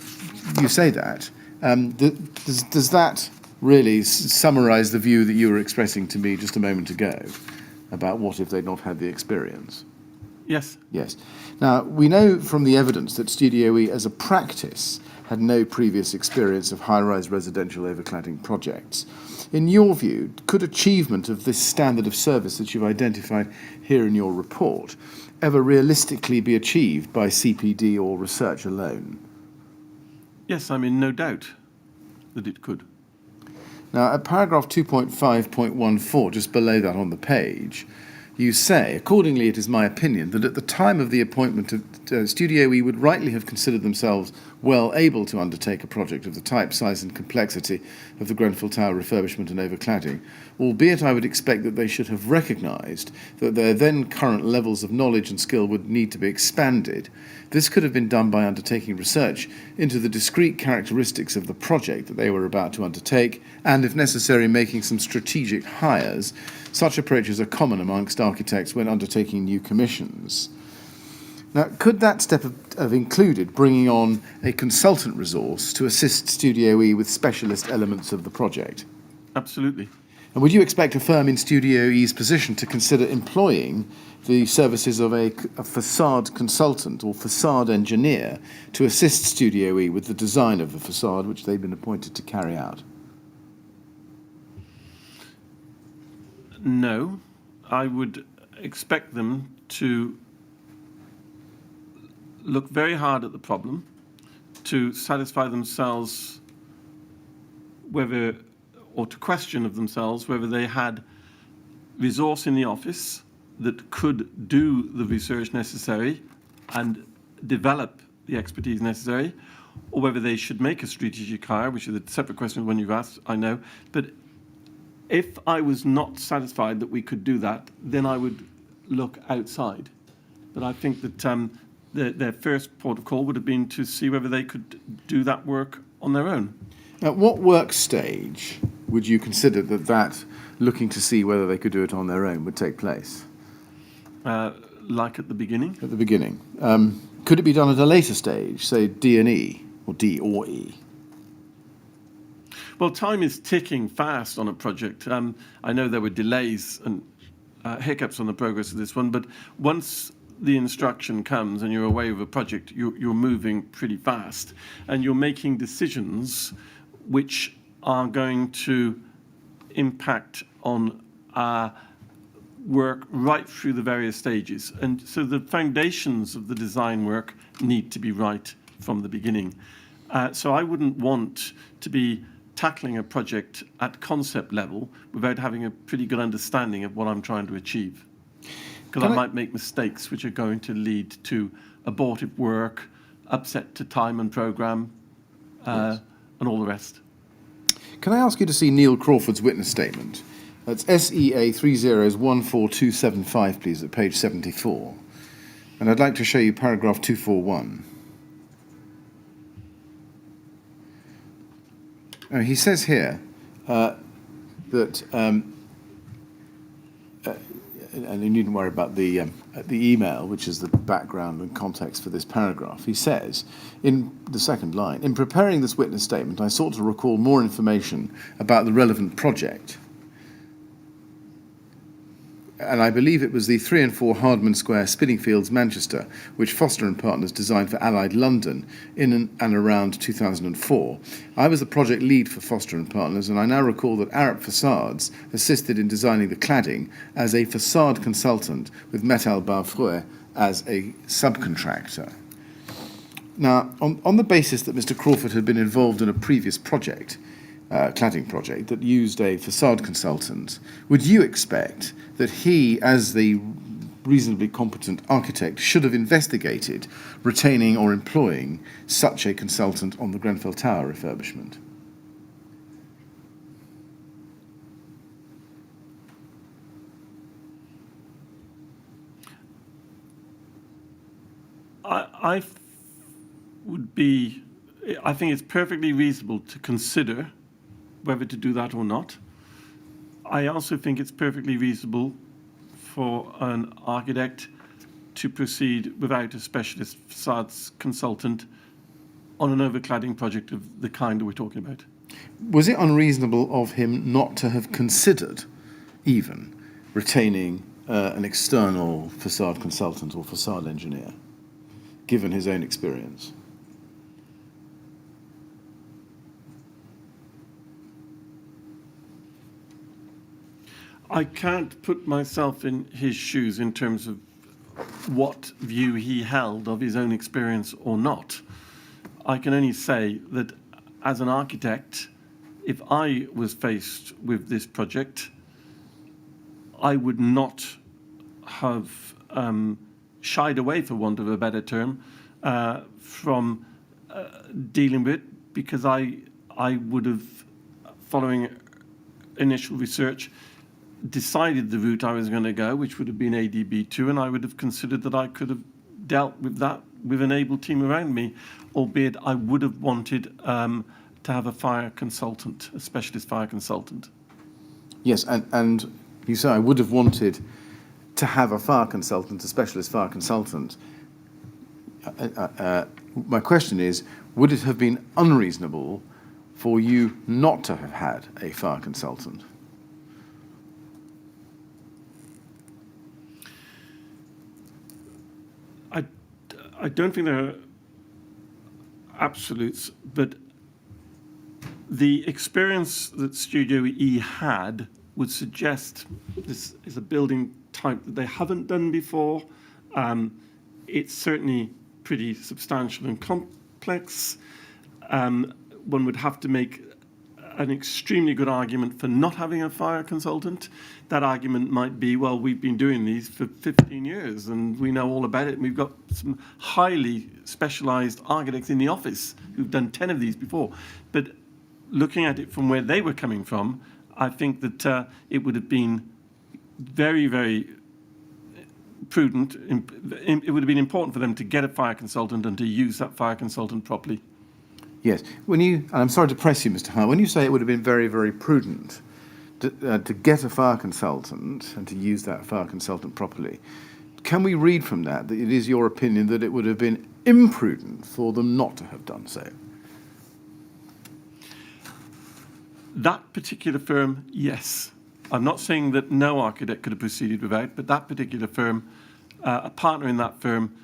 you say that. Does that really summarise the view that you were expressing to me just a moment ago about what if they'd not had the experience? Yes. Yes. Now, we know from the evidence that Studio E, as a practice, had no previous experience of high-rise residential overcladding projects. In your view, could achievement of this standard of service that you've identified here in your report ever realistically be achieved by CPD or research alone? Yes, I'm in no doubt that it could. Now, at paragraph 2.5.14, just below that on the page, you say, accordingly, it is my opinion that at the time of the appointment of Studio E would rightly have considered themselves well able to undertake a project of the type, size and complexity of the Grenfell Tower refurbishment and overcladding, albeit I would expect that they should have recognised that their then current levels of knowledge and skill would need to be expanded. This could have been done by undertaking research into the discrete characteristics of the project that they were about to undertake, and, if necessary, making some strategic hires. Such approaches are common amongst architects when undertaking new commissions. Now, could that step have included bringing on a consultant resource to assist Studio E with specialist elements of the project? Absolutely. And would you expect a firm in Studio E's position to consider employing the services of a facade consultant or facade engineer to assist Studio E with the design of the facade which they've been appointed to carry out? No, I would expect them to look very hard at the problem, to satisfy themselves whether, or to question of themselves whether they had resource in the office that could do the research necessary and develop the expertise necessary, or whether they should make a strategic hire, which is a separate question when you've asked, I know. But if I was not satisfied that we could do that, then I would look outside. But I think that their first port of call would have been to see whether they could do that work on their own. At what work stage would you consider that looking to see whether they could do it on their own would take place? Like at the beginning? At the beginning. Could it be done at a later stage, say D and E, or D or E? Well, time is ticking fast on a project. I know there were delays and hiccups on the progress of this one, but once the instruction comes and you're away with a project, you're moving pretty fast, and you're making decisions which are going to impact on work right through the various stages. And so the foundations of the design work need to be right from the beginning. So I wouldn't want to be tackling a project at concept level without having a pretty good understanding of what I'm trying to achieve. Because I might make mistakes which are going to lead to abortive work, upset to time and programme, and all the rest. Can I ask you to see Neil Crawford's witness statement? That's SEA 3014275, please, at page 74. And I'd like to show you paragraph 241. He says here that, and you needn't worry about the email, which is the background and context for this paragraph. He says, in the second line, in preparing this witness statement, I sought to recall more information about the relevant project. and I believe it was the 3 and 4 Hardman Square, Spinningfields, Manchester, which Foster and Partners designed for Allied London in and around 2004. I was the project lead for Foster and Partners, and I now recall that Arup Facades assisted in designing the cladding as a facade consultant, with Metal Barfreux as a subcontractor. Now, on the basis that Mr. Crawford had been involved in a previous project, cladding project, that used a facade consultant, would you expect that he, as the reasonably competent architect, should have investigated retaining or employing such a consultant on the Grenfell Tower refurbishment? I think it's perfectly reasonable to consider whether to do that or not. I also think it's perfectly reasonable for an architect to proceed without a specialist facades consultant on an overcladding project of the kind that we're talking about. Was it unreasonable of him not to have considered even retaining an external facade consultant or facade engineer, given his own experience? I can't put myself in his shoes in terms of what view he held of his own experience or not. I can only say that as an architect, if I was faced with this project, I would not have shied away, for want of a better term, from dealing with it, because I would have, following initial research, decided the route I was going to go, which would have been ADB2, and I would have considered that I could have dealt with that with an able team around me, albeit I would have wanted to have a fire consultant, a specialist fire consultant. Yes, and you say I would have wanted to have a fire consultant, a specialist fire consultant. My question is, would it have been unreasonable for you not to have had a fire consultant? I don't think there are absolutes, but the experience that Studio E had would suggest this is a building type that they haven't done before. It's certainly pretty substantial and complex. One would have to make an extremely good argument for not having a fire consultant. That argument might be, well, we've been doing these for 15 years and we know all about it. And we've got some highly specialized architects in the office who've done 10 of these before. But looking at it from where they were coming from, I think that it would have been very, very prudent. It would have been important for them to get a fire consultant and to use that fire consultant properly. Yes. And I'm sorry to press you, Mr. Hyet, when you say it would have been very, very prudent to get a fire consultant and to use that fire consultant properly, can we read from that that it is your opinion that it would have been imprudent for them not to have done so? That particular firm, yes. I'm not saying that no architect could have proceeded without, but that particular firm, a partner in that firm,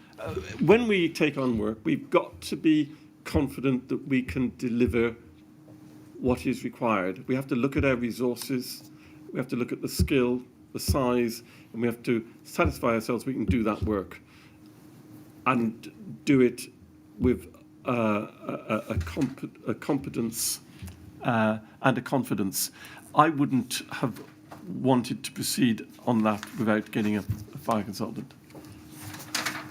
when we take on work, we've got to be confident that we can deliver what is required. We have to look at our resources, we have to look at the skill, the size, and we have to satisfy ourselves we can do that work and do it with a competence and a confidence. I wouldn't have wanted to proceed on that without getting a fire consultant.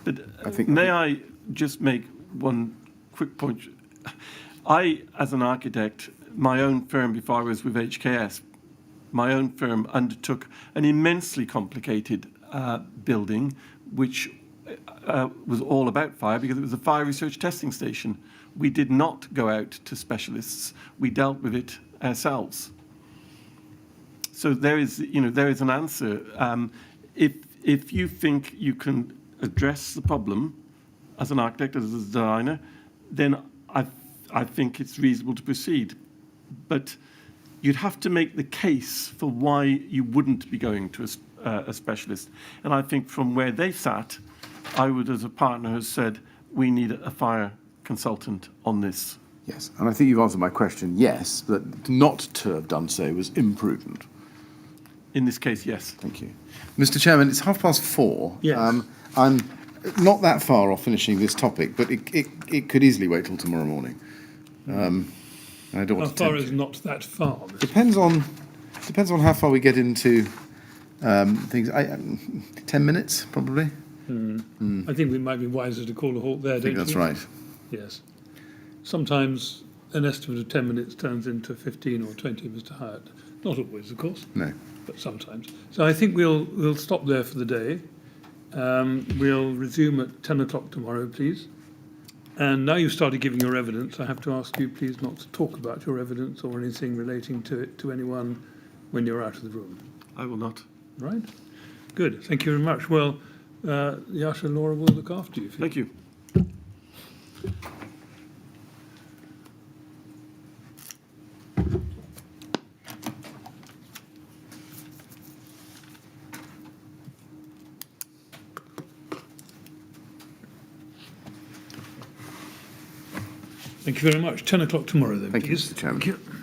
But I just make one quick point? I, as an architect, my own firm before I was with HKS, my own firm undertook an immensely complicated building, which was all about fire because it was a fire research testing station. We did not go out to specialists. We dealt with it ourselves. So there is an answer. If you think you can address the problem as an architect, as a designer, then I think it's reasonable to proceed. But you'd have to make the case for why you wouldn't be going to a specialist. And I think from where they sat, I would, as a partner, have said, we need a fire consultant on this. Yes, and I think you've answered my question, yes, but not to have done so was imprudent. In this case, yes. Thank you. Mr. Chairman, it's 4:30. Yes. I'm not that far off finishing this topic, but it could easily wait till tomorrow morning. I don't How want to far tempt is you. not that far? Depends on how far we get into things. 10 minutes, probably. I think it might be wiser to call a halt there, I think don't that's you? right. Yes. Sometimes an estimate of 10 minutes turns into 15 or 20, Mr. Hyet. Not always, of course, No. but sometimes. So I think we'll stop there for the day. We'll resume at 10 o'clock tomorrow, please. And now you've started giving your evidence, I have to ask you please not to talk about your evidence or anything relating to it to anyone when you're out of the room. I will not. Right? Good. Thank you very much. Well, the usher Laura will look after you. Thank you. Thank you very much. 10 o'clock tomorrow then, Thank you, please. Mr. Chairman. Thank you.